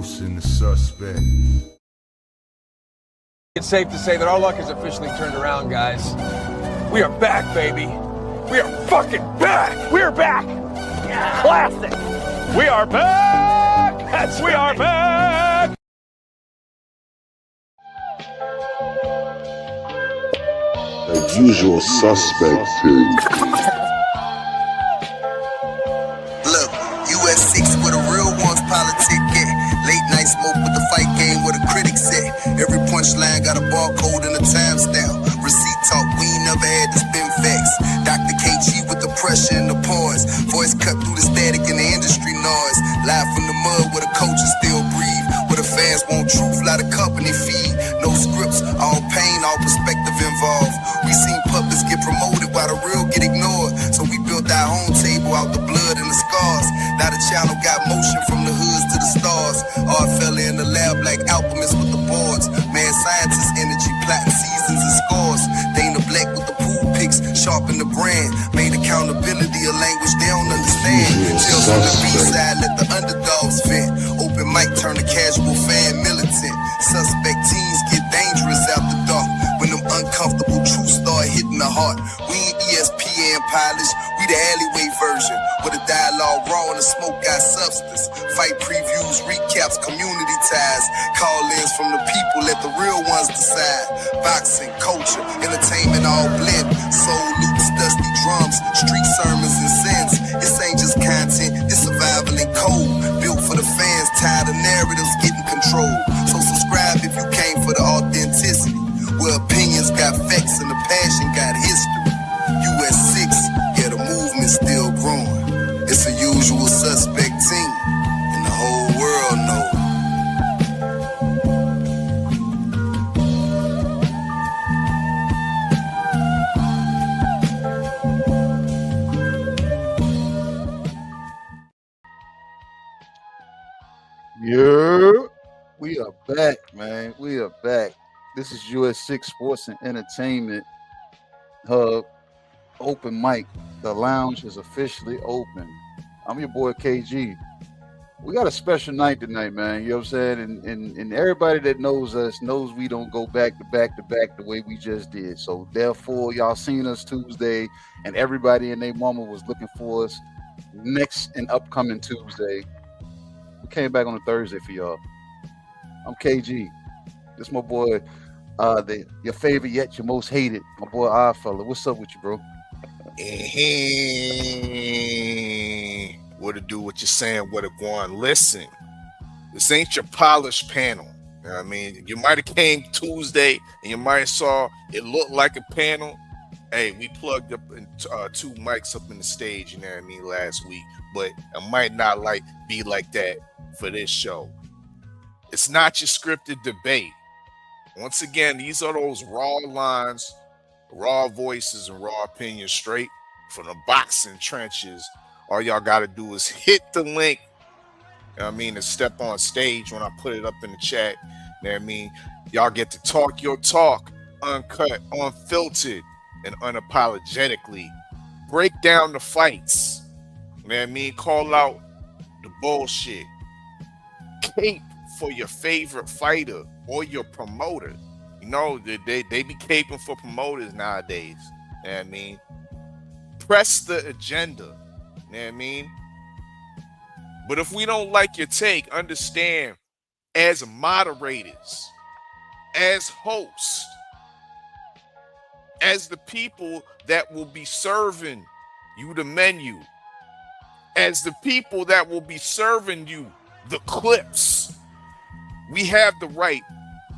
Introducing the suspect. It's safe to say that our luck has officially turned around, guys. We are back, baby. We are fucking back. We're back. Yeah. Classic. We are back. We are back. As usual suspect thing. Look, US 6 where the real ones politic get. Late night smoke with the fight game where the critics sit. Every punchline got a barcode and a timestamp. Receipt talk, we ain't never had to spin facts. Dr. KG with the pressure and the pause. Voice cut through the static and the industry noise. Live from the mud where the coaches still breathe. Where the fans want truth, lot of company feed. No scripts, all pain, all perspective involved. We seen puppets get promoted while the real get ignored. So we built our own table out the blood and the scars. Now the channel got motion from the hoods to the stars. Art fella in the lab like alchemists with the boards. Man scientist energy, plotting seasons and scores. Dana Black with the pool picks, sharpen the brand. Made accountability a language they don't understand. Tales from the B-side, let the underdogs vent. Open mic turn the casual fan militant. Suspect teams get dangerous after dark. When them uncomfortable truths start hitting the heart. We ain't ESPN pilots, we the alleyway version. Where the dialogue raw and the smoke got substance. Fight previews, recaps, community ties. Call-ins from the people, let the real ones decide. Boxing, culture, entertainment all blend. Soul loops, dusty drums, street sermons and sins. This ain't just content, it's survival and code. Built for the fans, tired of narratives getting controlled. So subscribe if you came for the authenticity. Where opinions got facts and the passion got history. US 6, yeah, the movement's still growing. It's a usual suspect team, and the whole world knows. Yeah, we are back, man. We are back. This is US 6 Sports and Entertainment Hub Open Mic. The lounge is officially open. I'm your boy KG. We got a special night tonight, man. You know what I'm saying? And everybody that knows us knows we don't go back to back to back the way we just did. So therefore, y'all seen us Tuesday, and everybody and their mama was looking for us next and upcoming Tuesday. We came back on a Thursday for y'all. I'm KG. This my boy, your favorite yet your most hated, my boy Oddfella. What's up with you, bro? What to do, what you're saying, what to go on. Listen, this ain't your polished panel. You know what I mean? You might have came Tuesday and you might have saw it looked like a panel. Hey, we plugged up in, 2 mics up in the stage, you know what I mean, last week. But it might not be like that for this show. It's not your scripted debate. Once again, these are those raw lines, raw voices, and raw opinions straight from the boxing trenches. All y'all got to do is hit the link, you know what I mean, and step on stage when I put it up in the chat. You know what I mean? Y'all get to talk your talk, uncut, unfiltered, and unapologetically. Break down the fights. You know what I mean? Call out the bullshit. Cape for your favorite fighter or your promoter. You know, they be caping for promoters nowadays. You know what I mean? Press the agenda. You know what I mean? But if we don't like your take, understand, as moderators, as hosts, as the people that will be serving you the menu, as the people that will be serving you the clips, we have the right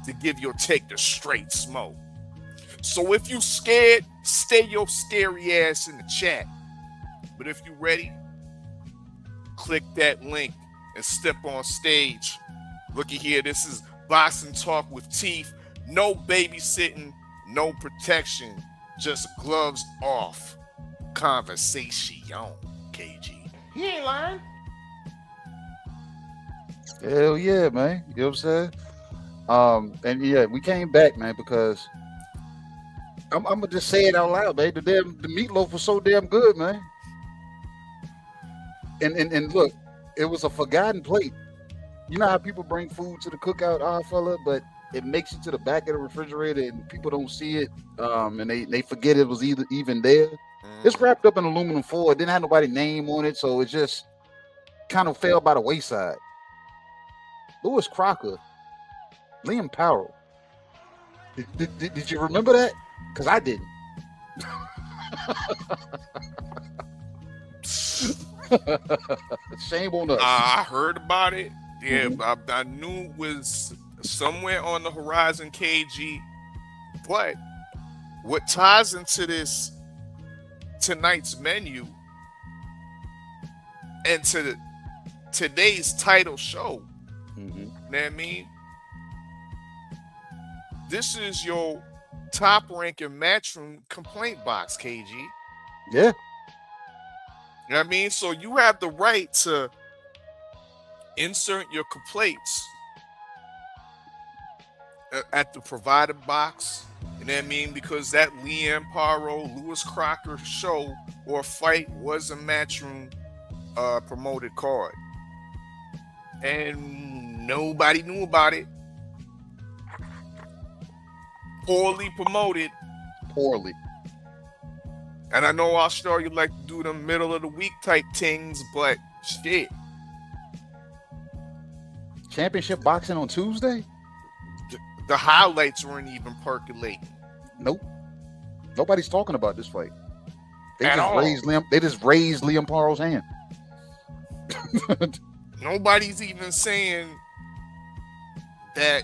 to give your take the straight smoke. So if you scared, stay your scary ass in the chat. But if you ready, click that link and step on stage. Looky here, this is Boxing Talk with Teeth. No babysitting, no protection, just gloves off. Conversation, KG. He ain't lying. Hell yeah, man. You know what I'm saying? And yeah, we came back, man, because I'm gonna just say it out loud, man. The meatloaf was so damn good, man. And look, it was a forgotten plate. You know how people bring food to the cookout, fella, but it makes it to the back of the refrigerator and people don't see it, and they forget it was even there. It's wrapped up in aluminum foil. It didn't have nobody's name on it, so it just kind of fell by the wayside. Lewis Crocker, Liam Powell. Did you remember that? Because I didn't. Shame on us. I heard about it. Yeah, I knew it was somewhere on the horizon, KG. But what ties into this tonight's menu and to today's title show, you know what I mean? This is your top ranking Matchroom complaint box, KG. Yeah. You know what I mean? So you have the right to insert your complaints at the provided box. You know what I mean? Because that Liam Paro, Lewis Crocker show or fight was a Matchroom promoted card. And nobody knew about it. Poorly promoted. Poorly. And I know Australia like to do the middle of the week type things, but shit. Championship boxing on Tuesday? The highlights weren't even percolating. Nope. Nobody's talking about this fight. They At just all. raised Liam Paro's hand. Nobody's even saying that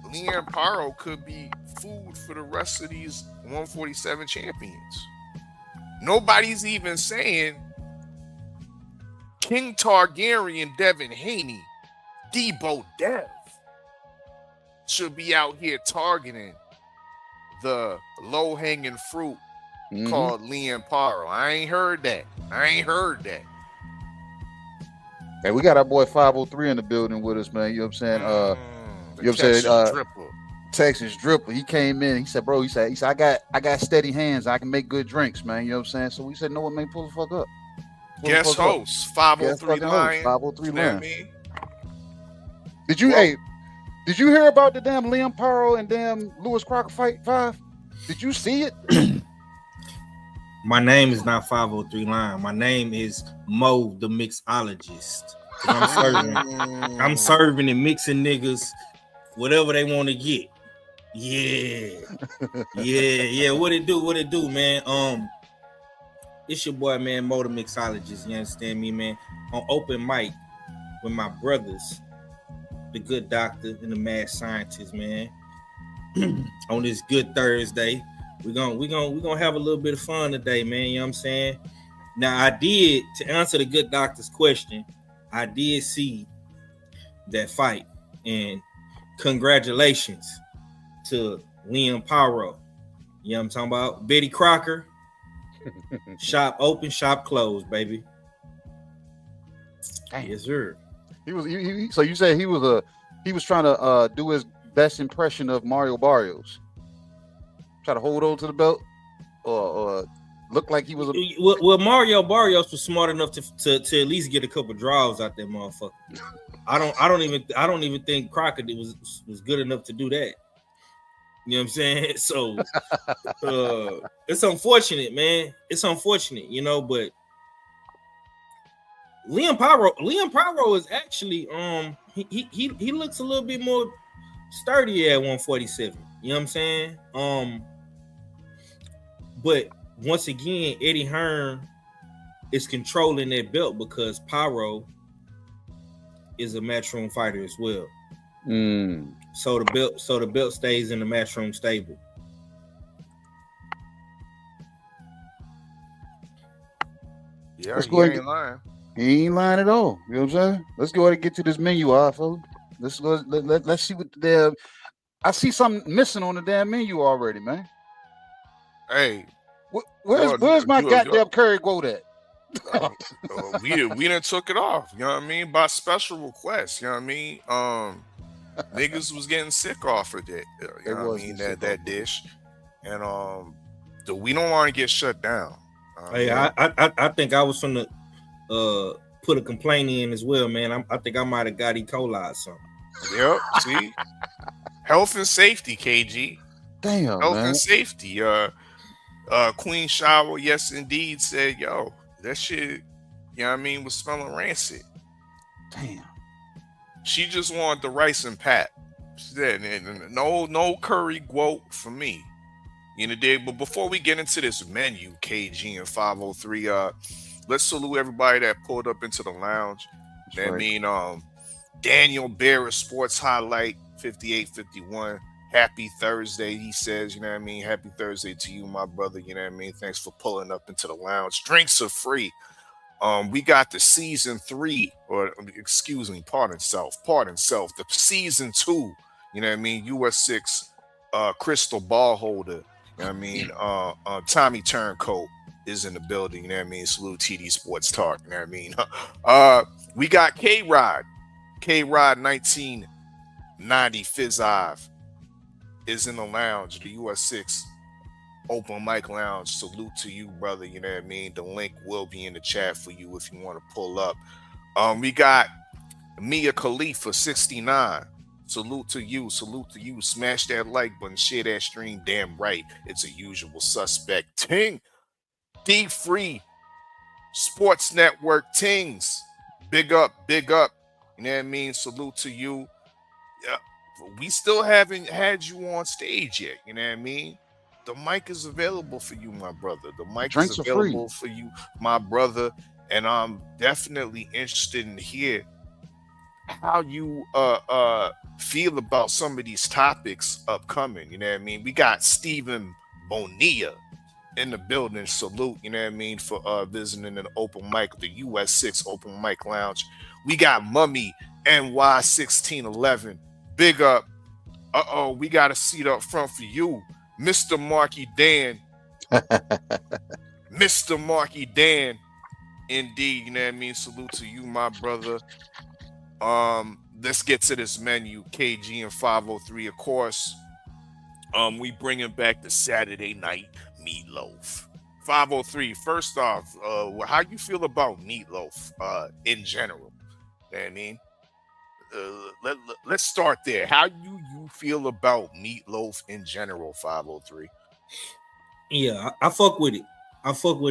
Liam Paro could be food for the rest of these 147 champions. Nobody's even saying King Targaryen, Devin Haney, Debo Dev should be out here targeting the low-hanging fruit called Liam Paro. I ain't heard that. Hey, we got our boy 503 in the building with us, man. You know what I'm saying? You know what I'm saying? Dripper. Texas Dripper. He came in. He said, "Bro, he said, I got steady hands. I can make good drinks, man." You know what I'm saying? So we said, "No, what, man? Pull the fuck up." Guest host 503 Lion. 503 You know what I Lion. mean? Did you did you hear about the damn Liam Paro and damn Lewis Crocker fight 5? Did you see it? My name is not 503 Lion. My name is Mo the Mixologist. I'm serving and mixing niggas whatever they want to get. Yeah. What it do, man? It's your boy, man, Mo the Mixologist. You understand me, man? On open mic with my brothers, the good doctor and the mad scientist, man. On this good Thursday. We're gonna have a little bit of fun today, man. You know what I'm saying? Now, to answer the good doctor's question, I did see that fight, and congratulations to Liam Paro. You know what I'm talking about? Betty Crocker. Shop open, shop closed, baby. Damn. Yes, sir. So you said he was trying to do his best impression of Mario Barrios. Try to hold on to the belt, or look like he was Well, Mario Barrios was smart enough to at least get a couple draws out that motherfucker. I don't even think Crocker was good enough to do that. You know what I'm saying? So it's unfortunate, man. It's unfortunate, you know, but Liam Paro is actually he looks a little bit more sturdy at 147. You know what I'm saying? But once again, Eddie Hearn is controlling that belt because Paro is a Matchroom fighter as well. So the belt stays in the Matchroom stable. Yeah, Let's he go ahead ain't and lying. He ain't lying at all. You know what I'm saying? Let's go ahead and get to this menu, folks. Let's go. Let's see what the I see something missing on the damn menu already, man. Hey, Where's my goddamn curry quote at? we done took it off. You know what I mean? By special request. You know what I mean? Niggas was getting sick off of that. You know what I mean? That dish, and we don't want to get shut down. Hey, I think I was from the put a complaint in as well, man. I think I might have got E. coli or something. Yep. See, health and safety, KG. Damn, Health man. and safety. Queen Shower, yes, indeed, said, yo, that shit, you know what I mean, was smelling rancid. Damn. She just wanted the rice and pat. She said, no curry guoat for me. You know, dig. But before we get into this menu, KG and 503, let's salute everybody that pulled up into the lounge. Right. I mean, Daniel Barrett, Sports Highlight 5851. Happy Thursday, he says, you know what I mean? Happy Thursday to you, my brother, you know what I mean? Thanks for pulling up into the lounge. Drinks are free. We got the season 3, or excuse me, pardon self, the season 2, you know what I mean? US 6 crystal ball holder, you know what I mean? Tommy Turncoat is in the building, you know what I mean? Salute TD Sports Talk, you know what I mean? We got K-Rod 1990 Fizz Ive is in the lounge, the US 6 Open Mic Lounge. Salute to you, brother. You know what I mean? The link will be in the chat for you if you want to pull up. We got Mia Khalifa 69. Salute to you. Smash that like button, share that stream. Damn right. It's a usual suspect. Ting. D-Free Sports Network Tings. Big up. You know what I mean? Salute to you. Yeah. We still haven't had you on stage yet. You know what I mean? The mic is available for you, my brother. The mic is available for you, my brother. And I'm definitely interested in hear how you feel about some of these topics upcoming. You know what I mean? We got Stephen Bonilla in the building. Salute, you know what I mean, for visiting an open mic, the US 6 Open Mic Lounge. We got Mummy NY 1611. Big up. We got a seat up front for you, Mr. Marky Dan. Mr. Marky Dan. Indeed, you know what I mean? Salute to you, my brother. Let's get to this menu. KG and 503, of course. We bringing back the Saturday night Meatloaf. 503, first off, how you feel about Meatloaf in general? You know what I mean? Let's start there. How you feel about Meatloaf in general, 503? Yeah, I fuck with it.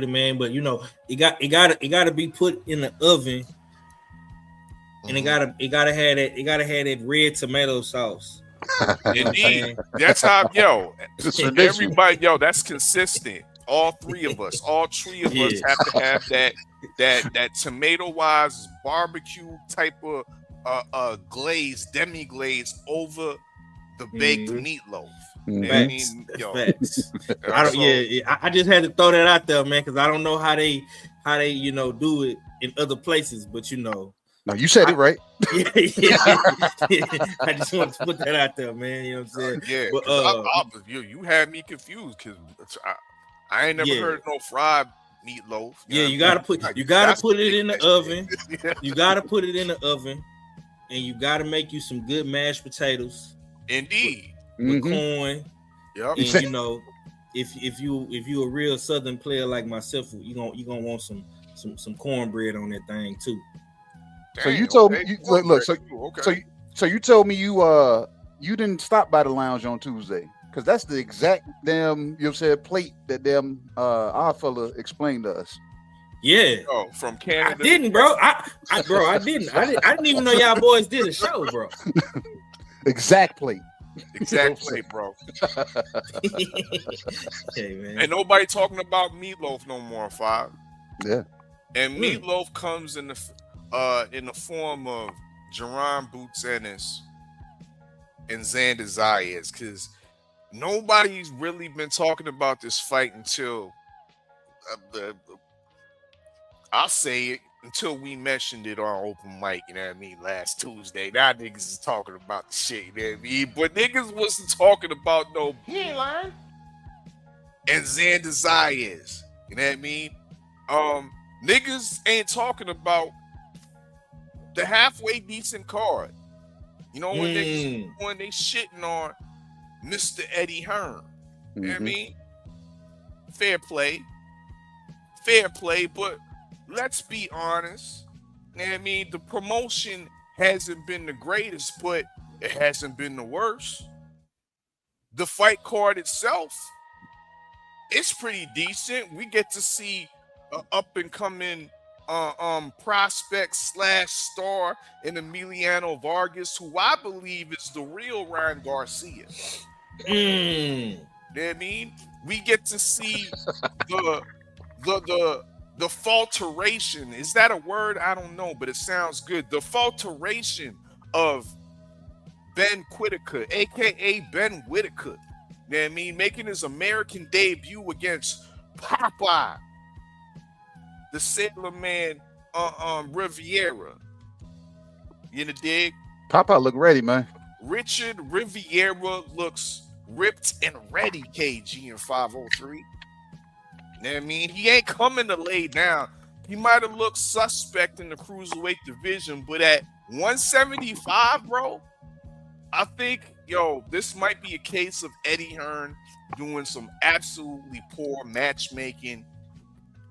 Man. But you know, it gotta be put in the oven, and it gotta have that red tomato sauce. Indeed, that's how everybody, that's consistent. All three of us have to have that tomato wise barbecue type of glaze, demi glaze over the baked meatloaf. Facts. I just had to throw that out there, man, because I don't know how they do it in other places, but you know. No, you said it right. Yeah. I just want to put that out there, man. You know what I'm saying? Yeah, but you had me confused because I ain't never heard no fried meatloaf. You gotta put it in the oven. You gotta put it in the oven, and you gotta make you some good mashed potatoes. Indeed. With corn. Yep. And you know, if you a real Southern player like myself, you gonna want some cornbread on that thing too. Damn, so you told me So you told me you didn't stop by the lounge on Tuesday, because that's the exact damn plate that our fella explained to us. Yeah. Oh, from Canada. I didn't, bro. I didn't even know y'all boys did a show, bro. Exactly, bro. Hey, man. Ain't nobody talking about Meatloaf no more, 5. Yeah. And Meatloaf comes in the form of Jerron Boots Ennis and Xander Zayas, because nobody's really been talking about this fight until I'll say it, until we mentioned it on open mic, you know what I mean, last Tuesday. Now niggas is talking about the shit, you know what I mean? But niggas wasn't talking about no and Xander Zayas, you know what I mean? Niggas ain't talking about the halfway decent card. You know, when they shitting on Mr. Eddie Hearn. You know what I mean? Fair play, but let's be honest. I mean, the promotion hasn't been the greatest, but it hasn't been the worst. The fight card itself, it's pretty decent. We get to see an up and coming prospect / star in Emiliano Vargas, who I believe is the real Ryan Garcia. You know what I mean? We get to see the falteration. Is that a word? I don't know, but it sounds good. The falteration of Ben Whitaker, aka Ben Whitaker. You know what I mean? Making his American debut against Popeye, the Sailor Man Riviera. You know, dig? Popeye look ready, man. Richard Riviera looks ripped and ready, KG and 503. You know what I mean? He ain't coming to lay down. He might have looked suspect in the cruiserweight division, but at 175, bro, I think, this might be a case of Eddie Hearn doing some absolutely poor matchmaking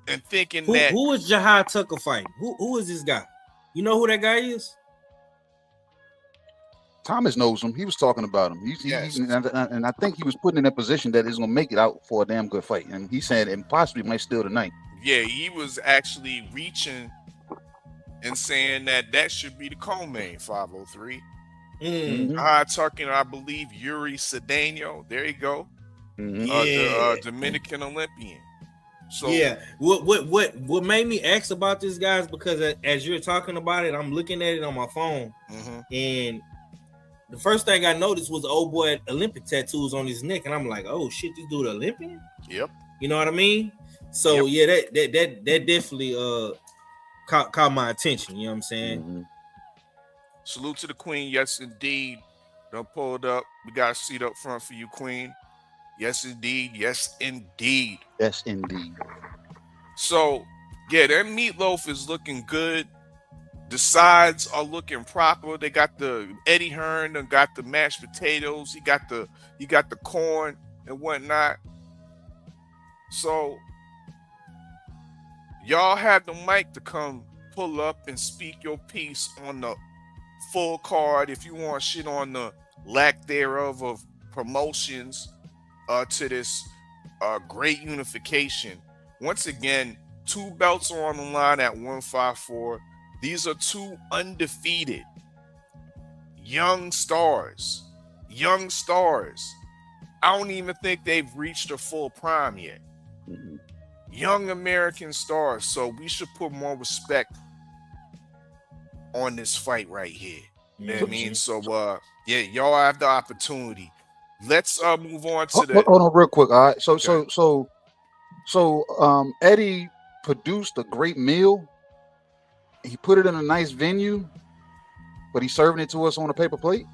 and thinking that... Who is Jahad Tucker fighting? Who is this guy? You know who that guy is? Thomas knows him. He was talking about him. And I think he was put in that position that he's going to make it out for a damn good fight. And he said, and possibly might steal tonight. Yeah, he was actually reaching and saying that should be the co-main, 503. Talking, I believe, Yuri Cedeno. There you go. The Dominican Olympian. So yeah, what made me ask about this guy is because as you're talking about it, I'm looking at it on my phone, and the first thing I noticed was the old boy Olympic tattoos on his neck, and I'm like, oh shit, this dude Olympian? Yep. You know what I mean? So yeah, that definitely caught my attention. You know what I'm saying? Salute to the Queen. Yes, indeed. Don't pull it up. We got a seat up front for you, Queen. Yes, indeed. Yes, indeed. Yes, indeed. So, yeah, that Meatloaf is looking good. The sides are looking proper. They got the Eddie Hearn, they got the mashed potatoes. He got the corn and whatnot. So, y'all have the mic to come pull up and speak your piece on the full card. If you want shit on the lack thereof of promotions to this great unification. Once again, 2 belts are on the line at 154. These are 2 undefeated young stars. I don't even think they've reached their full prime yet. Young American stars. So we should put more respect on this fight right here. You know what I mean? So yeah, y'all have the opportunity. Let's move on to the. Hold on, real quick. All right. So Eddie produced a great meal. He put it in a nice venue, but he's serving it to us on a paper plate.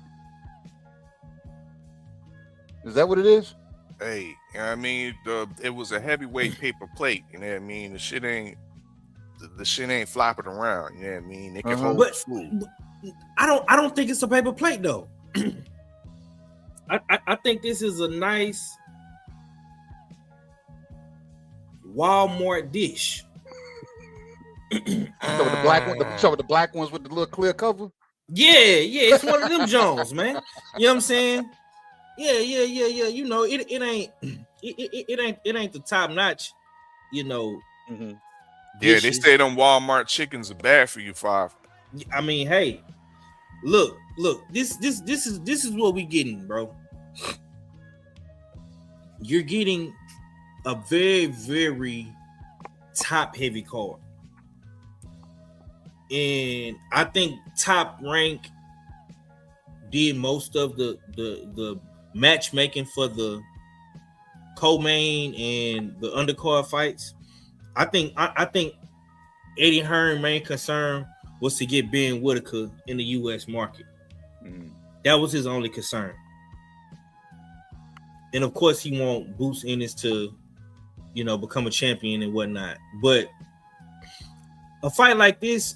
Is that what it is? Hey, I mean, it was a heavyweight paper plate. You know what I mean? The shit ain't flopping around. You know what I mean? They can hold the food. I don't think it's a paper plate though. I think this is a nice Walmart dish. Some of the black ones with the little clear cover. Yeah, it's one of them Jones, man. You know what I'm saying? Yeah. You know, it ain't the top notch. You know. Yeah, dishes. They say them Walmart chickens are bad for you, 5. I mean, hey, look. This is what we getting, bro. You're getting a very, very top heavy card. And I think Top Rank did most of the matchmaking for the co-main and the undercard fights. I think Eddie Hearn's main concern was to get Ben Whitaker in the U.S. market. That was his only concern. And of course, he want Boots Ennis to, become a champion and whatnot. But a fight like this,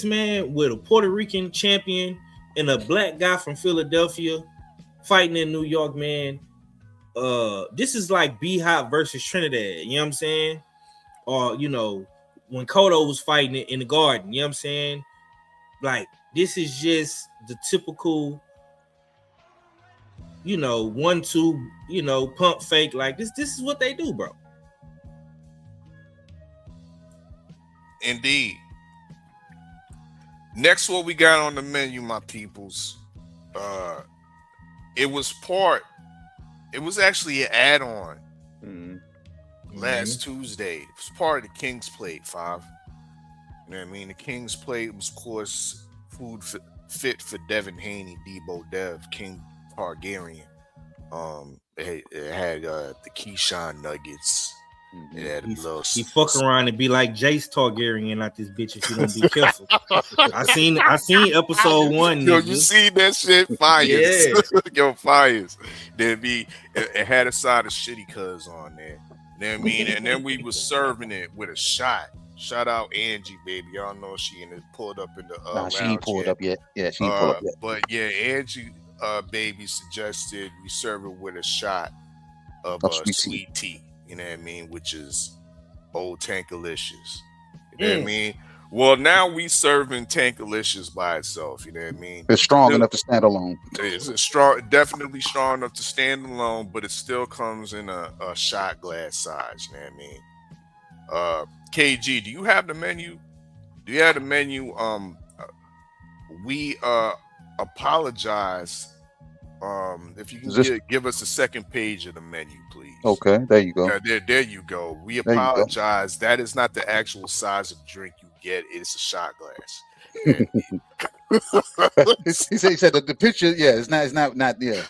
man, with a Puerto Rican champion and a black guy from Philadelphia fighting in New York, man. This is like B-Hop versus Trinidad. You know what I'm saying? Or, when Kodo was fighting it in the garden. You know what I'm saying? Like, this is just the typical, 1-2, pump fake. Like this is what they do, bro. Indeed. Next, what we got on the menu, my peoples. It was actually an add-on last Tuesday. It was part of the King's Plate 5. You know what I mean? The King's Plate was, of course, food fit for Devin Haney, Debo Dev, King Targaryen. It had the Keyshawn nuggets. It had a little. He fuck around and be like Jace Targaryen out this bitch if you don't be careful. I seen episode 1. Yo, you seen that shit? Fires. Yeah. Yo, fires. It had a side of shitty cuz on there. You know what I mean? And then we was serving it with a shot. Shout out Angie, baby. Y'all know she pulled up in the nah, she ain't pulled up yet. Yeah, she ain't pulled up yet. But yeah, Angie baby suggested we serve it with a shot of sweet tea. You know what I mean? Which is old Tankalicious. You know what I mean? Well, now we serving Tankalicious by itself. You know what I mean? It's strong enough to stand alone. It's definitely strong enough to stand alone, but it still comes in a shot glass size. You know what I mean? KG, do you have the menu? We apologize. If you can give us the second page of the menu, please. Okay, there you go. There you go. We apologize. That is not the actual size of drink you get. It's a shot glass. he said the picture. Yeah, it's not. Yeah.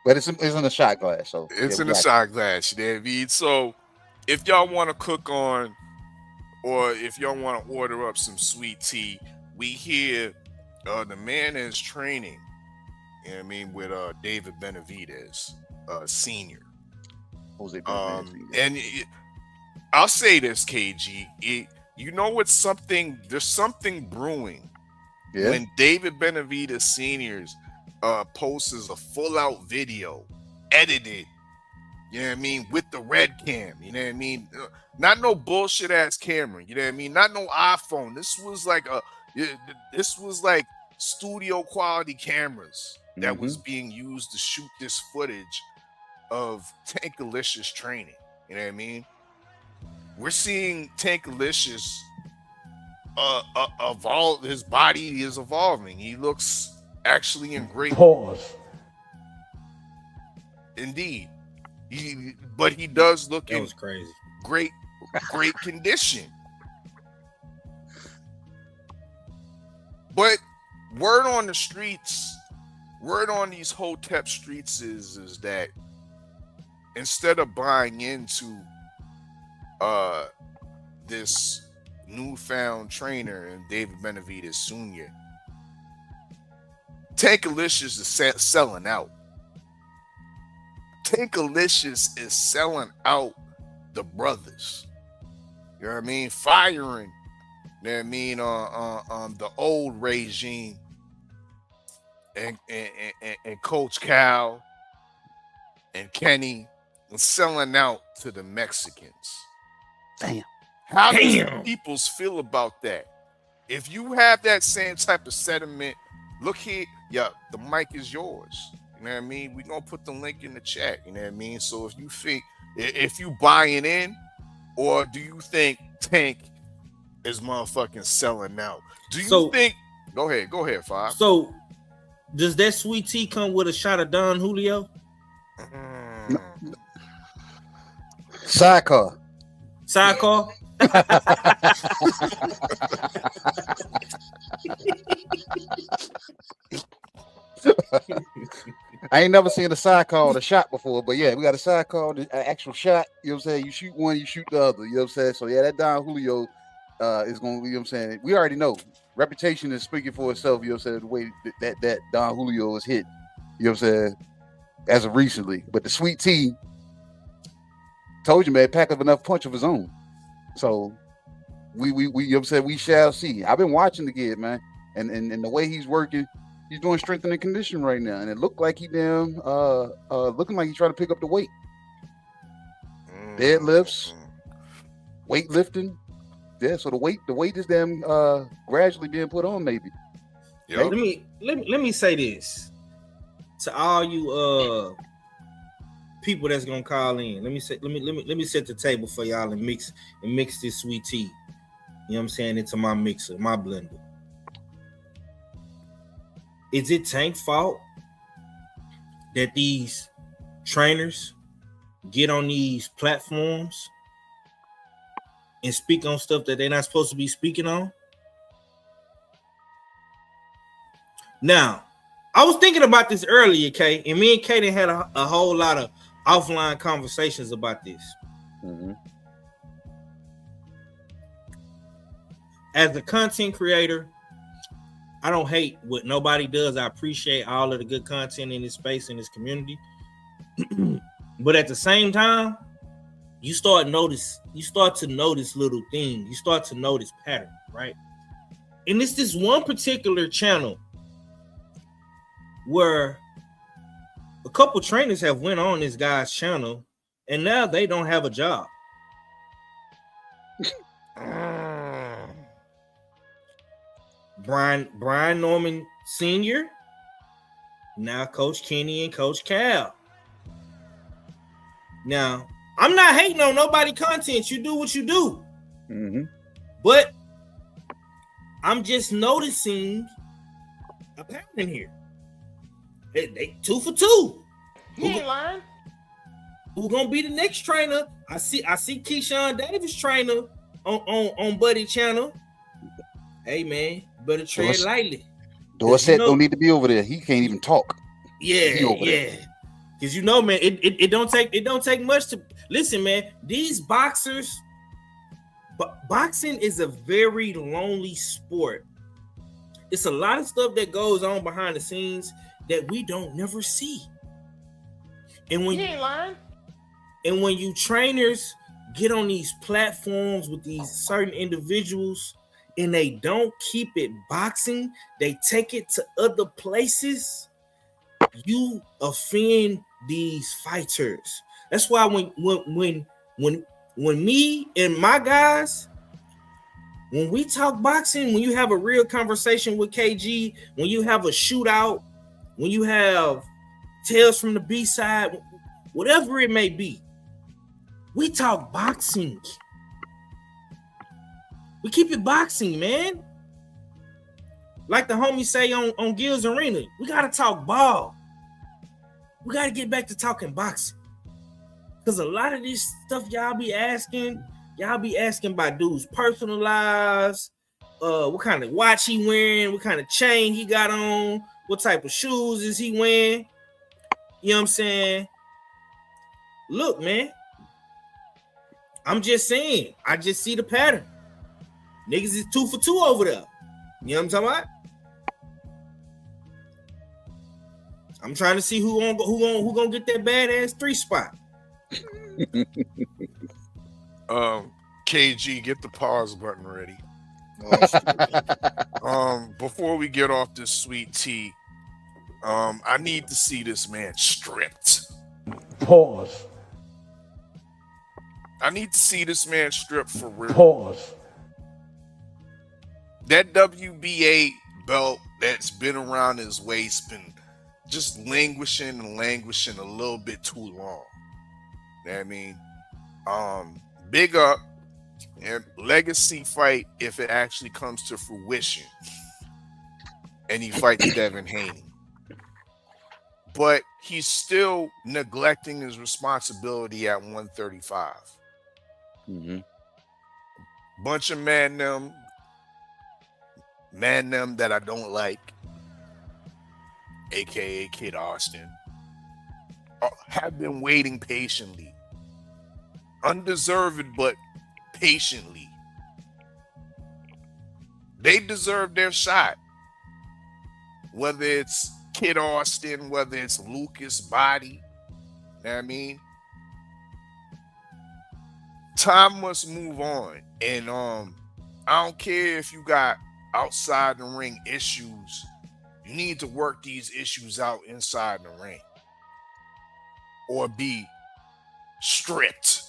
But it's in a shot glass. So it's in a shot glass. You know what I mean? So if y'all want to cook on, or if y'all want to order up some sweet tea, we hear the man is training. You know what I mean, with David Benavidez, senior. And I'll say this, KG, there's something brewing. Yeah. When David Benavidez Senior's posts a full-out video, edited, you know what I mean, with the red cam, you know what I mean? Not no bullshit ass camera, you know what I mean? Not no iPhone. This was like studio quality cameras that was being used to shoot this footage of Tankalicious training. You know what I mean? We're seeing Tankalicious evolve. His body is evolving. He looks actually in great pause. Indeed. But he does look that was crazy. Great condition. But word on the streets, word on these Hotep streets is that instead of buying into this newfound trainer and David Benavidez Sr., Tankalicious is selling out. Tankalicious is selling out the brothers. You know what I mean? Firing. You know what I mean? On the old regime and Coach Cal and Kenny, and selling out to the Mexicans. Damn. How do peoples feel about that? If you have that same type of sentiment, look here, the mic is yours. You know what I mean? We're gonna put the link in the chat. You know what I mean? So if you buying in, or do you think Tank is motherfucking selling out? Do you think? Go ahead, Five. So, does that sweet tea come with a shot of Don Julio? Sidecar. I ain't never seen a sidecar or a shot before, but yeah, we got a sidecar, an actual shot. You know what I'm saying? You shoot one, you shoot the other. You know what I'm saying? So yeah, that Don Julio is going to, you know what I'm saying? We already know. Reputation is speaking for itself, you know what I'm saying? The way that Don Julio is hit, you know what I'm saying? As of recently. But the sweet tea, told you, man, pack up enough punch of his own. So we you know what I'm saying, we shall see. I've been watching the kid, man, and the way he's working, he's doing strength and conditioning right now, and it looked like he looking like he's trying to pick up the weight. Deadlifts, weightlifting, there. So the weight is them gradually being put on, maybe. Yep. Let me say this to all you people that's gonna call in. Let me set the table for y'all and mix this sweet tea. You know what I'm saying, into my mixer, my blender. Is it Tank's fault that these trainers get on these platforms and speak on stuff that they're not supposed to be speaking on? Now, I was thinking about this earlier, Kay, and me and Kaden had a whole lot of offline conversations about this. Mm-hmm. As a content creator, I don't hate what nobody does. I appreciate all of the good content in this space, in this community. But at the same time, you start to notice little things. You start to notice patterns, right? And it's this one particular channel where a couple trainers have went on this guy's channel, and now they don't have a job. Brian Norman Sr., now Coach Kenny and Coach Cal. Now, I'm not hating on nobody content. You do what you do. Mm-hmm. But I'm just noticing a pattern here. They 2 for 2. He ain't lying. Who gonna be the next trainer? I see Keyshawn Davis trainer on Buddy channel. Hey man, better tread lightly. Dorset don't need to be over there. He can't even talk. Yeah. Because you know, man, it don't take much to listen, man. These boxers, boxing is a very lonely sport. It's a lot of stuff that goes on behind the scenes that we don't never see. And when He ain't lying. And when you trainers get on these platforms with these certain individuals and they don't keep it boxing, they take it to other places, you offend these fighters. That's why when me and my guys, when we talk boxing, when you have a real conversation with KG, when you have a shootout, when you have Tales from the B-side, whatever it may be, we talk boxing. We keep it boxing, man. Like the homies say on Gills Arena, we gotta talk ball. We gotta get back to talking boxing. Because a lot of this stuff y'all be asking about dudes' personal lives, what kind of watch he wearing, what kind of chain he got on, what type of shoes is he wearing. You know what I'm saying? Look, man, I'm just saying, I just see the pattern. Niggas is 2 for 2 over there. You know what I'm talking about? I'm trying to see who gonna get that badass 3 spot. KG, get the pause button ready. Before we get off this sweet tea, I need to see this man stripped. Pause. I need to see this man stripped for real. Pause. That WBA belt that's been around his waist been just languishing a little bit too long. You know what I mean? Big up and legacy fight if it actually comes to fruition. And he fights Devin Haney. But he's still neglecting his responsibility at 135. Mm-hmm. Bunch of man them that I don't like, aka Kid Austin, have been waiting patiently. Undeserved, but patiently. They deserve their shot. Whether it's Kid Austin, whether it's Lucas Body, you know what I mean? Time must move on. And I don't care if you got outside the ring issues. You need to work these issues out inside the ring. Or be stripped.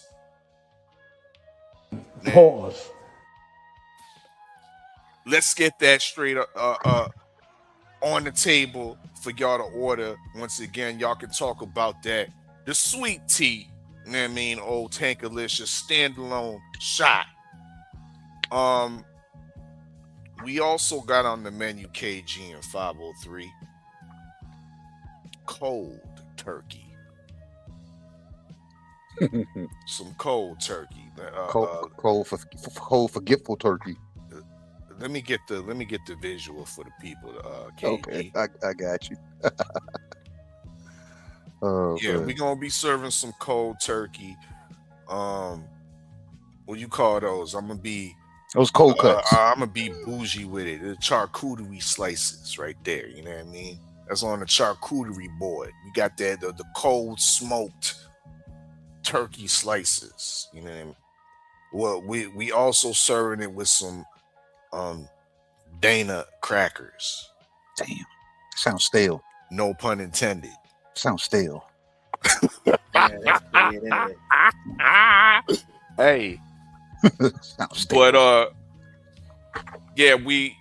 Pause. let's get that straight on the table for y'all to order. Once again, y'all can talk about that. The sweet tea, you know what I mean? Old Tankalicious standalone shot. We also got on the menu KG and 503 cold turkey. Some cold turkey. Cold forgetful turkey. Let me get the visual for the people. KG. Okay, I got you. Oh, yeah, man. we're gonna be serving some cold turkey. What you call those? I'm gonna be Those cold cuts. I'm gonna be bougie with it. The charcuterie slices right there. You know what I mean? That's on the charcuterie board. We got that the cold smoked turkey slices. You know what I mean? Well, we also serving it with some Dana crackers. Damn, sounds stale. No pun intended. Sounds stale. Yeah, that's good, isn't it? Hey, sounds stale. but yeah, we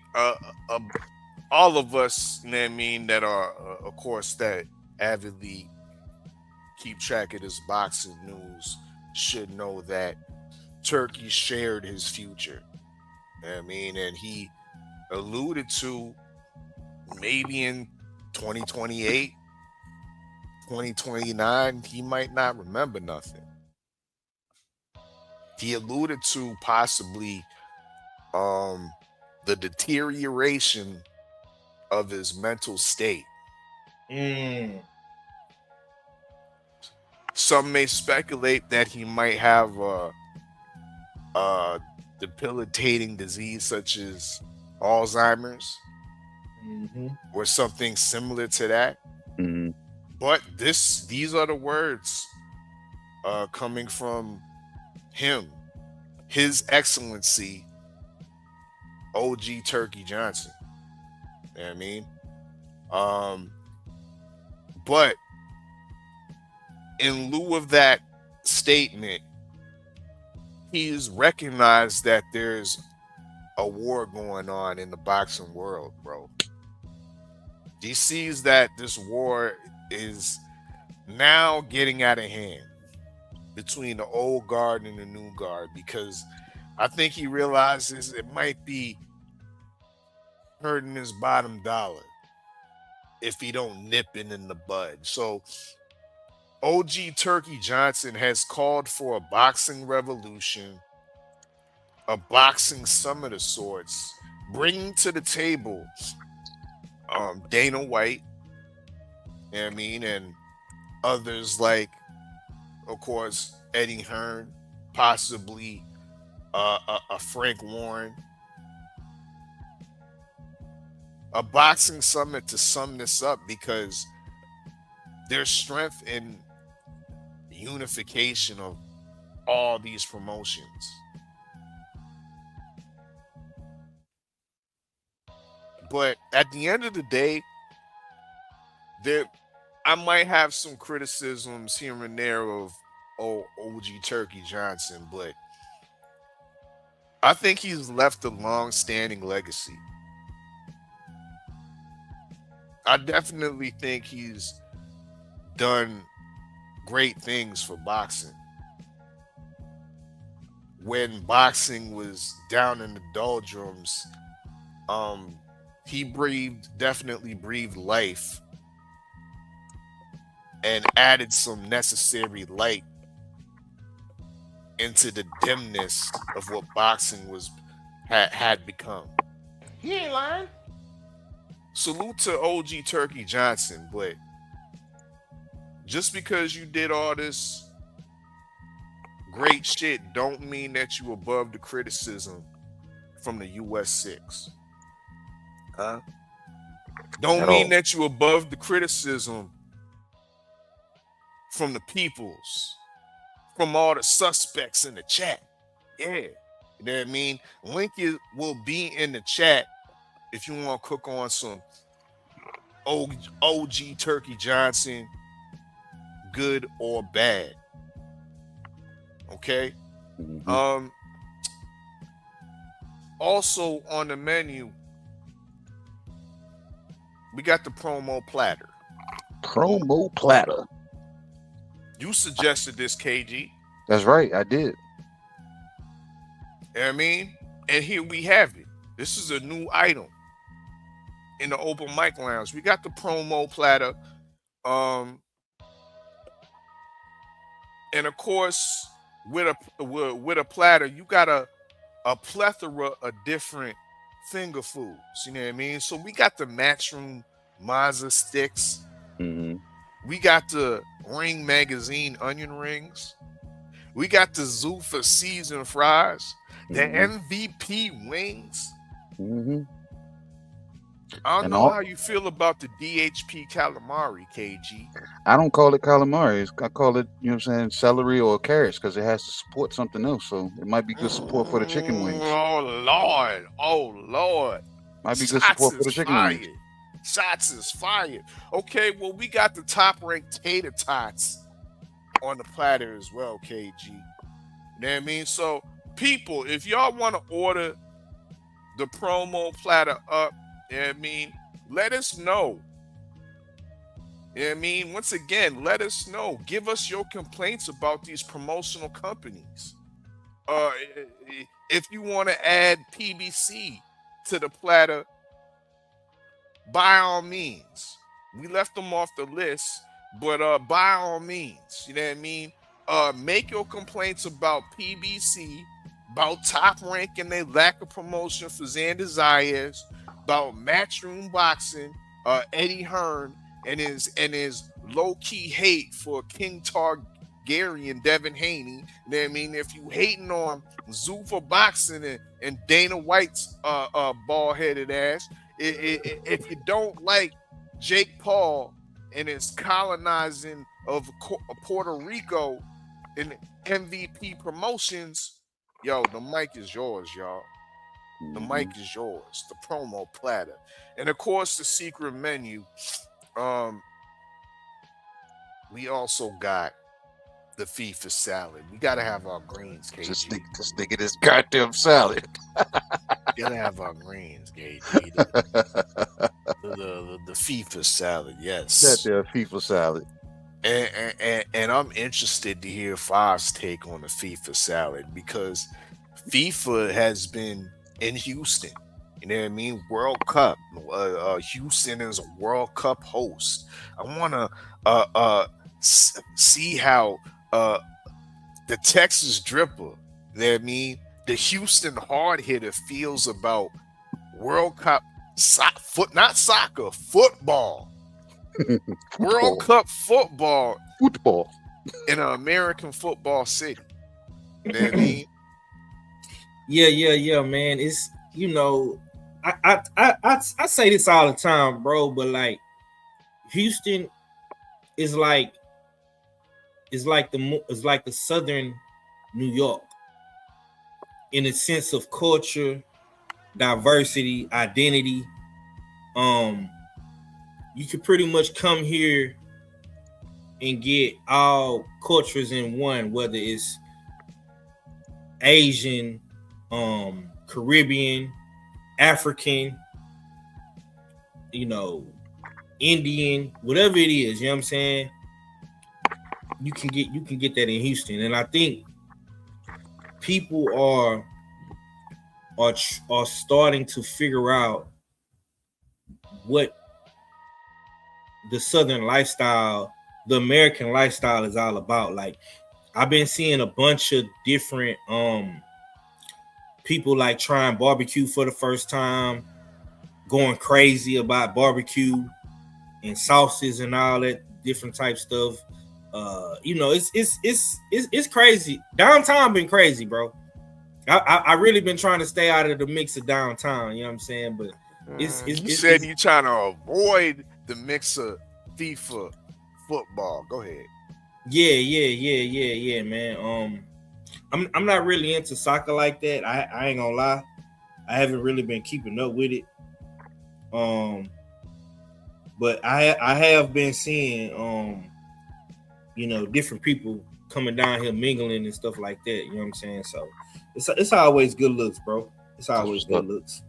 all of us, you know what I mean, that are of course that avidly keep track of this boxing news should know that Turkey shared his future. You know what I mean, and he alluded to maybe in 2028, 2029, he might not remember nothing. He alluded to possibly the deterioration of his mental state. Some may speculate that he might have a debilitating disease such as Alzheimer's or something similar to that. But these are the words coming from him, His Excellency OG Turkey Johnson. You know what I mean? But in lieu of that statement, he's recognized that there's a war going on in the boxing world, bro. He sees that this war is now getting out of hand between the old guard and the new guard, because I think he realizes it might be hurting his bottom dollar if he don't nip it in the bud. So OG Turkey Johnson has called for a boxing revolution, a boxing summit of sorts, bringing to the table Dana White, you know what I mean, and others like, of course, Eddie Hearn, possibly a Frank Warren. A boxing summit to sum this up, because there's strength in unification of all these promotions. But at the end of the day, I might have some criticisms here and there of OG Turkey Johnson, but I think he's left a long-standing legacy. I definitely think he's done great things for boxing. When boxing was down in the doldrums, he definitely breathed life and added some necessary light into the dimness of what boxing had become. He ain't lying. Salute to OG Turkey Johnson, but just because you did all this great shit don't mean that you above the criticism from the US 6. Don't mean that you above the criticism from the peoples, from all the suspects in the chat. Yeah, you know what I mean? Link will be in the chat if you want to cook on some OG Turkey Johnson, good or bad. Okay? Also on the menu, we got the promo platter. Promo platter. You suggested this, KG. That's right, I did. You know what I mean? And here we have it. This is a new item in the open mic lounge. We got the promo platter. And of course, with a platter, you got a plethora of different finger foods. You know what I mean? So we got the Matchroom Mazza sticks. Mm-hmm. We got the Ring Magazine onion rings. We got the Zuffa seasoned fries. The MVP wings. Mm-hmm. I don't know how you feel about the DHP calamari, KG. I don't call it calamari. I call it, you know what I'm saying, celery or carrots, because it has to support something else. So it might be good support for the chicken wings. Oh Lord. Might be good support for the chicken wings. Shots is fired. Okay, well, we got the top ranked tater tots on the platter as well, KG. You know what I mean? So, people, if y'all want to order the promo platter up, you know what I mean, let us know. You know what I mean? Once again, let us know. Give us your complaints about these promotional companies. If you want to add PBC to the platter, by all means. We left them off the list, but by all means, you know what I mean? Make your complaints about PBC, about Top Rank and their lack of promotion for Xander Zayas, about Matchroom Boxing, Eddie Hearn and his low-key hate for King Targaryen, Devin Haney. You know what I mean? If you hating on Zuffa Boxing and Dana White's bald-headed ass, if you don't like Jake Paul and his colonizing of Puerto Rico in MVP promotions, yo, the mic is yours, y'all. The mic is yours. The promo platter. And of course, the secret menu. We also got the FIFA salad. We gotta have our greens, KG. Just think of this goddamn salad. Gotta have our greens, KG. The FIFA salad, yes. That there FIFA salad. And I'm interested to hear Five's take on the FIFA salad, because FIFA has been in Houston. You know what I mean? World Cup. Houston is a World Cup host. I want to see how the Texas Dripper, you know what I mean, the Houston hard hitter feels about World Cup not soccer, football. World Cup football in an American football city. You know what I mean? Yeah, man. It's, you know, I say this all the time, bro, but like Houston is like the southern New York in a sense of culture, diversity, identity. You can pretty much come here and get all cultures in one, whether it's Asian, Caribbean, African, you know, Indian, whatever it is, you know what I'm saying? You can get that in Houston. And I think people are starting to figure out what the Southern lifestyle, the American lifestyle is all about. Like, I've been seeing a bunch of different people like trying barbecue for the first time, going crazy about barbecue and sauces and all that different type stuff. You know, it's crazy. Downtown been crazy, bro. I really been trying to stay out of the mix of downtown. You know what I'm saying? But you said you trying to avoid the mix of FIFA football. Go ahead. Yeah, man. I'm not really into soccer like that. I ain't gonna lie. I haven't really been keeping up with it. But I have been seeing you know, different people coming down here mingling and stuff like that. You know what I'm saying? So it's always good looks, bro. It's always good looks.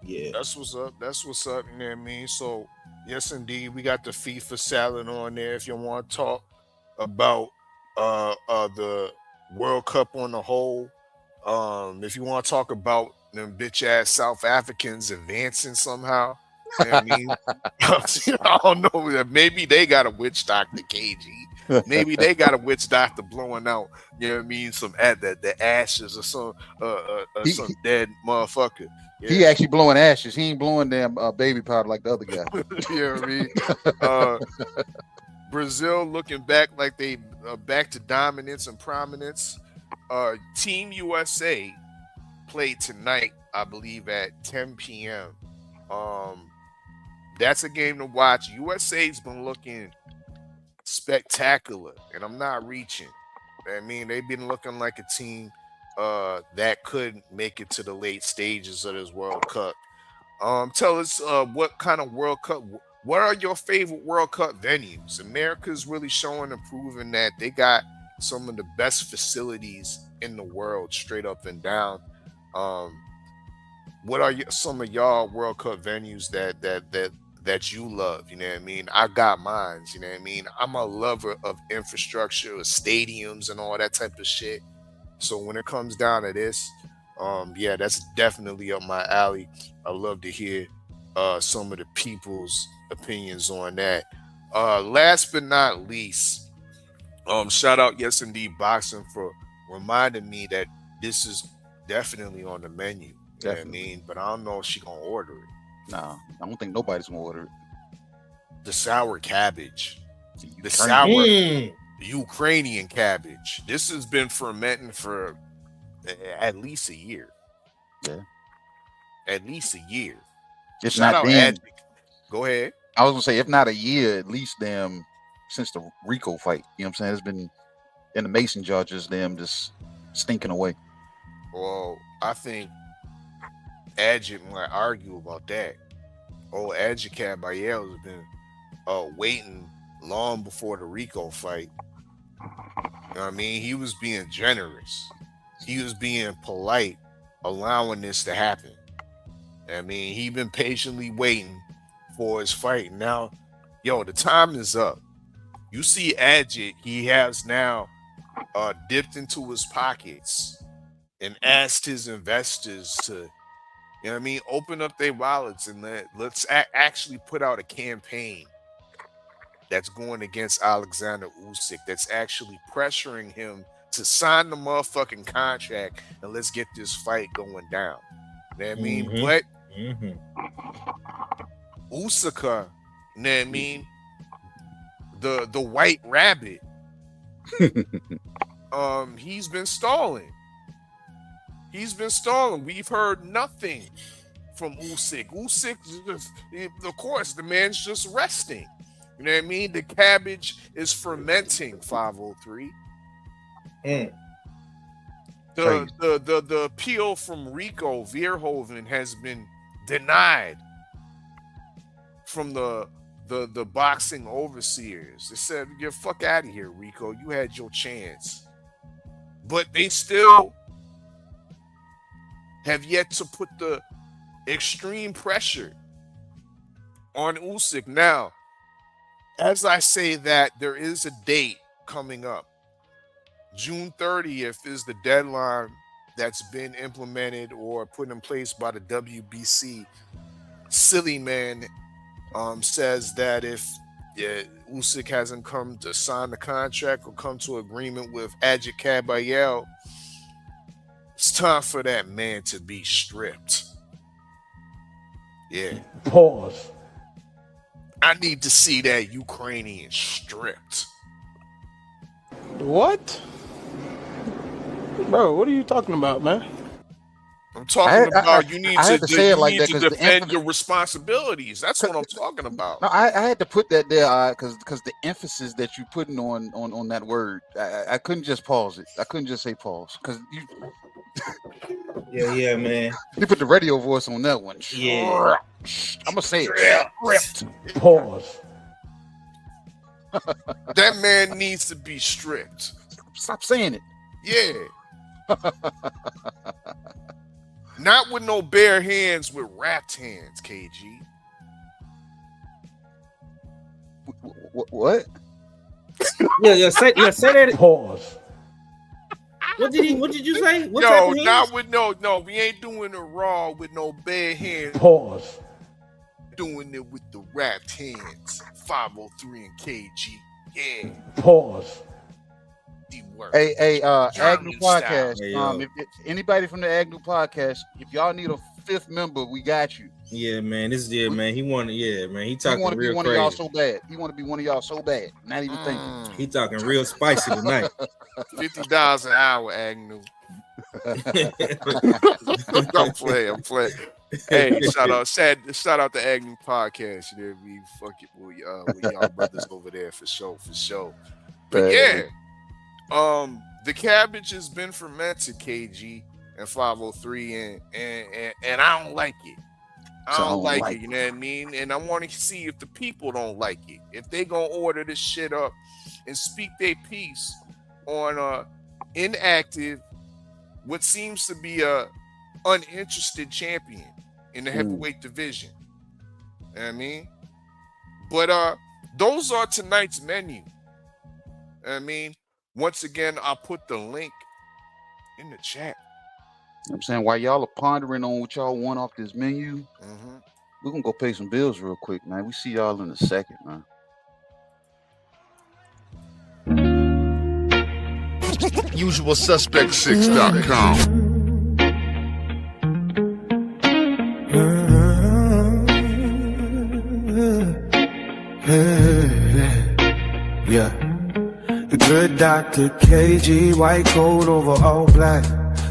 Yeah. That's what's up. That's what's up. You know what I mean? So, yes, indeed, we got the FIFA salad on there. If you want to talk about the World Cup on the whole, if you want to talk about them bitch ass South Africans advancing somehow, you know what I mean? I don't know. Maybe they got a witch doctor, KG. Maybe they got a witch doctor blowing out, you know what I mean, the ashes of some dead motherfucker. Yeah. He actually blowing ashes. He ain't blowing damn baby powder like the other guy. You know what I mean? Brazil looking back like they back to dominance and prominence. Team USA played tonight, I believe, at 10 p.m. That's a game to watch. USA's been looking spectacular, and I'm not reaching. I mean, they've been looking like a team that could make it to the late stages of this World Cup. Tell us what kind of World Cup, what are your favorite World Cup venues? America's really showing and proving that they got some of the best facilities in the world, straight up and down. What are some of y'all World Cup venues that you love? You know what I mean? I got mines, you know what I mean? I'm a lover of infrastructure, of stadiums and all that type of shit. So when it comes down to this, yeah, that's definitely up my alley. I love to hear some of the people's opinions on that. Last but not least, shout out Yes Indeed Boxing for reminding me that this is definitely on the menu. You know what I mean? But I don't know if she gonna order it. Nah, I don't think nobody's gonna order it. The sour cabbage. The sour Ukrainian cabbage. This has been fermenting for at least a year. Yeah. At least a year. It's not them. Go ahead. I was gonna say, if not a year, at least them since the Rico fight. You know what I'm saying? It's been in the Mason judges, them just stinking away. Well, I think Adjit might argue about that. Adjit Cabaye has been waiting long before the Rico fight. You know what I mean? He was being generous. He was being polite, allowing this to happen. I mean, he been patiently waiting for his fight. Now, the time is up. You see Adjit, he has now dipped into his pockets and asked his investors to, you know what I mean, open up their wallets and let's actually put out a campaign that's going against Alexander Usyk, that's actually pressuring him to sign the motherfucking contract and let's get this fight going down. You know what I mean? But Usyk, you know what I mean, the white rabbit, he's been stalling. We've heard nothing from Usyk. Usyk, of course, the man's just resting. You know what I mean? The cabbage is fermenting, 503. The appeal from Rico Verhoeven has been denied from the boxing overseers. They said, "Get the fuck out of here, Rico. You had your chance." But they still have yet to put the extreme pressure on Usyk. Now, as I say that, there is a date coming up. June 30th is the deadline that's been implemented or put in place by the WBC. Silly man says that if Usyk hasn't come to sign the contract or come to agreement with Adjit Cabaye, it's time for that man to be stripped. Yeah. Pause. I need to see that Ukrainian stripped. What? Bro, what are you talking about, man? I'm talking about you need to defend the your responsibilities. That's what I'm talking about. No, I had to put that there because the emphasis that you putting on that word, I couldn't just pause it. I couldn't just say pause because you. Yeah, man. You put the radio voice on that one. Yeah. I'm gonna say it. Stripped. Pause. That man needs to be stripped. Stop saying it. Yeah. Not with no bare hands, with wrapped hands, KG. What? Yeah, say that. Pause. What did you say? What Yo, type of not hands? with no. We ain't doing it raw with no bare hands. Pause. Doing it with the wrapped hands. 503 and KG. Yeah. Pause. Hey, Agnew German Podcast. style. If anybody from the Agnew Podcast, if y'all need a fifth member, we got you. Yeah, man. Man. He wanted. Yeah, man. He He talking want to be real one crazy. of y'all so bad. He want to be one of y'all so bad. Not even thinking. He talking real spicy tonight. $50 an hour, Agnew. I'm playing. Hey, shout out to Agnew Podcast. You know, we fucking with y'all brothers over there for sure. But yeah, the cabbage has been fermented, KG and 503, and I don't like it. I don't like it. You know what I mean? And I want to see if the people don't like it. If they gonna order this shit up and speak their piece on inactive, what seems to be a uninterested champion in the heavyweight division. You know what I mean? But those are tonight's menu. I mean, once again, I'll put the link in the chat. You know what I'm saying, while y'all are pondering on what y'all want off this menu, we're gonna go pay some bills real quick, man. We see y'all in a second, man. UsualSuspect6.com. Yeah. The good Dr. KG, white coat over all black.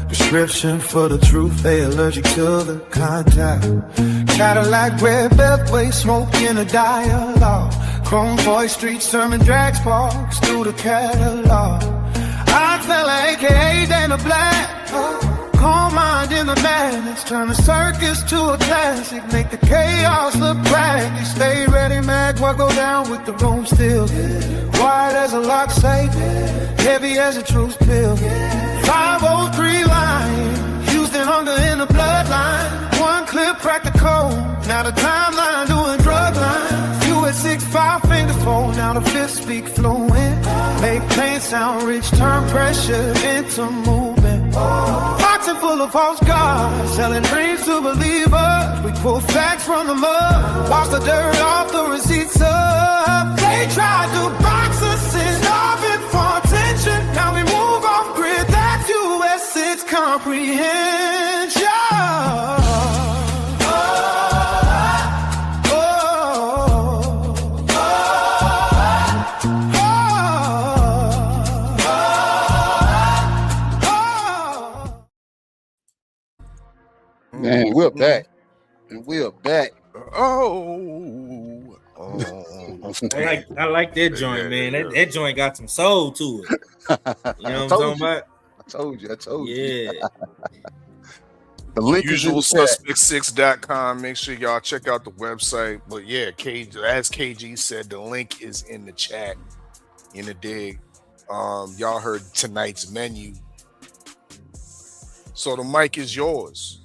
Prescription for the truth, they allergic to the contact. Cadillac, red beltway, smoke in a dialogue. Chrome voice, street sermon, drag sparks through the catalog. I fell aka Dana Black. Calm mind in the madness, turn the circus to a classic. Make the chaos look practice. Stay ready, mag, what go down with the room still. Wide as a lock safe, heavy as a truth pill. 503 line, Houston hunger in the bloodline. One clip, crack the code, now the timeline doing drug lines. You at 6'5", fingers fold, now the fifth speak fluent. Make pain sound rich, turn pressure into movement. Boxing full of false gods, selling dreams to believers. We pull facts from the mud, wash the dirt off the receipts up. They tried to box us in, starving for attention. Now we move off grid, that's US 6 comprehension. Man, we're back. And we are back. I like that joint, man. That joint got some soul to it. You know what I'm talking about? I told you. Yeah. The link is in the chat. UsualSuspect6.com. Make sure y'all check out the website. But yeah, as KG said, the link is in the chat. In the dig. Y'all heard tonight's menu. So the mic is yours.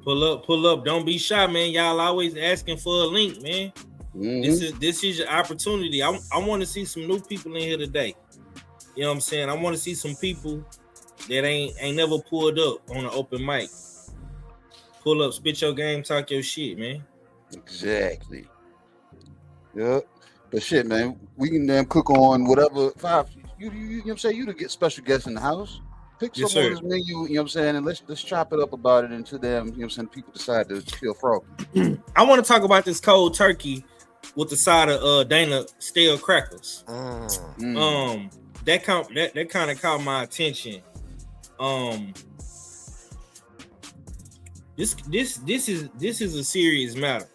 Pull up. Don't be shy, man. Y'all always asking for a link, man. This is your opportunity. I want to see some new people in here today. You know what I'm saying? I want to see some people that ain't never pulled up on an open mic. Pull up, spit your game, talk your shit, man. Exactly. Yep. But shit, man, we can damn cook on whatever. You know what I'm saying? You to get special guests in the house. Pick some on this menu, you know what I'm saying, and let's chop it up about it until them, you know what I'm saying, people decide to feel froggy. I want to talk about this cold turkey with the side of Dana stale crackers. That kind of caught my attention. This is a serious matter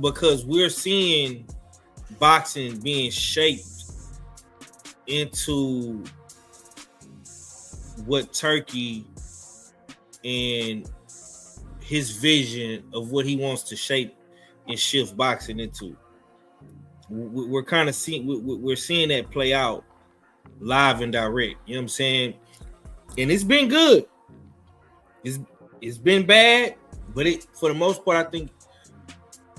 because we're seeing boxing being shaped into what Turkey and his vision of what he wants to shape and shift boxing into. We're kind of seeing that play out live and direct. You know what I'm saying? And it's been good. it's been bad, but it for the most part I think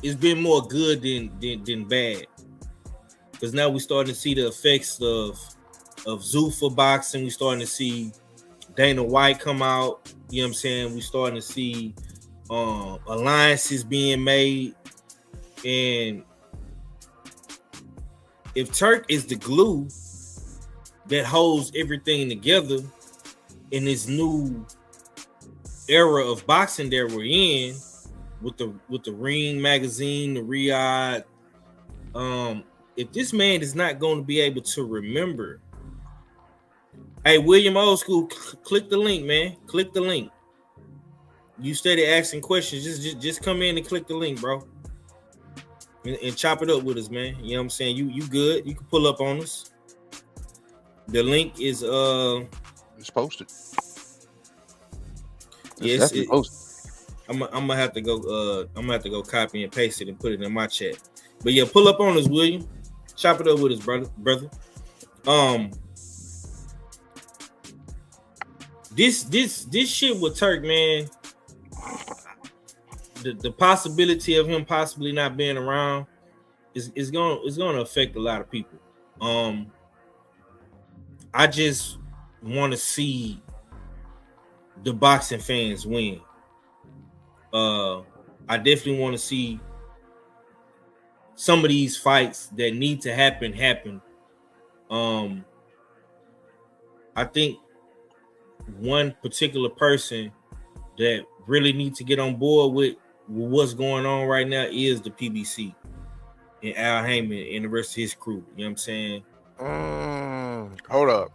it's been more good than bad. Because now we're starting to see the effects of Zuffa boxing. We're starting to see Dana White come out. You know what I'm saying? We're starting to see alliances being made. And if Turk is the glue that holds everything together in this new era of boxing that we're in, with the Ring magazine, the Riyadh, if this man is not going to be able to remember, hey, William Old School, click the link, man. Click the link. You steady asking questions. Just come in and click the link, bro. And chop it up with us, man. You know what I'm saying? You good. You can pull up on us. The link is it's posted. Yes, posted. I'm gonna have to go copy and paste it and put it in my chat. But yeah, pull up on us, William. Chop it up with us, brother. This shit with Turk, man. The possibility of him possibly not being around is gonna affect a lot of people. I just want to see the boxing fans win. I definitely want to see some of these fights that need to happen. I think one particular person that really needs to get on board with what's going on right now is the PBC and Al Heyman and the rest of his crew. You know what I'm saying? Hold up.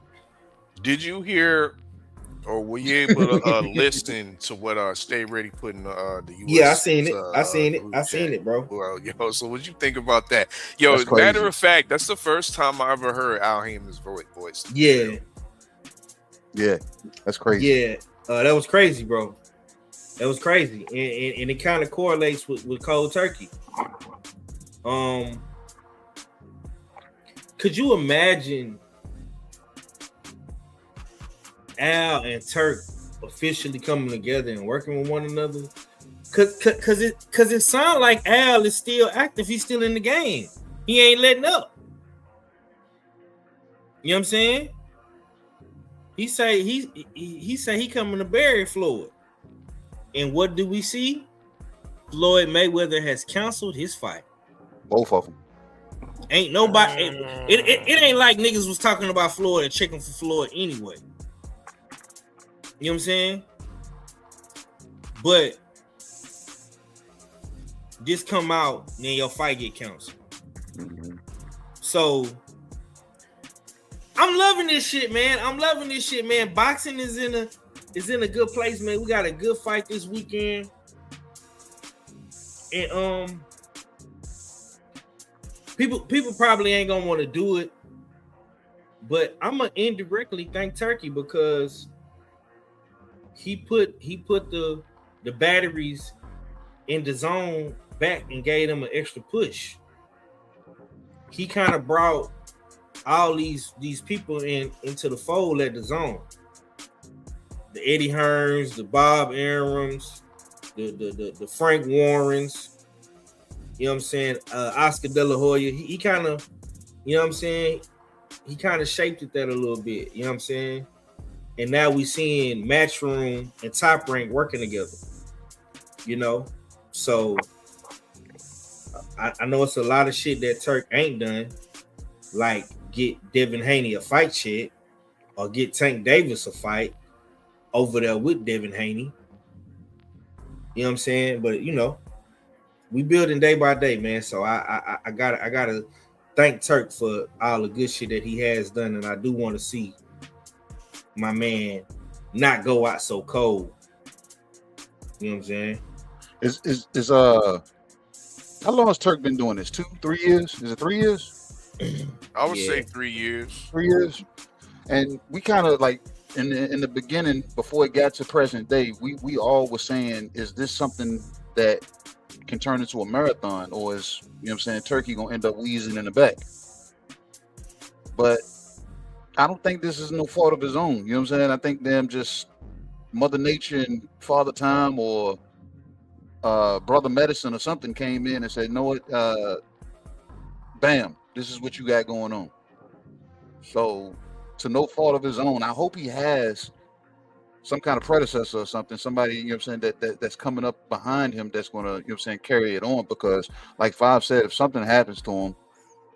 Did you hear or were you able to listen to what Stay Ready put in the US? Yeah, I seen it, bro. Well, yo, so what you think about that? Yo, matter of fact, that's the first time I ever heard Al Heyman's voice. Yeah. Yeah, that's crazy. Yeah, that was crazy, bro. That was crazy, and it kind of correlates with Cold Turkey. Could you imagine Al and Turk officially coming together and working with one another? Cause it sounds like Al is still active. He's still in the game. He ain't letting up. You know what I'm saying? He say he coming to bury Floyd. And what do we see? Floyd Mayweather has canceled his fight. Both of them. Ain't nobody. It ain't like niggas was talking about Floyd and checking for Floyd anyway. You know what I'm saying? But this come out, then your fight get canceled. Mm-hmm. So I'm loving this shit, man. Boxing is in a good place, man. We got a good fight this weekend. And people probably ain't gonna want to do it, but I'm gonna indirectly thank Turkey because he put the batteries in the zone back and gave them an extra push. He kind of brought all these people into the fold at the zone. The Eddie Hearns, the Bob Arums, the Frank Warrens, you know what I'm saying? Oscar De La Hoya. He kind of, you know what I'm saying? He kind of shaped it that a little bit, you know what I'm saying? And now we seeing Matchroom and Top Rank working together, you know? So I know it's a lot of shit that Turk ain't done, like get Devin Haney a fight shit or get Tank Davis a fight over there with Devin Haney. You know what I'm saying? But you know, we building day by day, man. So I gotta thank Turk for all the good shit that he has done, and I do want to see my man not go out so cold. You know what I'm saying? Is how long has Turk been doing this? 2-3 years? Is it 3 years? I would say 3 years. 3 years. And we kind of like in the beginning, before it got to present day, we all were saying, is this something that can turn into a marathon, or is, you know what I'm saying, Turkey gonna end up wheezing in the back? But I don't think this is no fault of his own. You know what I'm saying? I think them just Mother Nature and Father Time or Brother Medicine or something came in and said, "No, what? Bam, this is what you got going on." So, to no fault of his own, I hope he has some kind of predecessor or something, somebody, you know what I'm saying, that's coming up behind him that's going to, you know what I'm saying, carry it on. Because like Five said, if something happens to him,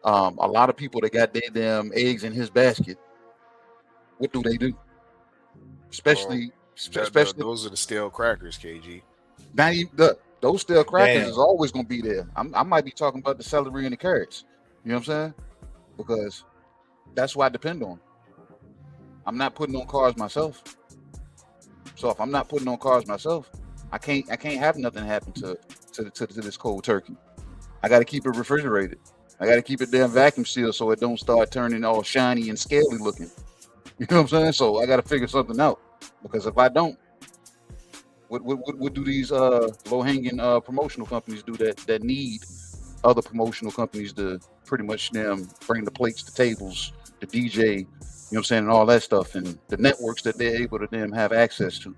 a lot of people that got their damn eggs in his basket, what do they do? Especially those are the stale crackers, KG. now those stale crackers is always going to be there. I might be talking about the celery and the carrots, you know what I'm saying? Because that's what I depend on. I'm not putting on cars myself. So if I'm not putting on cars myself, I can't have nothing happen to this cold turkey. I got to keep it refrigerated. I got to keep it damn vacuum sealed so it don't start turning all shiny and scaly looking. You know what I'm saying? So I got to figure something out, because if I don't, what do these low hanging promotional companies do that need other promotional companies to pretty much bring the plates, the tables, the DJ, you know what I'm saying, and all that stuff, and the networks that they're able to have access to.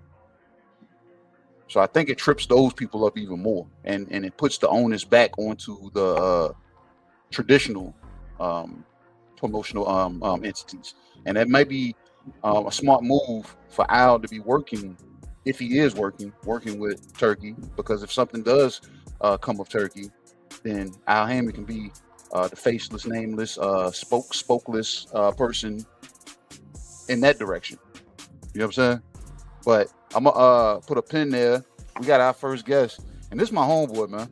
So I think it trips those people up even more, and it puts the onus back onto the traditional promotional entities. And that might be a smart move for Al to be working, if he is working with Turkey, because if something does come of Turkey, then Al Hammond can be the faceless, nameless, spokeless person in that direction. You know what I'm saying? But I'm gonna put a pin there. We got our first guest, and this is my homeboy, man.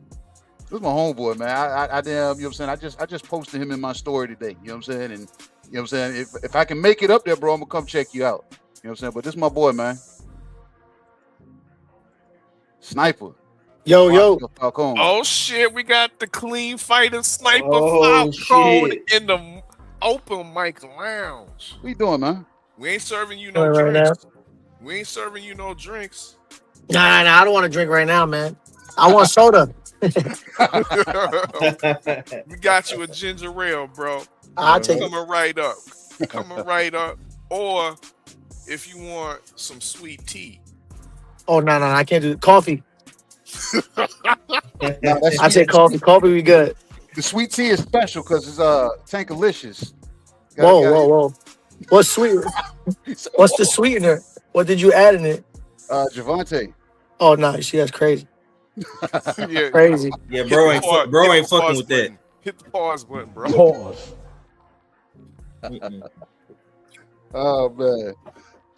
I damn, you know what I'm saying? I just posted him in my story today. You know what I'm saying? And you know what I'm saying? If I can make it up there, bro, I'm gonna come check you out. You know what I'm saying? But this is my boy, man. Sniper. Yo. Falcone. Oh shit, we got the clean fighter Sniper Oh, Falcone shit. in the open mic lounge. What you doing, man? We ain't serving you no Right drinks. now. We ain't serving you no drinks. Nah, I don't want to drink right now, man. I want soda. We got you a ginger ale, bro. I'll take it. Coming right up. Coming right up. Or if you want some sweet tea. Oh, no, I can't do it. Coffee. I take coffee. Coffee be good. The sweet tea is special because it's Tankalicious. Whoa. What's sweet? What's the sweetener? What did you add in it? Javante. Oh, no, she that's crazy. Yeah. Crazy. Yeah, bro ain't fucking with that. Hit the pause button, bro. Pause. Oh man.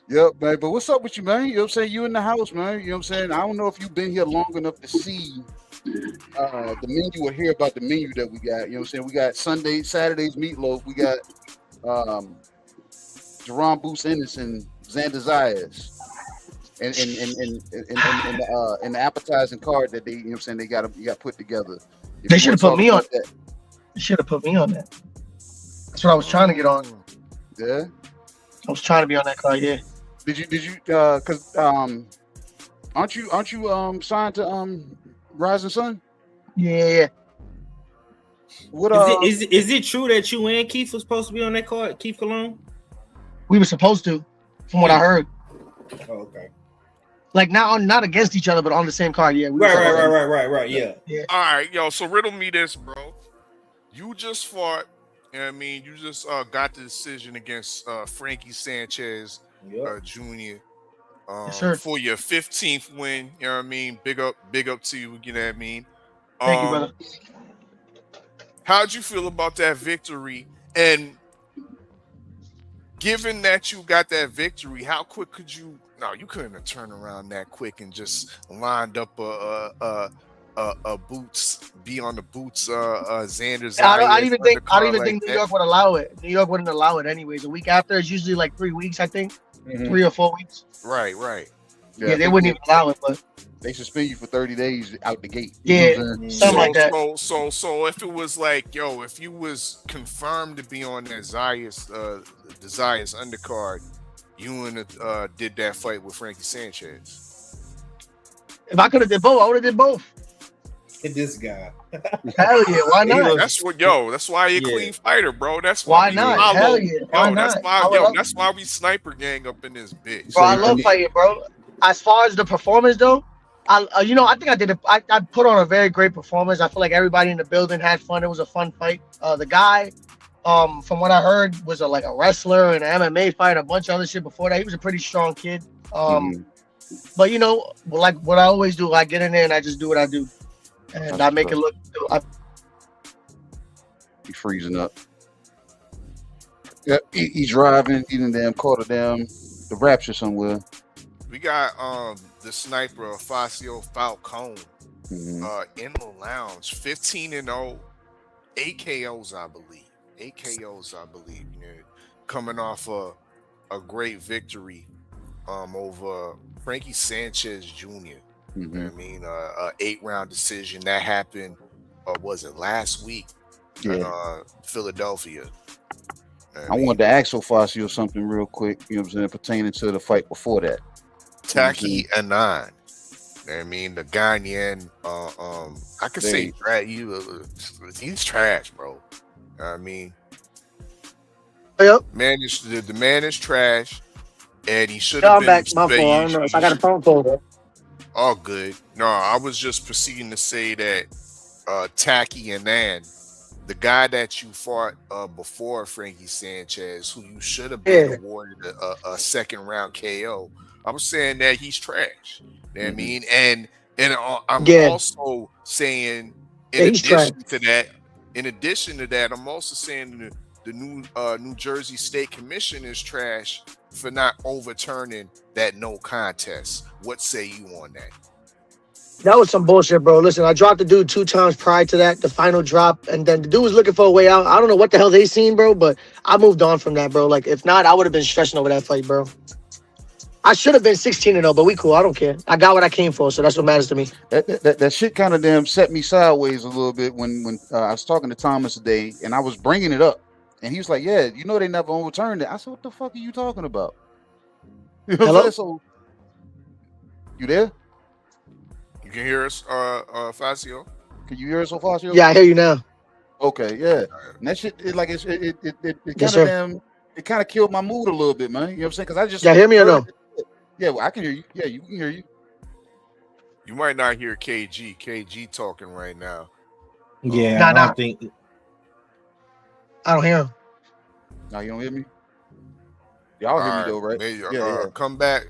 Yep, man. But what's up with you, man? You know what I'm saying? You in the house, man. You know what I'm saying? I don't know if you've been here long enough to see the menu or hear about the menu that we got. You know what I'm saying? We got Saturdays Meatloaf. We got Jerome Boost Ennis and Xander Zayas. And the appetizing card that they, you know what I'm saying, they got put together. They should have put me on that. They should have put me on that. That's what I was trying to get on. Yeah. I was trying to be on that card, yeah. Did you cause aren't you signed to Rising Sun? Yeah. What is it true that you and Keith was supposed to be on that card? Keith Cologne? We were supposed to, from what I heard. Oh, okay. Like not against each other, but on the same card, yeah. Right, yeah. All right, yo, so riddle me this, bro. You just fought, you know what I mean? You just got the decision against Frankie Sanchez Jr. Yes, sir. For your 15th win, you know what I mean? Big up to you, you know what I mean? Thank you, brother. How'd you feel about that victory? And given that you got that victory, how quick could you? No, you couldn't have turned around that quick and just lined up a boots, be on the boots. Xander's. I don't even think New York would allow it. New York wouldn't allow it anyways. A week after, it's usually like 3 weeks, I think, 3 or 4 weeks. Right. Yeah, they wouldn't even allow it, but they suspend you for 30 days out the gate. Yeah, something like that. So if it was like, yo, if you was confirmed to be on that Zayas, the Zayas undercard, you wouldn't have did that fight with Frankie Sanchez. If I could have did both, I would have did both. This guy. Hell yeah, why not? That's why you're a clean fighter, bro. That's why not? Hell yeah, why not? That's why we sniper gang up in this bitch. Bro, I love fighting, bro. as far as the performance though, I think I did it. I put on a very great performance. I feel like everybody in the building had fun. It was a fun fight. The guy, from what I heard, was like a wrestler and an MMA fighter, a bunch of other shit before that. He was a pretty strong kid. But like what I always do, I get in there and I just do what I do, and I make it look. He freezing up. Yeah, he's driving, eating damn quarter down the Rapture somewhere. We got the sniper Facio Falcone in the lounge, 15-0, 8 KOs, I believe. 8 KOs, I believe. You know, coming off a great victory over Frankie Sanchez Jr. You know what I mean, a 8-round decision that happened. Was it last week? In Philadelphia. I wanted to ask Facio something real quick. You know what I'm saying, pertaining to the fight before that. Taki Anand. I mean, the Ghanaian, I could say he's trash, bro. I mean, yep. The man is trash, and he should have been. Back. My fault. I don't know if I got a phone call. All good. No, I was just proceeding to say that Taki Anand, the guy that you fought before Frankie Sanchez, who you should have been awarded a second round KO. I was saying that he's trash. You know what I mean? And I'm also saying in addition to that, I'm also saying the New Jersey State Commission is trash for not overturning that no contest. What say you on that? That was some bullshit, bro. Listen, I dropped the dude 2 times prior to that, the final drop, and then the dude was looking for a way out. I don't know what the hell they seen, bro, but I moved on from that, bro. Like, if not, I would have been stressing over that fight, bro. I should have been 16-0, but we cool. I don't care. I got what I came for, so that's what matters to me. That shit kind of damn set me sideways a little bit when I was talking to Thomas today, and I was bringing it up, and he was like, "Yeah, you know they never overturned it." I said, "What the fuck are you talking about?" You know what I'm saying? So, you there? You can hear us, Facio? Can you hear us, Facio? Yeah, I hear you now. Okay, yeah. And that shit, it kind of killed my mood a little bit, man. You know what I'm saying? Because I just hear me or no? Yeah, well, I can hear you. Yeah, you can hear you. You might not hear KG. KG talking right now. Yeah, I don't think. I don't hear him. No, you don't hear me? Y'all hear me though, right? Maybe, come back,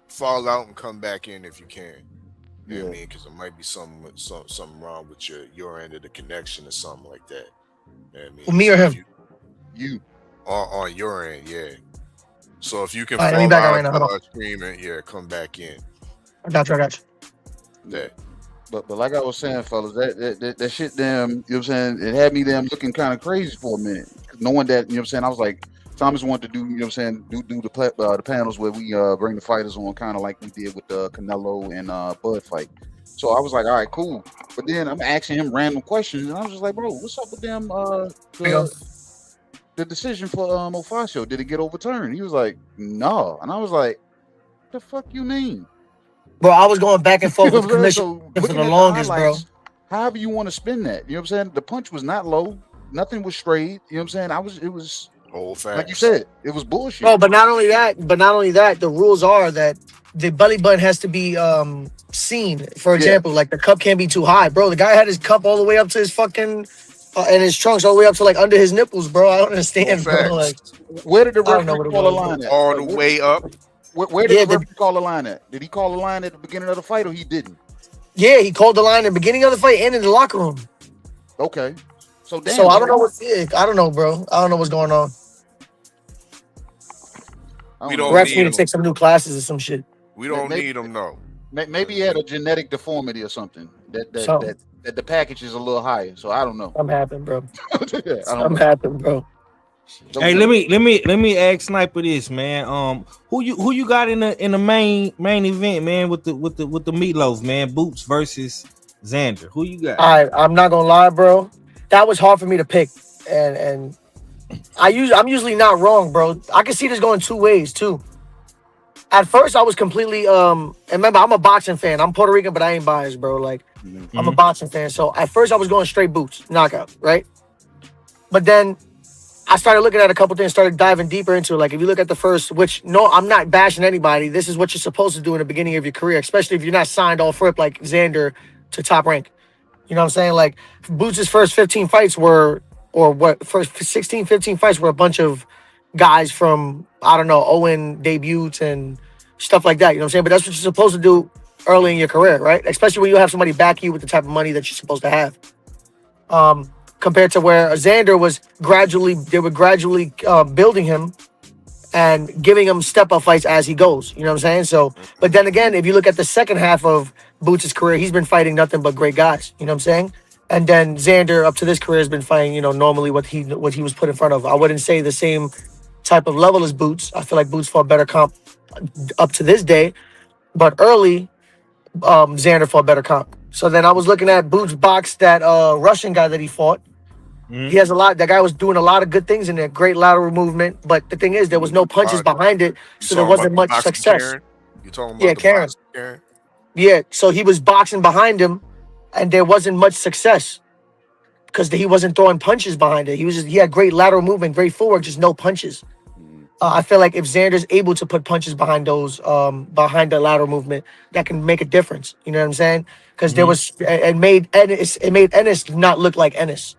fall out and come back in if you can. You know what I mean? Because there might be something wrong with your end of the connection or something like that. You know what I mean? Well, me or him? You. On your end, yeah. So if you can fall out, screaming, come back in. I got you. Yeah. But like I was saying, fellas, that shit damn, you know what I'm saying? It had me damn looking kind of crazy for a minute. Knowing that, you know what I'm saying? I was like, Thomas wanted to do, you know what I'm saying, do the panels where we bring the fighters on, kind of like we did with the Canelo and Bud fight. So I was like, all right, cool. But then I'm asking him random questions, and I was just like, bro, what's up with them the decision for Facio? Did it get overturned? He was like, no. And I was like, what the fuck you mean? Bro, I was going back and forth with the commission for the longest, bro. However you want to spin that. You know what I'm saying? The punch was not low. Nothing was straight. You know what I'm saying? It was old facts. Like you said, it was bullshit. Bro, but not only that, the rules are that the belly button has to be seen. For example, like the cup can't be too high. Bro, the guy had his cup all the way up to his fucking and his trunks all the way up to like under his nipples, bro. I don't understand, bro. Like, where did the referee call the line at? All the way up. Where did the referee call the line at? Did he call the line at the beginning of the fight or he didn't? Yeah, he called the line at the beginning of the fight and in the locker room. Okay. So I don't know I don't know, bro. I don't know what's going on. We don't need to take some new classes or some shit. We don't need them, no. Maybe he had a genetic deformity or something. That the package is a little higher. So I don't know. I'm happy, bro. I'm happy, bro. Hey, let me ask Sniper this, man. Who you got in the main event, man, with the Meatloaf, man? Boots versus Xander. Who you got? All right, I'm not gonna lie, bro. That was hard for me to pick, and I'm usually not wrong, bro. I can see this going two ways too. At first, I was completely and remember, I'm a boxing fan. I'm Puerto Rican, but I ain't biased, bro. Like, I'm a boxing fan. So at first, I was going straight Boots, knockout, right? But then I started looking at a couple things, started diving deeper into it. Like if you look at the first, which no, I'm not bashing anybody. This is what you're supposed to do in the beginning of your career, especially if you're not signed off rip like Xander to Top Rank. You know what I'm saying? Like Boots' first 15 fights were, or what, first 16, 15 fights were a bunch of guys from, I don't know, Owen debuts and stuff like that. You know what I'm saying? But that's what you're supposed to do early in your career, right? Especially when you have somebody back you with the type of money that you're supposed to have. Compared to where Xander was gradually building him and giving him step-up fights as he goes. You know what I'm saying? So, but then again, if you look at the second half of Boots' career, he's been fighting nothing but great guys. You know what I'm saying? And then Xander, up to this career, has been fighting, normally what he was put in front of. I wouldn't say the same type of level as Boots. I feel like Boots fought better comp up to this day, but early, Xander fought better comp. So then I was looking at Boots box that Russian guy that he fought. He has a lot. That guy was doing a lot of good things in there. Great lateral movement, but the thing is, there was no punches behind it, so there wasn't much success. You talking about Karen? Yeah, so he was boxing behind him, and there wasn't much success because he wasn't throwing punches behind it. He had great lateral movement, great footwork, just no punches. I feel like if Xander's able to put punches behind those, behind the lateral movement, that can make a difference. You know what I'm saying? Because there was, it made Ennis not look like Ennis.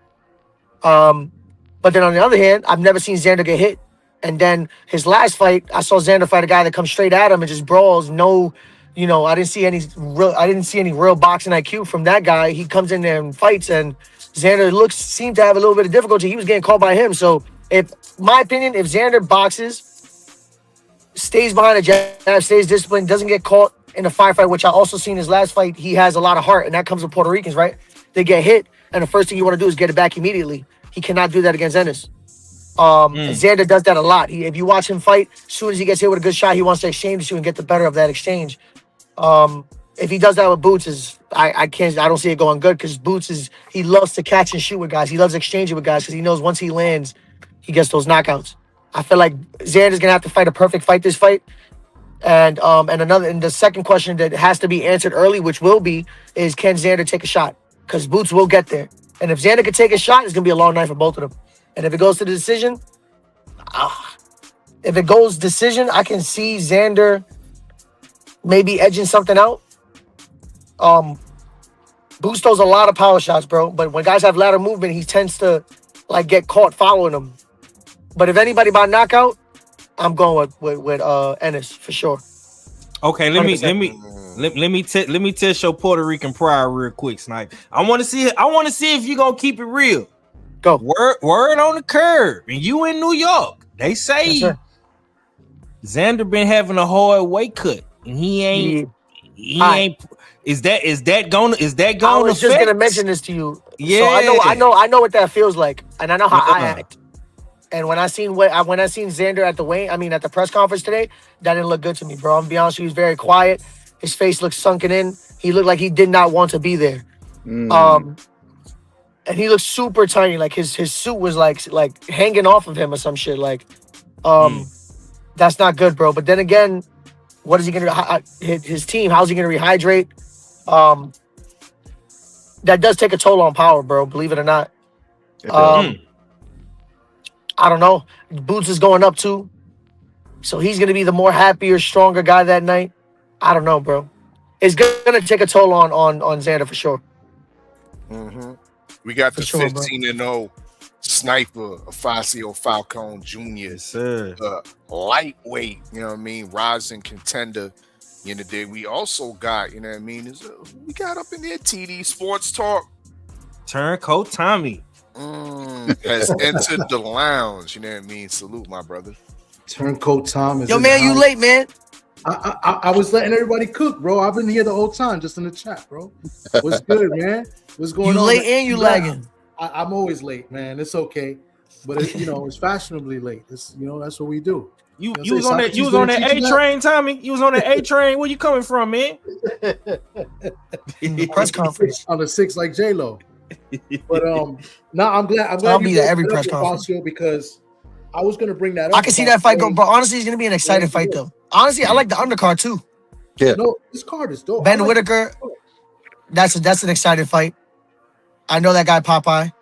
But then on the other hand, I've never seen Xander get hit. And then his last fight, I saw Xander fight a guy that comes straight at him and just brawls. No, I didn't see any real boxing IQ from that guy. He comes in there and fights, and Xander seemed to have a little bit of difficulty. He was getting caught by him. So, my opinion, if Xander boxes, stays behind a jab, stays disciplined, doesn't get caught in a firefight, which I also seen his last fight, he has a lot of heart, and that comes with Puerto Ricans, right? They get hit, and the first thing you want to do is get it back immediately. He cannot do that against Ennis. Xander does that a lot. If you watch him fight, as soon as he gets hit with a good shot, he wants to exchange you and get the better of that exchange. If he does that with Boots, I don't see it going good, because Boots he loves to catch and shoot with guys. He loves exchanging with guys because he knows once he lands, he gets those knockouts. I feel like Xander's gonna have to fight a perfect fight this fight. And the second question that has to be answered early, which will be, is can Xander take a shot? Because Boots will get there. And if Xander can take a shot, it's going to be a long night for both of them. And if it goes to the decision, I can see Xander maybe edging something out. Boots throws a lot of power shots, bro. But when guys have lateral movement, he tends to get caught following them. But if anybody by knockout, I'm going with Ennis for sure. Okay, let me test your Puerto Rican pride real quick, Snipe. I want to see if you gonna keep it real. Go. Word on the curb. And you in New York. They say Xander been having a hard weight cut, and he ain't. Is that going? I was just gonna mention this to you. Yeah. So I know what that feels like, and I know how I act. And when I seen Xander at the press conference today, that didn't look good to me, bro. I'm gonna be honest, he was very quiet. His face looked sunken in. He looked like he did not want to be there. And he looked super tiny. Like his suit was like hanging off of him or some shit. That's not good, bro. But then again, what is he gonna his team? How's he gonna rehydrate? That does take a toll on power, bro. Believe it or not. I don't know. Boots is going up too, so he's gonna be the more happier, stronger guy that night. I don't know, bro. It's gonna take a toll on Xander for sure. We got the 15-0 sniper, Afacio Falcone Jr. Lightweight, you know what I mean, rising contender. We also got, we got up in there TD Sports Talk. Turncoat Tommy. Has entered the lounge. You know what I mean? Salute, my brother. Turncoat Tom is. Yo, man, you late, man. I was letting everybody cook, bro. I've been here the whole time, just in the chat, bro. What's good, man? What's going on? You late and you lagging. I'm always late, man. It's okay, but it's fashionably late. It's that's what we do. You was on that A train, Tommy. You was on that A train. Where you coming from, man? Press conference on the 6 like J-Lo. But no, I'm glad I'll be at every press conference because I was gonna bring that up. I can see that fight go, but honestly, it's gonna be an exciting fight though. Honestly, I like the undercard too. Yeah, no, this card is dope. Ben Whitaker, that's an exciting fight. I know that guy Popeye,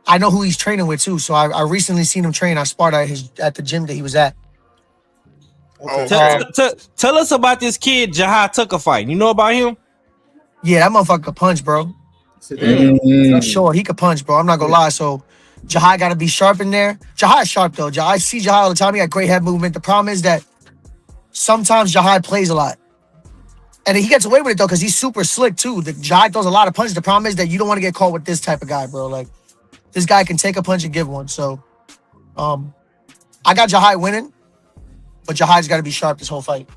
I know who he's training with too. So I recently seen him train. I sparred at the gym that he was at. Okay. Tell us about this kid Jahai Tucker fight. You know about him? Yeah, that motherfucker could punch, bro. Mm. Sure, he could punch, bro. I'm not gonna lie. So Jahai got to be sharp in there. Jahai's sharp though. I see Jahai all the time. He got great head movement. The problem is that sometimes Jahai plays a lot. And he gets away with it though, because he's super slick too. The Jahai throws a lot of punches. The problem is that you don't want to get caught with this type of guy, bro. Like this guy can take a punch and give one. So I got Jahai winning, but Jahai's got to be sharp this whole fight.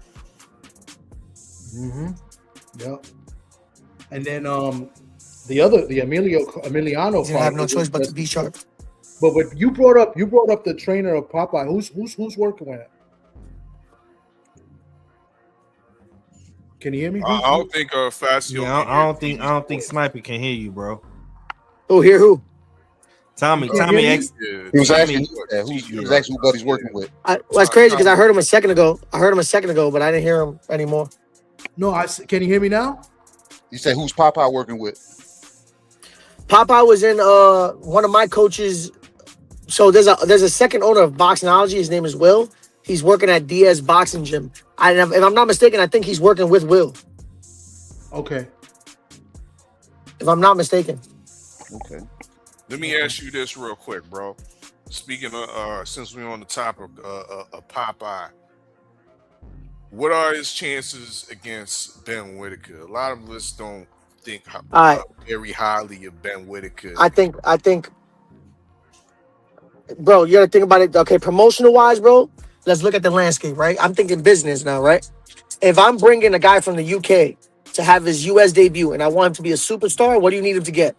Yep. And then the Emiliano He's gonna have no choice but to be sharp. But you brought up the trainer of Popeye. Who's working with it? Can you hear me? I don't think Facio. Yeah, I don't think Sniper can hear you, bro. Who here? Who? Tommy He was asking who Buddy's working with. That's crazy because I heard him a second ago. But I didn't hear him anymore. No, can you hear me now? You said who's Popeye working with? Popeye was in one of my coaches. So there's a second owner of Boxnology. His name is Will. He's working at Diaz Boxing Gym. If I'm not mistaken, I think he's working with Will. Okay. If I'm not mistaken. Okay. Let me ask you this real quick, bro. Speaking of, since we're on the topic of Popeye, what are his chances against Ben Whitaker? A lot of us don't think very highly of Ben Whitaker. I think, bro, you gotta think about it. Okay, promotional wise, bro, let's look at the landscape, right? I'm thinking business now, right? If I'm bringing a guy from the UK to have his US debut and I want him to be a superstar, what do you need him to get?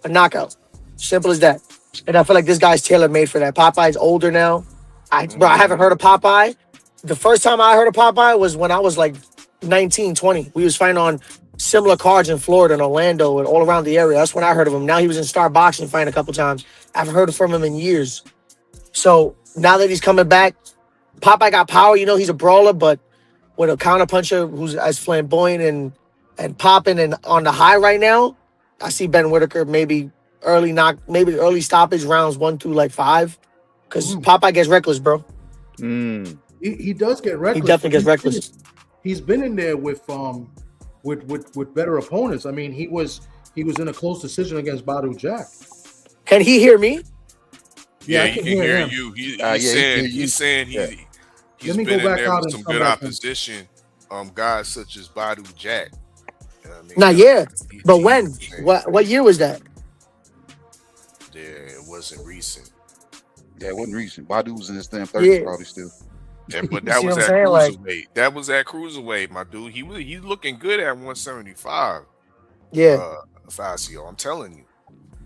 A knockout. Simple as that. And I feel like this guy's tailor-made for that. Popeye's older now. I haven't heard of Popeye. The first time I heard of Popeye was when I was like 19, 20. We was fighting on similar cards in Florida and Orlando and all around the area. That's when I heard of him. Now he was in Star Boxing fighting a couple times. I haven't heard from him in years. So now that he's coming back, Popeye got power. You know, he's a brawler, but with a counterpuncher who's as flamboyant and popping and on the high right now, I see Ben Whitaker maybe early stoppage rounds 1 through like 5. Because Popeye gets reckless, bro. He does get reckless. He definitely gets reckless. He's been in there with better opponents. I mean, he was in a close decision against Badu Jack. Can he hear me? Yeah, he can hear you. He's saying he's been in there with some good opposition. Guys such as Badu Jack. You know what I mean? Nah, yeah. But when? What year was that? Yeah, it wasn't recent. Yeah, it wasn't recent. Badu was in his damn 30s probably still. Yeah, but that was at cruiserweight. That was at cruiserweight, my dude. He's looking good at 175. Yeah, Facio, I'm telling you.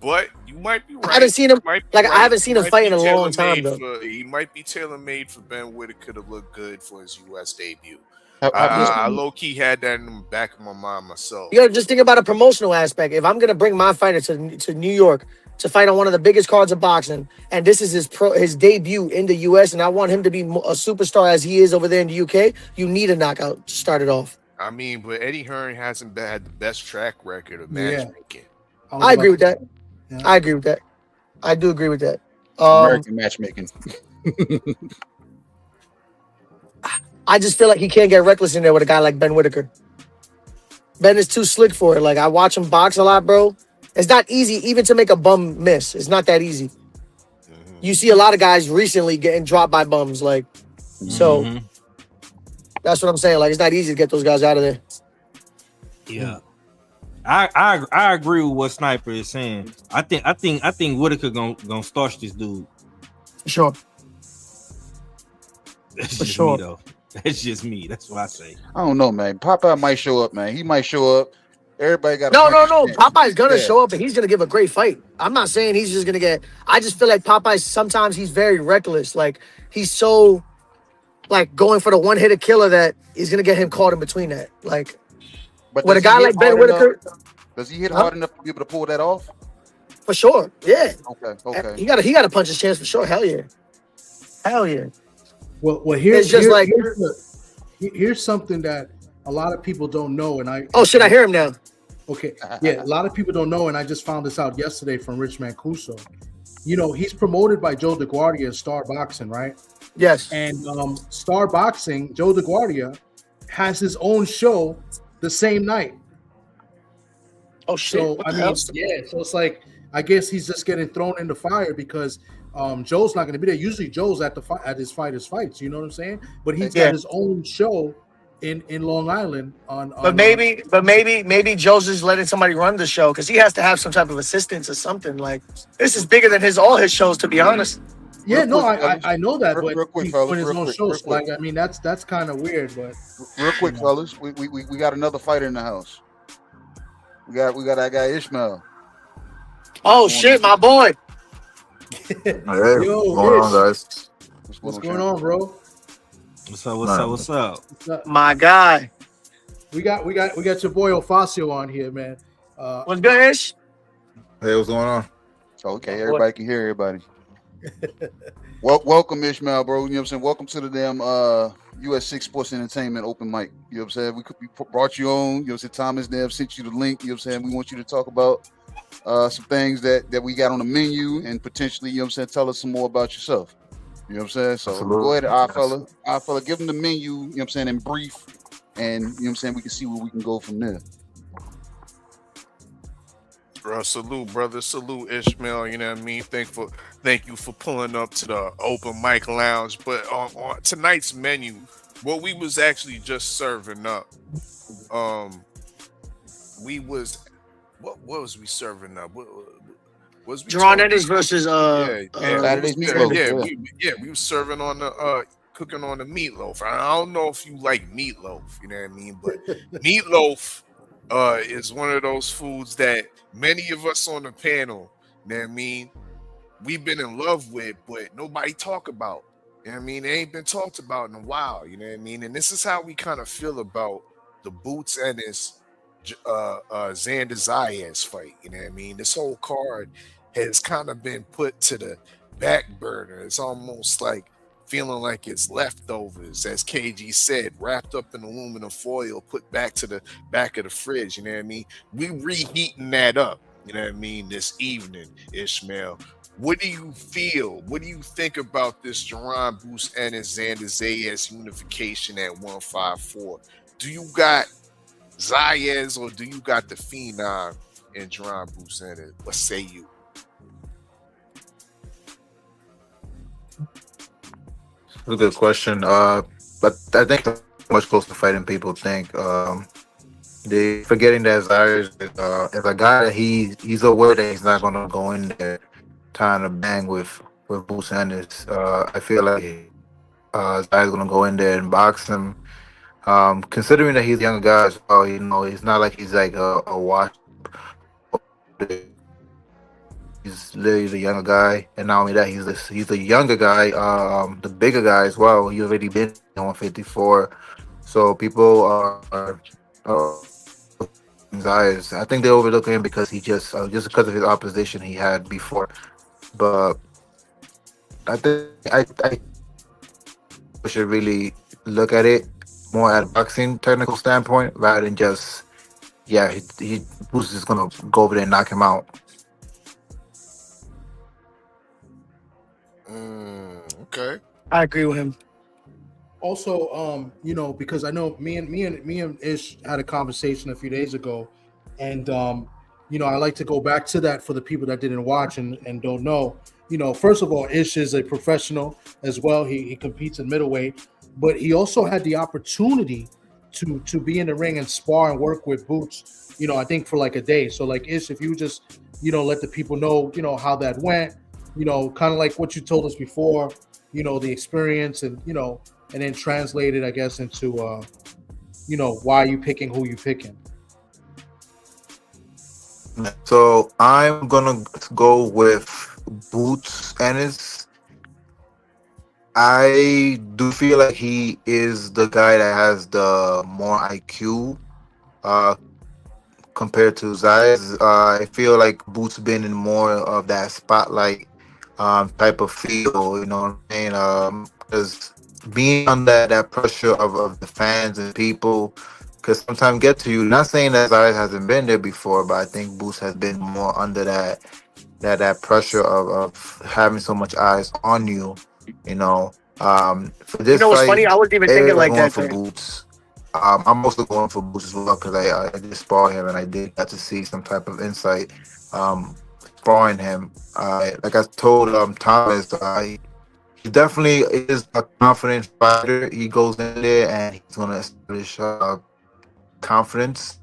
But you might be right. I haven't seen him. I haven't seen him fight in a long time though. He might be tailor-made for Ben Whitaker to look good for his U.S. debut. I low-key had that in the back of my mind myself. You gotta just think about a promotional aspect. If I'm gonna bring my fighter to New York to fight on one of the biggest cards of boxing, and this is his debut in the U.S., and I want him to be a superstar as he is over there in the U.K., you need a knockout to start it off. I mean, but Eddie Hearn hasn't had the best track record of matchmaking. I agree with that. Yeah. I agree with that. I do agree with that. American matchmaking. I just feel like he can't get reckless in there with a guy like Ben Whitaker. Ben is too slick for it. Like, I watch him box a lot, bro. It's not easy even to make a bum miss. It's not that easy. You see a lot of guys recently getting dropped by bums. Like, so that's what I'm saying. Like, it's not easy to get those guys out of there. Yeah. I agree with what Sniper is saying. I think Whitaker gonna starch this dude. For sure. That's just me though. That's just me. That's what I say. I don't know, man. Popeye might show up, man. He might show up. Everybody got no. Popeye's gonna show up and he's gonna give a great fight. I'm not saying he's just gonna get. I just feel like Popeye sometimes he's very reckless. Like he's so like going for the one-hitter killer that he's gonna get him caught in between that. Like with a guy like Ben Whitaker, does he hit hard enough to be able to pull that off? For sure, yeah. Okay. He got to punch his chance for sure. Hell yeah. Well, here's something that a lot of people don't know, and I. Oh shit! I hear him now. Okay, yeah, a lot of people don't know, and I just found this out yesterday from Rich Mancuso. You know, he's promoted by Joe DeGuardia at Star Boxing, right? Yes. And Star Boxing, Joe DeGuardia, has his own show the same night. Oh shit! So What I the mean, hell? yeah. So it's like I guess he's just getting thrown in the fire because Joe's not going to be there. Usually Joe's at the at his fighters' fights. You know what I'm saying? But he's got his own show in Long Island on. But maybe Joe's just letting somebody run the show because he has to have some type of assistance or something. Like this is bigger than all his shows, to be honest. Yeah, Real no, quick, fellas. I know that, but Real quick, he's fellas, doing his real own quick, shows. real quick. Like I mean, that's kind of weird, but Real quick, fellas, we got another fighter in the house. We got that guy Ishmael. Oh shit, my boy! Hey, what's going on, guys? What's going on, bro? What's up? What's up? What's up? What's up? My guy. We got your boy Ofacio on here, man. What's good, Ish? Hey, what's going on? Okay, everybody can hear everybody. Welcome, Ishmael, bro. You know what I'm saying? Welcome to the damn US6 Sports Entertainment open mic. You know what I'm saying? We brought you on. You know what I'm saying? Thomas Nev sent you the link. You know what I'm saying? We want you to talk about some things that we got on the menu and potentially, you know what I'm saying, tell us some more about yourself. You know what I'm saying? So Absolutely. go ahead, our fella, give them the menu, you know what I'm saying, in brief, and you know what I'm saying, we can see where we can go from there. Bro, salute, brother. Salute, Ishmael. You know what I mean? Thank you for pulling up to the open mic lounge. But on tonight's menu, what we was actually just serving up, we was what was we serving up? What was we? Jerron Ennis versus Saturday's Meatloaf. We was serving on the cooking on the meatloaf. I don't know if you like meatloaf. You know what I mean? But meatloaf is one of those foods that many of us on the panel, you know what I mean, we've been in love with, but nobody talk about. You know what I mean? It ain't been talked about in a while, you know what I mean? And this is how we kind of feel about the Boots and his Xander Zayas fight, you know what I mean? This whole card has kind of been put to the back burner. It's almost like feeling like it's leftovers, as KG said, wrapped up in aluminum foil, put back to the back of the fridge. You know what I mean? We reheating that up. You know what I mean? This evening, Ishmael. What do you feel? What do you think about this Jerron Boots and Xander Zayas unification at 154? Do you got Zayas or do you got the Phenom and Jerron Boots and it? What say you? That's a good question. But I think it's much closer to fighting people think. They forgetting that Zayas is a guy that he's aware that he's not gonna go in there trying to bang with Boots Ennis. I feel like Zayas gonna go in there and box him. Considering that he's a younger guy as well, you know, it's not like he's like a watch. He's literally the younger guy, and not only that, he's a younger guy, the bigger guy as well. He's already been on 154, so people are Zayas. I think they overlook him because he just because of his opposition he had before. But I think I should really look at it more at a boxing technical standpoint rather than just he Boots is gonna go over there and knock him out. Okay, I agree with him. Also, you know, because I know me and Ish had a conversation a few days ago, and you know, I like to go back to that for the people that didn't watch and don't know. You know, first of all, Ish is a professional as well. He competes in middleweight, but he also had the opportunity to be in the ring and spar and work with Boots. You know, I think for like a day. So, like Ish, if you just let the people know, how that went. Kind of like what you told us before. The experience and and then translate it, I guess, into why are you picking who you picking. So I'm gonna go with Boots Ennis. I do feel like he is the guy that has the more IQ compared to Zayas. I feel like Boots been in more of that spotlight type of feel, you know what I'm saying? Because being under that pressure of the fans and people, sometimes get to you. Not saying that Zayas hasn't been there before, but I think Boots has been more under that pressure of having so much eyes on you. You know, for You this know what's fight, funny? I wasn't even thinking everybody's like going that, for Tay. Boots. I'm also going for Boots as well because I did spar him and I did get to see some type of insight sparring him. Like I told Thomas, he definitely is a confident fighter. He goes in there and he's gonna establish confidence,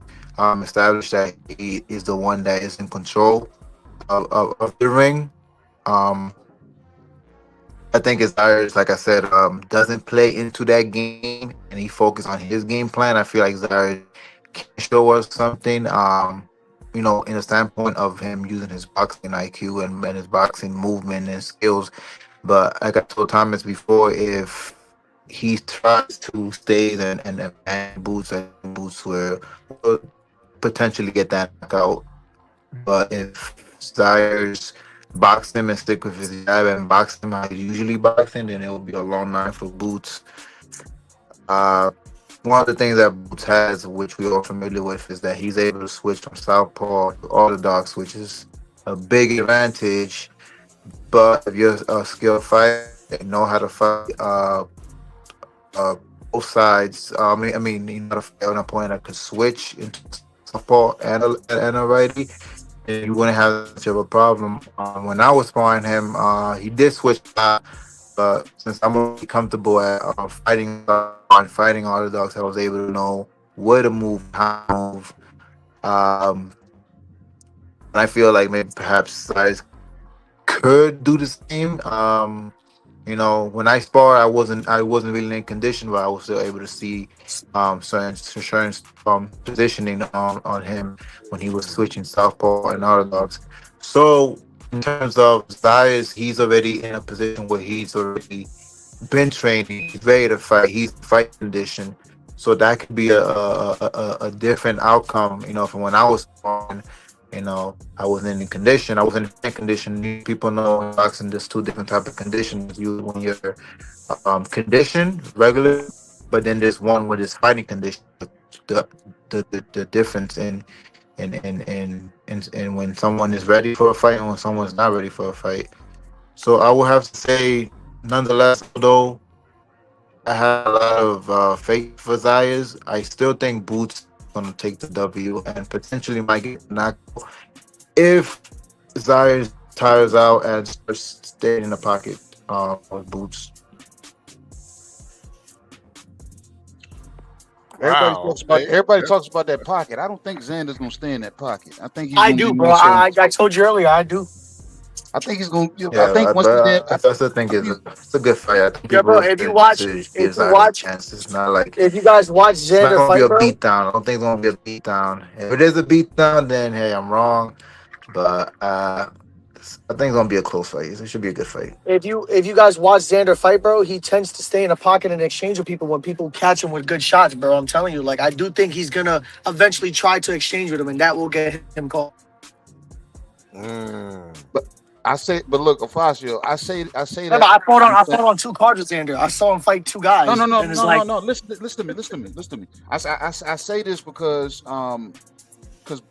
establish that he is the one that is in control of the ring. Um, I think his Zayas, like I said, doesn't play into that game and he focuses on his game plan. I feel like Zayas can show us something, in the standpoint of him using his boxing IQ and his boxing movement and skills. But like I told Thomas before, if he tries to stay and boots will potentially get that knockout. But if Styers box him and stick with his jab and box him how he's usually boxing, then it will be a long night for Boots. One of the things that Boots has, which we're all familiar with, is that he's able to switch from southpaw to orthodox, which is a big advantage. But if you're a skilled fighter and know how to fight both sides, you know how to fight on a point that could switch into southpaw and a righty, and you wouldn't have much of a problem. When I was sparring him, he did switch, but since I'm really comfortable at fighting orthodox, I was able to know where to move, how to move. And I feel like maybe perhaps guys could do the same. When I spar, I wasn't really in condition, but I was still able to see certain positioning on him when he was switching southpaw and orthodox. So in terms of Zayas, he's already in a position where he's already been training. He's ready to fight. He's in fight condition. So that could be a different outcome. From when I was sparring. I wasn't in condition. I wasn't in fit condition. People know in boxing there's two different type of conditions. You when you're conditioned, regular, but then there's one with this fighting condition. The difference in when someone is ready for a fight and when someone's not ready for a fight. So I will have to say, nonetheless, although I have a lot of faith for Zayas, I still think Boots going to take the W and potentially might get knocked out if Zayas tires out and starts staying in the pocket with Boots. Everybody talks about that pocket. I don't think Xander's gonna stay in that pocket. I think he's I do, bro. I told you earlier, I do. I think he's gonna. Yeah, I think it's a good fight. I think yeah, bro. If you watch, it's not like if you guys watch Xander fight, bro, beat down. I don't think it's gonna be a beat down. If it is a beat down, then hey, I'm wrong. But I think it's gonna be a close fight. It should be a good fight. If you guys watch Xander fight, bro, he tends to stay in a pocket and exchange with people when people catch him with good shots, bro. I'm telling you, like I do think he's gonna eventually try to exchange with him, and that will get him caught. But look, Afacio, I say Remember, I fought on two cards with Xander. I saw him fight two guys. No. Listen to me. I say this because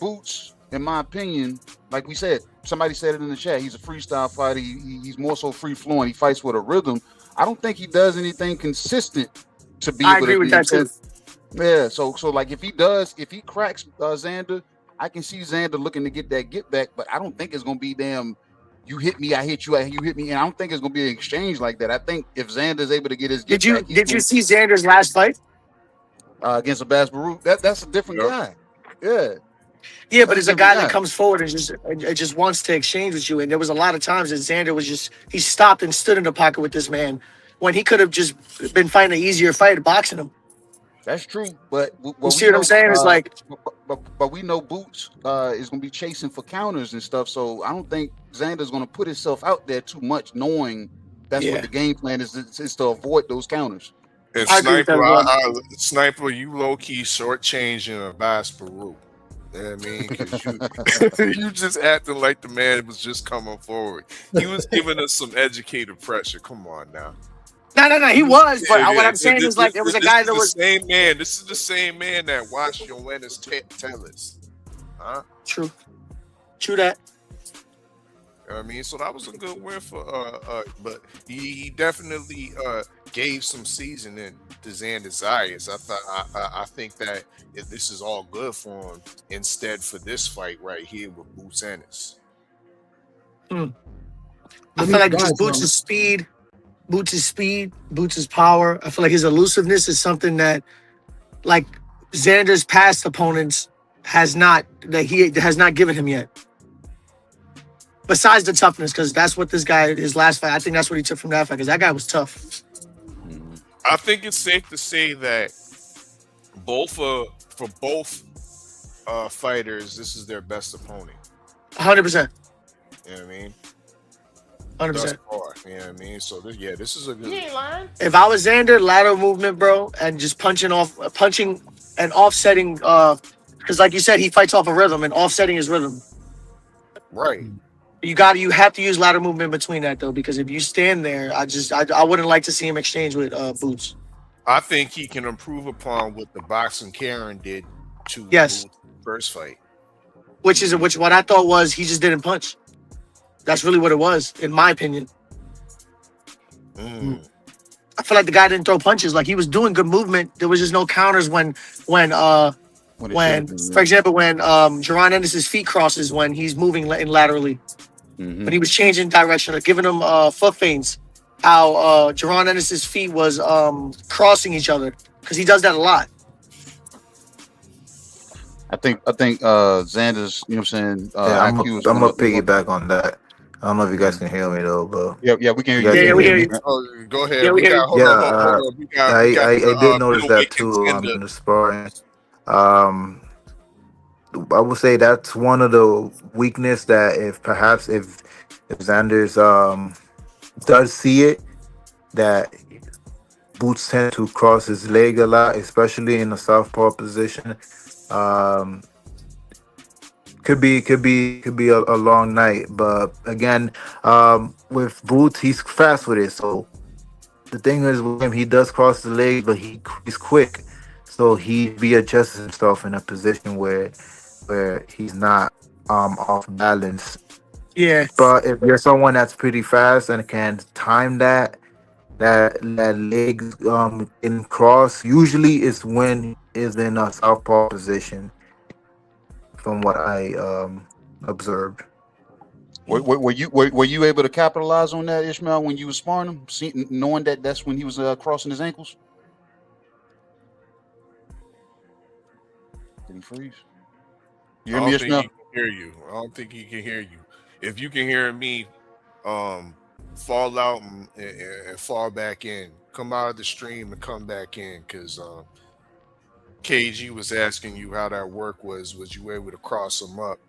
Boots, in my opinion, like we said, somebody said it in the chat. He's a freestyle fighter. He's more so free flowing. He fights with a rhythm. I don't think he does anything consistent to be. I agree with that too. Yeah. So like if he cracks Xander, I can see Xander looking to get that get back, but I don't think it's gonna be damn. You hit me, I hit you, you hit me, and I don't think it's gonna be an exchange like that. I think if Xander's able to get his did you see Xander's last fight against Abbas Baruch? That's a different guy. Yeah, but it's a guy that comes forward and just wants to exchange with you. And there was a lot of times that Xander was he stopped and stood in the pocket with this man when he could have just been fighting an easier fight, boxing him. That's true, but you see what I'm saying? It's like, but we know Boots is gonna be chasing for counters and stuff. So I don't think Xander's gonna put himself out there too much, knowing that's what the game plan is to avoid those counters. And Sniper, you low key shortchanging Abbas Baruch. You know what I mean? Because you just acting like the man was just coming forward. He was giving us some educated pressure. Come on now. No. He was, but Yeah, what yeah. I'm saying This, is like this, there was this a this guy is that the was same man. This is the same man that watched Joanna's tellers. Huh? true that. You know what I mean, so that was a good win for but he definitely gave some seasoning to Xander Zayas. I think that this is all good for him instead for this fight right here with Boots Ennis. I feel like just Boots' speed, Boots' power. I feel like his elusiveness is something that, like, Xander's past opponents has not given him yet. Besides the toughness, because that's what this guy, his last fight, I think that's what he took from that fight, because that guy was tough. I think it's safe to say that for both fighters, this is their best opponent. 100%. You know what I mean? 100%. Thus far, you know what I mean? So this is a good. He ain't lying. If I was Xander, lateral movement, bro, and just punching and offsetting, because like you said, he fights off a rhythm and offsetting his rhythm. Right. You have to use lateral movement between that though, because if you stand there, I wouldn't like to see him exchange with Boots. I think he can improve upon what the boxing Karen did to Yes. Boots' first fight. Which what I thought was he just didn't punch. That's really what it was, in my opinion. I feel like the guy didn't throw punches. Like he was doing good movement. There was just no counters when for example, when Jaron Ennis's feet crosses when he's moving laterally. When he was changing direction or giving him foot feints. How Jaron Ennis's feet was crossing each other. Because he does that a lot. I think Xander's, you know what I'm saying? I'm gonna piggyback on that. I don't know if you guys can hear me though, but yeah, we can hear you. Yeah, we hear you. Oh, go ahead. Yeah, we hear you. Hold on. I did notice that too in the sparring. I would say that's one of the weakness that if Xander's does see it, that Boots tend to cross his leg a lot, especially in the southpaw position. Could be a long night, but again, with Boots, he's fast with it. So the thing is with him, he does cross the leg, but he's quick, so he readjusts himself in a position where he's not off balance. Yeah. But if you're someone that's pretty fast and can time that leg in cross, usually it's when is in a southpaw position. From what I observed. Were you able to capitalize on that, Ishmael, when you were sparring him, knowing that that's when he was crossing his ankles? Did he freeze? You hear me, Ishmael? I don't think he can hear you. If you can hear me, fall out and fall back in. Come out of the stream and come back in, because KG was asking you how that work was. Was you able to cross them up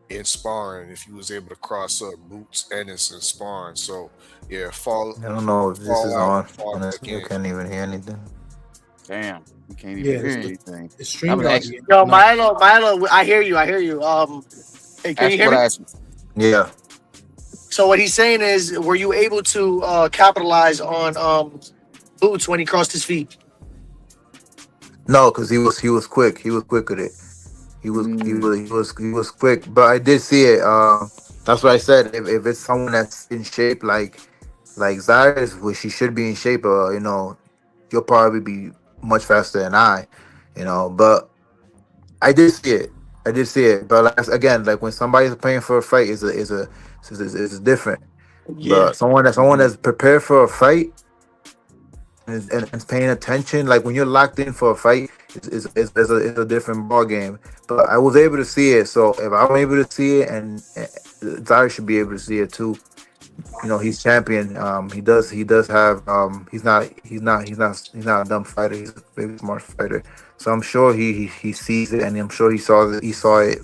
in sparring? If you was able to cross up Boots, Ennis, and sparring. So yeah, fall. I don't know if this is out, on. I can't even hear anything. Damn, you can't even hear anything. It's streamed. Yo, Milo, I hear you. Hey, can you hear me? Yeah. So what he's saying is, were you able to capitalize on Boots when he crossed his feet? No, because he was quick. He was quick with it. He was quick. But I did see it. That's what I said. If it's someone that's in shape like Zayas, which he should be in shape, you'll probably be much faster than I, But I did see it. But again, like when somebody's paying for a fight, is different. Yeah. But someone that's prepared for a fight and paying attention, like when you're locked in for a fight, it's a different ball game. But I was able to see it, so if I'm able to see it, and Zayas should be able to see it too. He's champion. He does have. He's not a dumb fighter. He's a very smart fighter. So I'm sure he sees it, and I'm sure he saw it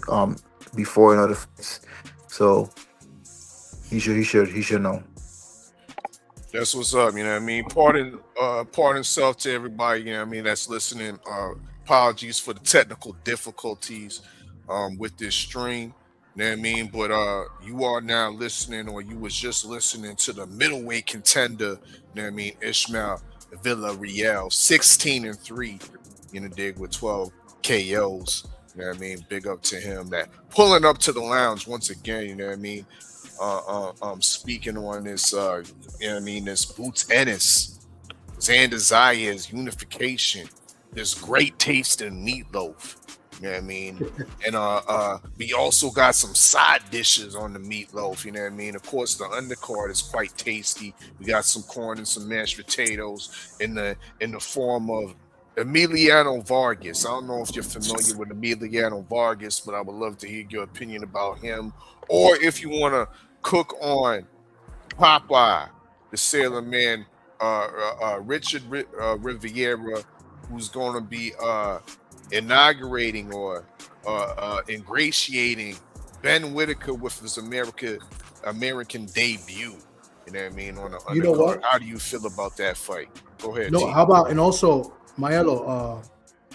before in other fights. So he should know. That's what's up. You know what I mean? Pardon self to everybody, that's listening. Apologies for the technical difficulties with this stream. You know what I mean? But you are now listening, or you was just listening to the middleweight contender, you know what I mean, Ishmael Villarreal, 16-3 in the dig with 12 KOs. You know what I mean? Big up to him. That pulling up to the lounge once again, you know what I mean? Speaking on this, you know what I mean, this Boots Ennis, Xander Zayas unification, this great taste in meatloaf. You know what I mean? And we also got some side dishes on the meatloaf, you know what I mean? Of course, the undercard is quite tasty. We got some corn and some mashed potatoes in the form of Emiliano Vargas. I don't know if you're familiar with Emiliano Vargas, but I would love to hear your opinion about him. Or if you want to cook on Popeye, the Sailor Man, Richard Riviera, who's going to be inaugurating or ingratiating Ben Whitaker with his American debut. You know what I mean? On the undercard. You know what? How do you feel about that fight? Go ahead. No, T. how about, and also Maelo,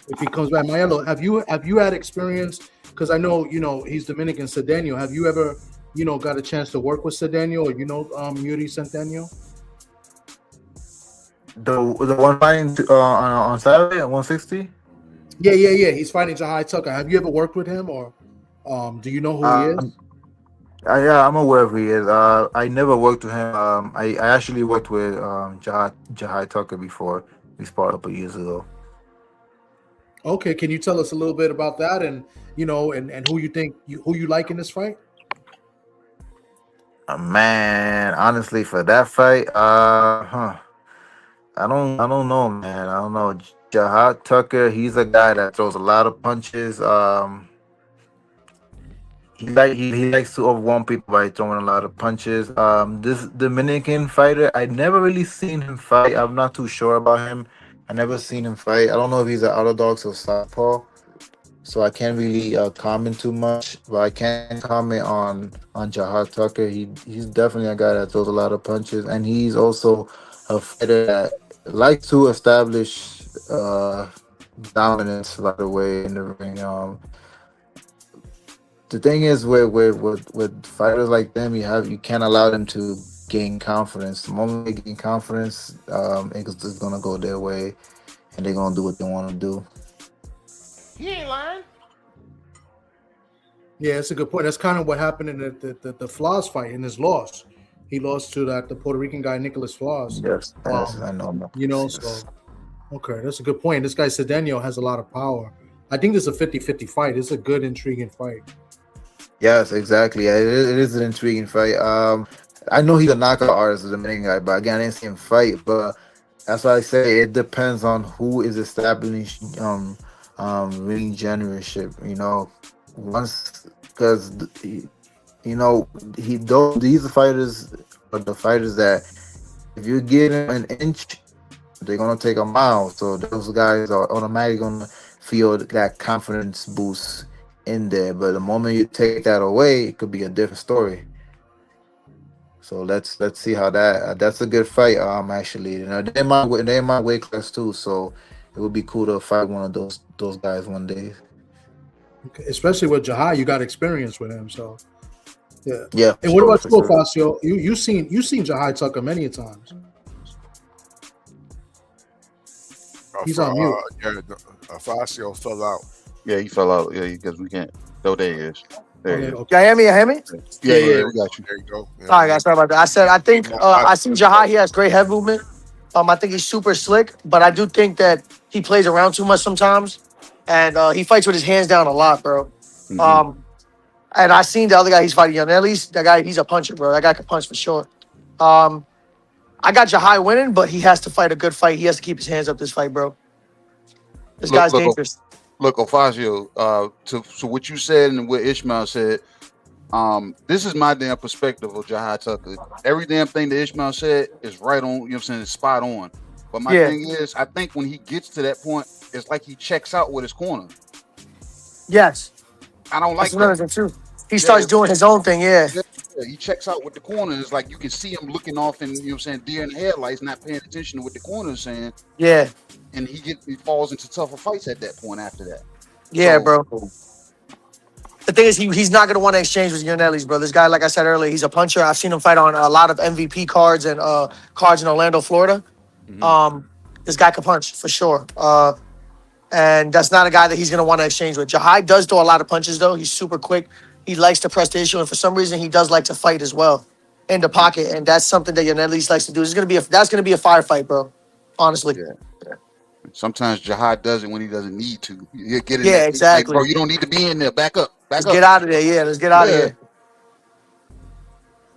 if he comes back, Maelo, have you had experience? Because I know, you know, he's Dominican, Cedeno. Have you ever, you know, got a chance to work with Cedeno, or you know, Yuri Centeno? The one fighting on Saturday at 160. Yeah. He's fighting Jahai Tucker. Have you ever worked with him, or do you know who he is? Yeah, I'm aware of who he is. I never worked with him. I actually worked with Jahai Tucker before. We sparred a couple years ago. Okay, can you tell us a little bit about that, and you know, and who you think who you like in this fight? Man, honestly, for that fight, I don't know, man. I don't know. Jahai Tucker, he's a guy that throws a lot of punches. He likes to overwhelm people by throwing a lot of punches. This Dominican fighter, I never really seen him fight. I'm not too sure about him. I never seen him fight. I don't know if he's an orthodox or southpaw, so I can't really comment too much. But I can comment on Jahai Tucker. He's definitely a guy that throws a lot of punches, and he's also a fighter that likes to establish dominance right away in the ring. The thing is, with fighters like them, you can't allow them to gain confidence. The moment they gain confidence, it's gonna go their way, and they're gonna do what they want to do. He ain't lying. Yeah, it's a good point. That's kind of what happened in the Flaws fight in his loss. He lost to the Puerto Rican guy Nicholas Flaws. Yes, I know. You know, so okay, that's a good point. This guy Cedeno has a lot of power. I think this is a 50-50 fight. It's a good, intriguing fight. Yes, exactly. Yeah, it is an intriguing fight. I know he's a knockout artist, the main guy, but again, I didn't see him fight. But that's why I say it depends on who is establishing ring generalship. You know, because you know these fighters are the fighters that if you give them an inch, they're gonna take a mile. So those guys are automatically gonna feel that confidence boost in there, but the moment you take that away, it could be a different story. So let's see how that's a good fight. Actually, you know, they might weight class too, so it would be cool to fight one of those guys one day. Okay. Especially with Jahai, you got experience with him, so yeah. And what about you, Facio? You seen Jahai Tucker many times. He's on mute. Facio fell out. Yeah, he fell out. Yeah, because we can't. Oh, there he is. There he is. Y'all hear me? You hear me? Yeah, we got you. There you go. All right, guys, sorry about that. I said I think I see Jahai. He has great head movement. I think he's super slick, but I do think that he plays around too much sometimes, and he fights with his hands down a lot, bro. Mm-hmm. And I seen the other guy he's fighting on. At least that guy, he's a puncher, bro. That guy can punch for sure. I got Jahai winning, but he has to fight a good fight. He has to keep his hands up this fight, bro. This guy's dangerous. Look, Ofazio, to what you said and what Ishmael said, this is my damn perspective of Jahai Tucker. Every damn thing that Ishmael said is right on, you know what I'm saying, it's spot on. But my thing is, I think when he gets to that point, it's like he checks out with his corner. Yes. I don't like that. Too. He starts doing his own thing, yeah, he checks out with the corner. It's like you can see him looking off and, you know what I'm saying, deer in the headlights, not paying attention to what the corner is saying. Yeah. And he falls into tougher fights at that point after that. Yeah, bro. the thing is, he's not gonna want to exchange with Yanelli's, bro. This guy, like I said earlier, he's a puncher. I've seen him fight on a lot of MVP cards and cards in Orlando, Florida. This guy can punch for sure. And that's not a guy that he's gonna want to exchange with. Jahai does throw a lot of punches though. He's super quick. He likes to press the issue, and for some reason, he does like to fight as well in the pocket, and that's something that Yanelli's likes to do. That's gonna be a firefight, bro. Honestly. Yeah. Sometimes Jihad does it when he doesn't need to. You get in Yeah, there, exactly. like, bro, you don't need to be in there. Back up. Let's get out of there. Yeah, let's get out of here.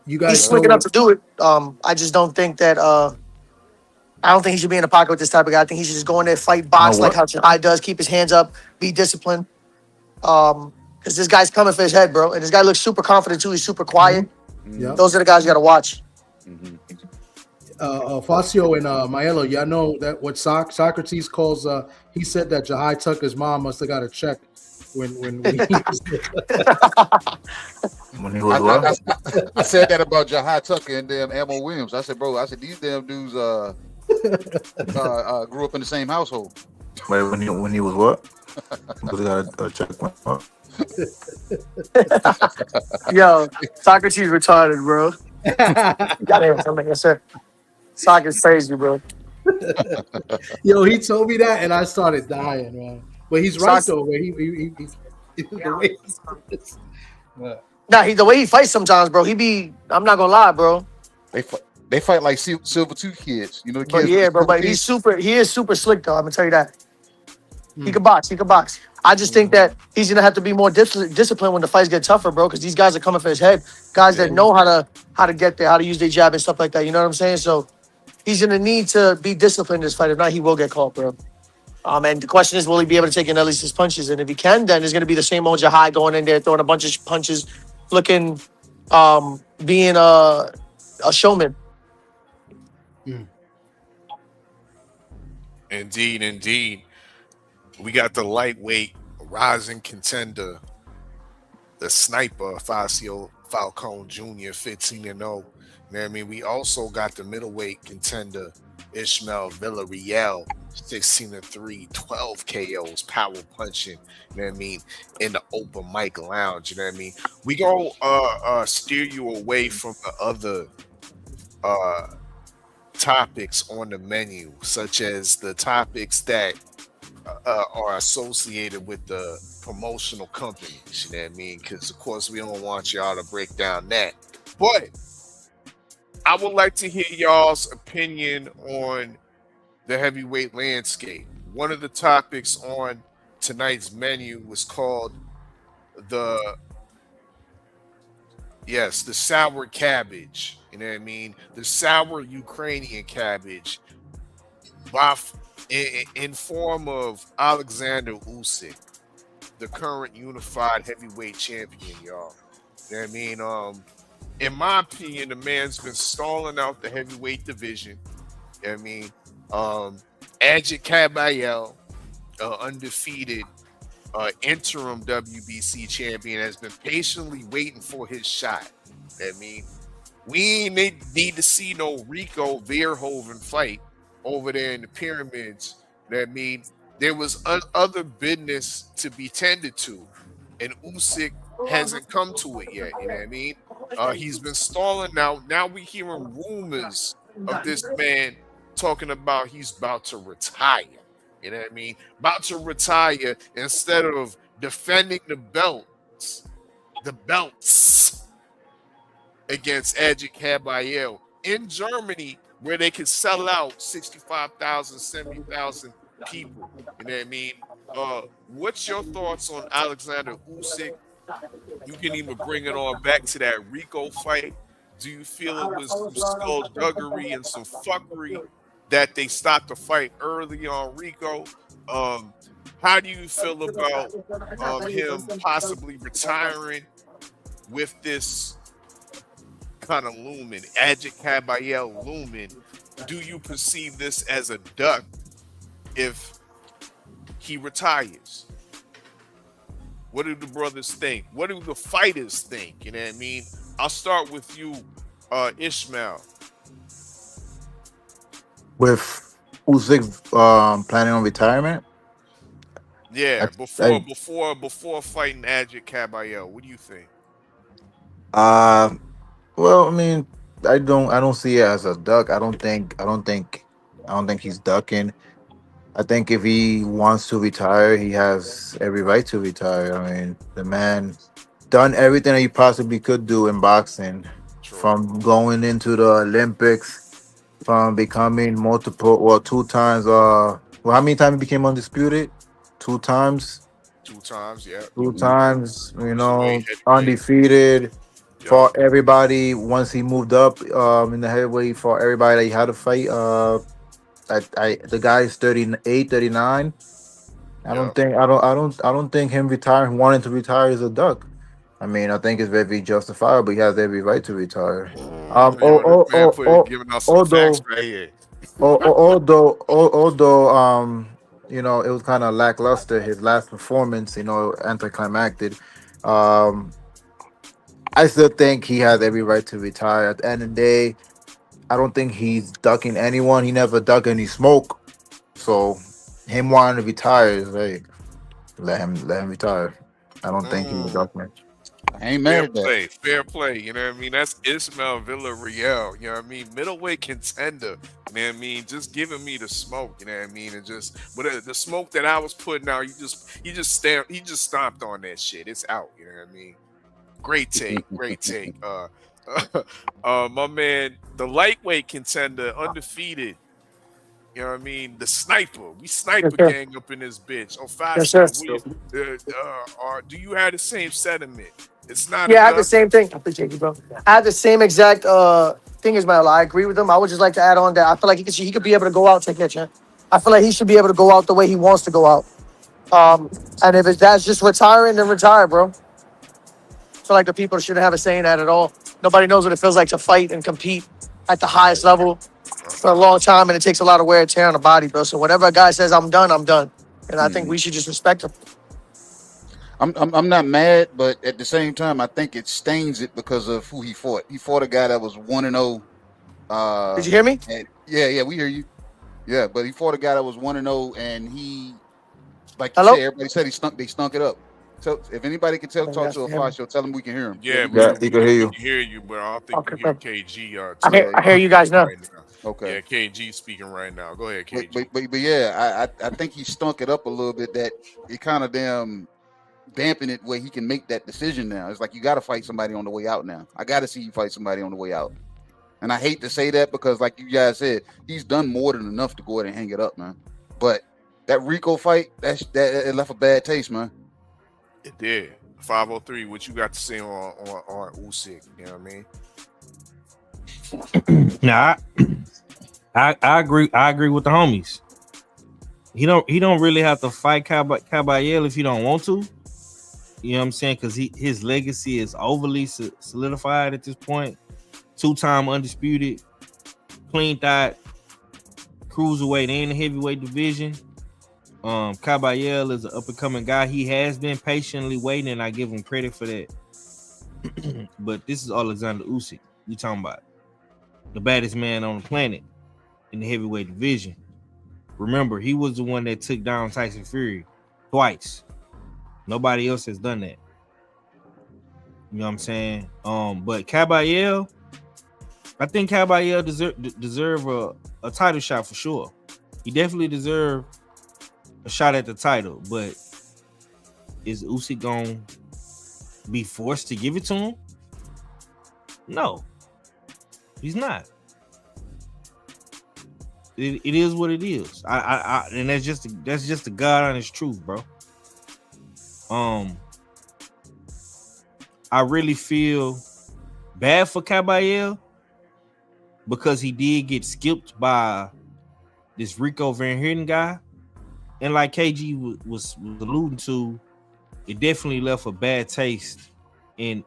You guys, he's slick enough to do it. I just don't think that. I don't think he should be in the pocket with this type of guy. I think he should just go in there, fight, box like how Jahai does, keep his hands up, be disciplined. Because this guy's coming for his head, bro. And this guy looks super confident too. He's super quiet. Yep. Those are the guys you got to watch. Facio and Maelo, y'all know that what Socrates calls. He said that Jahai Tucker's mom must have got a check when he was when he was what? I said that about Jahai Tucker and damn Ammo Williams. I said, bro, these damn dudes grew up in the same household. Wait, when he was what? He got a check. What? Yo, Socrates retarded, bro. Got him something, yes, sir. Soccer's crazy, bro. Yo, he told me that, and I started dying, man. But he's right though. Where the way he fights sometimes, bro. I'm not gonna lie, bro. They fight like Silver Tooth kids, you know. But yeah, bro. But he is super slick though. I'm gonna tell you that. He can box. I just think that he's gonna have to be more disciplined when the fights get tougher, bro. Because these guys are coming for his head. Guys that know how to get there, how to use their jab and stuff like that. You know what I'm saying? So he's gonna need to be disciplined in this fight. If not, he will get caught, bro. And the question is, will he be able to take in at least his punches? And if he can, then it's gonna be the same old Jahai going in there, throwing a bunch of punches, looking, being a showman. Indeed. We got the lightweight rising contender, the sniper, Facio Falcone Jr., 15-0. You know what I mean? We also got the middleweight contender, Ishmael Villarreal, 16-3, 12 KOs, power punching, you know what I mean, in the open mic lounge, you know what I mean? We gonna steer you away from the other topics on the menu, such as the topics that are associated with the promotional companies, you know what I mean? Because of course we don't want y'all to break down that. But I would like to hear y'all's opinion on the heavyweight landscape. One of the topics on tonight's menu was called the sour cabbage. You know what I mean? The sour Ukrainian cabbage in form of Alexander Usyk, the current unified heavyweight champion, y'all. You know what I mean? In my opinion, the man's been stalling out the heavyweight division. You know what I mean? Ajit Cabayel, undefeated interim WBC champion, has been patiently waiting for his shot. You know what I mean? We ain't need to see no Rico Verhoeven fight over there in the pyramids. You know what I mean? There was other business to be tended to, and Usyk hasn't come to it yet. You know what I mean? He's been stalling now. Now we hearing rumors of this man talking about he's about to retire. You know what I mean? About to retire instead of defending the belts against Ajit Cabayel in Germany, where they could sell out 65,000, 70,000 people. You know what I mean? What's your thoughts on Alexander Usyk? You can even bring it on back to that Rico fight. Do you feel it was some skullduggery and some fuckery that they stopped the fight early on Rico? How do you feel about him possibly retiring with this kind of looming, Ajit Cabayel looming? Do you perceive this as a duck if he retires? What do the brothers think? What do the fighters think? You know what I mean? I'll start with you, Ishmael. With Usyk planning on retirement, Yeah, before fighting Adric Caballero, what do you think? Well, I mean, I don't see it as a duck. I don't think he's ducking. I think if he wants to retire, he has every right to retire. I mean, the man done everything that he possibly could do in boxing, True. from going into the Olympics, from becoming two times. Well, how many times he became undisputed? Two times. 2 times, yeah. Two times. Cruiserweight, heavyweight. Undefeated. Yup. For everybody, once he moved up in the heavyweight, for everybody that he had to fight. The guy is 38, 39. I don't Yup. think I don't think him retiring, wanting to retire, is a duck. I mean, I think it's very justifiable. He has every right to retire. Yo, this man giving us some facts right here. Although it was kind of lackluster, his last performance, anticlimactic. Um, I still think he has every right to retire. At the end of the day, I don't think he's ducking anyone. He never ducked any smoke. So him wanting to retire is like, let him retire. I don't think he's ducking. I ain't mad at that. Fair play. You know what I mean? That's Ismael Villarreal. You know what I mean? Middleweight contender. You know what I mean? Just giving me the smoke. You know what I mean? And but the smoke that I was putting out, he just stomped on that shit. It's out. You know what I mean? Great take. My man, the lightweight contender, undefeated. You know what I mean? The sniper. We sniper gang up in this bitch. Oh, fast. Do you have the same sentiment? It's not. Yeah, I have the same thing. I appreciate you, bro. I have the same exact thing as Mel. I agree with him. I would just like to add on that I feel like he could be able to go out. Take that, Chan. I feel like he should be able to go out the way he wants to go out. And if that's just retiring, then retire, bro. I feel like the people shouldn't have a say in that at all. Nobody knows what it feels like to fight and compete at the highest level for a long time, and it takes a lot of wear and tear on the body, bro. So whatever a guy says, I'm done, I'm done. And I think we should just respect him. I'm not mad, but at the same time, I think it stains it because of who he fought. He fought a guy that was 1-0. Did you hear me? Yeah, we hear you. Yeah, but he fought a guy that was 1-0, and he, like you Hello? said, everybody said they stunk it up. So if anybody can talk to a fly show, tell him we can hear him. Yeah, he can hear you. We can hear you, but I don't think we hear KG. I hear you guys now. Right now. Okay. Yeah, KG speaking right now. Go ahead, KG. But yeah, I think he stunk it up a little bit. That it kind of damping it where he can make that decision now. It's like you got to fight somebody on the way out now. I got to see you fight somebody on the way out. And I hate to say that because, like you guys said, he's done more than enough to go ahead and hang it up, man. But that Rico fight, that it left a bad taste, man. It did. 503. What you got to say on Usyk? You know what I mean? Nah, I agree. I agree with the homies. He don't really have to fight Caballero if he don't want to. You know what I'm saying? Because his legacy is overly solidified at this point. 2-time undisputed, clean thought, cruiserweight and the heavyweight division. Caballero is an up-and-coming guy. He has been patiently waiting, and I give him credit for that. But this is Alexander Usyk we talking about. The baddest man on the planet in the heavyweight division. Remember, he was the one that took down Tyson Fury twice. Nobody else has done that. You know what I'm saying? But Caballero, I think Caballero deserve a title shot for sure. He definitely deserve a shot at the title, but is Usyk gonna be forced to give it to him? No, he's not. It is what it is. And that's just the God honest truth, bro. I really feel bad for Caballero because he did get skipped by this Rico Van Heerden guy. And like KG was alluding to, it definitely left a bad taste in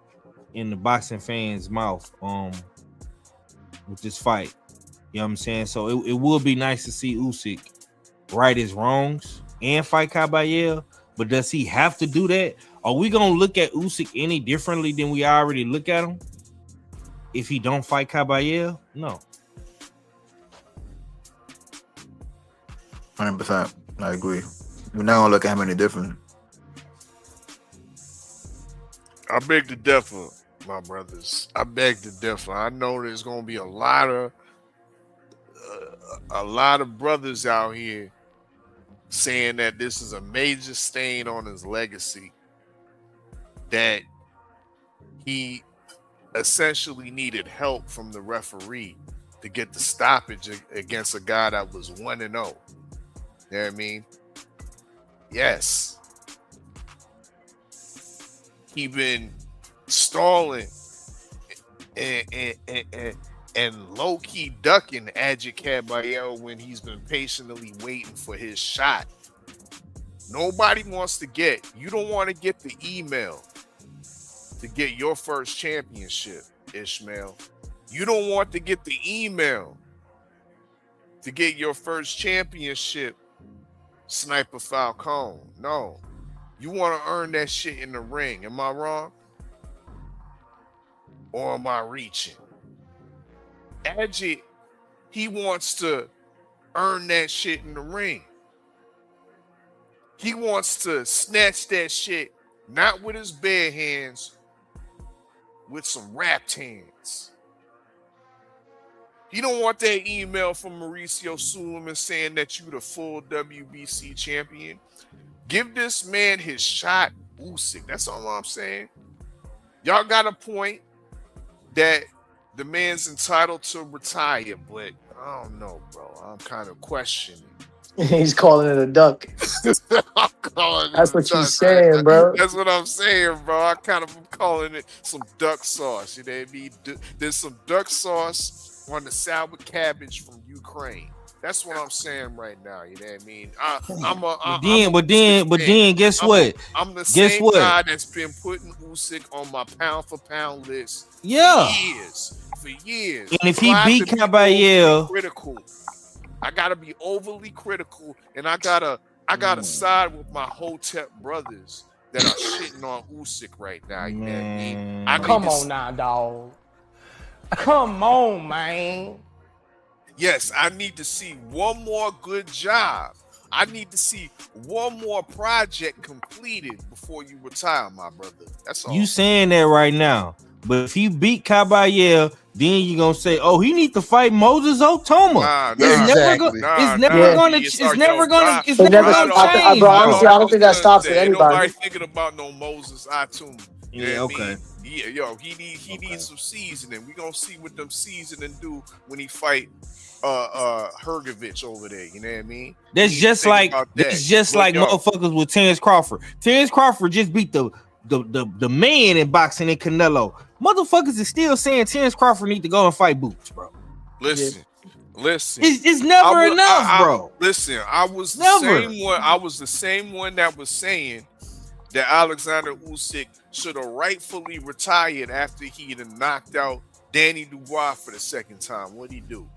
the boxing fans' mouth with this fight. You know what I'm saying? So it would be nice to see Usyk right his wrongs and fight Caballero, but does he have to do that? Are we gonna look at Usyk any differently than we already look at him if he don't fight Caballero? No. 100%. I agree. We're not gonna look at him any different. I beg to differ, my brothers. I beg to differ. I know there's gonna be a lot of brothers out here saying that this is a major stain on his legacy, that he essentially needed help from the referee to get the stoppage against a guy that was 1-0. You know what I mean? Yes. He been stalling and low-key ducking Adjit Cabbage when he's been patiently waiting for his shot. Nobody wants to get, you don't want to get the email to get your first championship, Ishmael. You don't want to get the email to get your first championship, Sniper Falcone. No. You want to earn that shit in the ring. Am I wrong? Or am I reaching? Adjit, he wants to earn that shit in the ring. He wants to snatch that shit, not with his bare hands, with some wrapped hands. You don't want that email from Mauricio Suleiman saying that you the full WBC champion. Give this man his shot, Usyk. That's all I'm saying. Y'all got a point that the man's entitled to retire, but I don't know, bro. I'm kind of questioning. He's calling it a duck. I'm calling it That's what duck, you're saying, right? bro. That's what I'm saying, bro. I kind of am calling it some duck sauce. You know what I mean? There's some duck sauce on the salad cabbage from Ukraine. That's what I'm saying right now. You know what I mean? But then, guess what? I'm the same guy that's been putting Usyk on my pound for pound list. Yeah. For years. And if he beat Caballero, critical. I gotta be overly critical, and I gotta side with my Hotep brothers that are shitting on Usyk right now. You know what I mean? Come on now, dog. Come on, man. Yes, I need to see one more good job. I need to see one more project completed before you retire, my brother. That's all. You saying that right now. But if he beat Caballero, then you're gonna say, "Oh, he need to fight Moses Otoma." It's never gonna change. Bro, honestly, I don't think that stops at Ain't anybody. nobody thinking about no Moses Otoma. Yeah, okay. Yeah, yo, he needs some seasoning. We gonna see what them seasoning do when he fight Hergovich over there. You know what I mean? That's just like motherfuckers with Terrence Crawford. Terrence Crawford just beat the man in boxing in Canelo. Motherfuckers is still saying Terrence Crawford need to go and fight Boots, bro. Listen. It's never enough, bro. Listen, I was the same one that was saying that Alexander Usyk should have rightfully retired after he had knocked out Danny Dubois for the second time. What'd he do?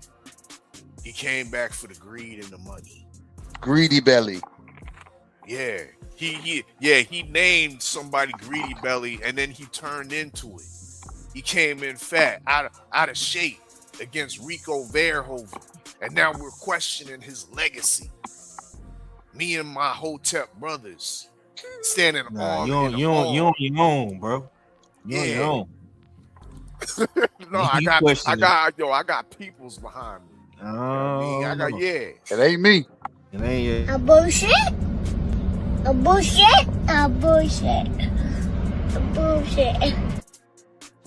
He came back for the greed and the money. Greedy belly. Yeah. He named somebody Greedy Belly, and then he turned into it. He came in fat, out of shape against Rico Verhoeven, and now we're questioning his legacy. Me and my Hotep brothers standing on. You on your own, bro. You on your own. No, I got peoples behind me. Oh, It ain't me. It ain't a bullshit. A bullshit. A bullshit. A bullshit.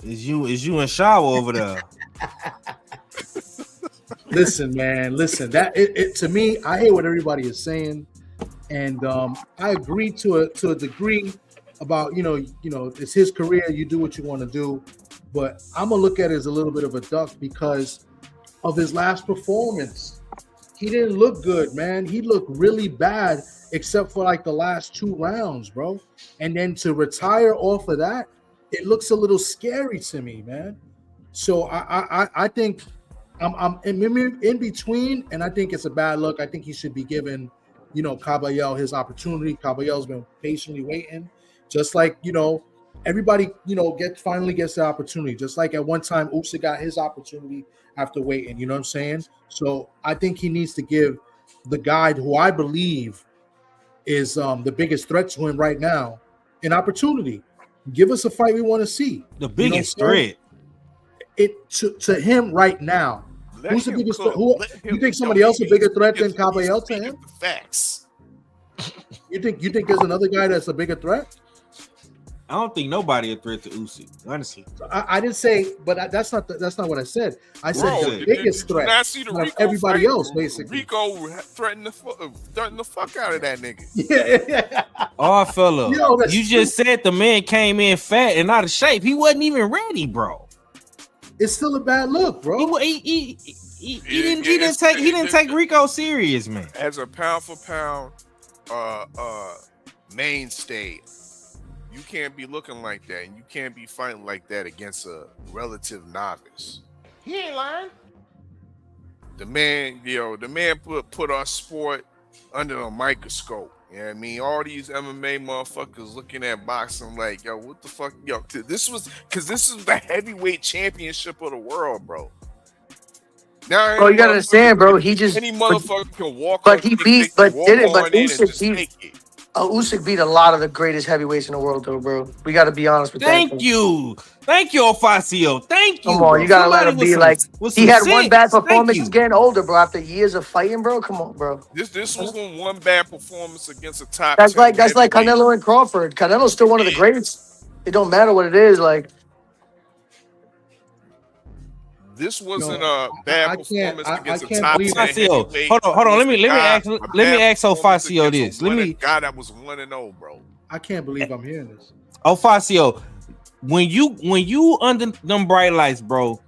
Is you in shower over there? Listen, man. Listen. That it to me, I hear what everybody is saying, and I agree to a degree about you know it's his career. You do what you want to do, but I'm gonna look at it as a little bit of a duck because of his last performance. He didn't look good, man. He looked really bad, except for like the last 2 rounds, bro. And then to retire off of that, it looks a little scary to me, man. So I think I'm in between, and I think it's a bad look. I think he should be given, Caballero his opportunity. Caballero's been patiently waiting, just like everybody finally gets the opportunity. Just like at one time Usyk got his opportunity after waiting. You know what I'm saying? So I think he needs to give the guy who I believe is the biggest threat to him right now. An opportunity. Give us a fight we want to see. The biggest threat. It to him right now. Who's the biggest threat? Who you think somebody else a bigger threat than Caballero to him? Facts. You think there's another guy that's a bigger threat? I don't think nobody a threat to Usyk, honestly. I didn't say, but that's not what I said. I said the biggest threat. Did I see the Rico everybody fight? else, basically. Rico threatened the fuck out of that nigga. Yeah. Oh, fella, you just said the man came in fat and out of shape. He wasn't even ready, bro. It's still a bad look, bro. He didn't take Rico serious, man. As a pound for pound mainstay, you can't be looking like that, and you can't be fighting like that against a relative novice. He ain't lying. The man put our sport under the microscope. You know what I mean? All these MMA motherfuckers looking at boxing like, yo, what the fuck? Yo, this is the heavyweight championship of the world, bro. Now, bro, you gotta understand, bro. He just any motherfucker can walk. But he beat, but Usyk beat a lot of the greatest heavyweights in the world, though, bro. We got to be honest with that. Thank you, Ofacio. Thank you. Come on, you gotta let him be like. He had one bad performance. He's getting older, bro. After years of fighting, bro. Come on, bro. This was one bad performance against a top. That's like Canelo and Crawford. Canelo's still one of the greats. It don't matter what it is, like. This wasn't a bad performance against a top 10 heavyweight. Hold on. Let me ask Ofacio this. Let me. God, that was 1-0, bro. I can't believe I'm hearing this. Ofacio, when you under them bright lights, bro,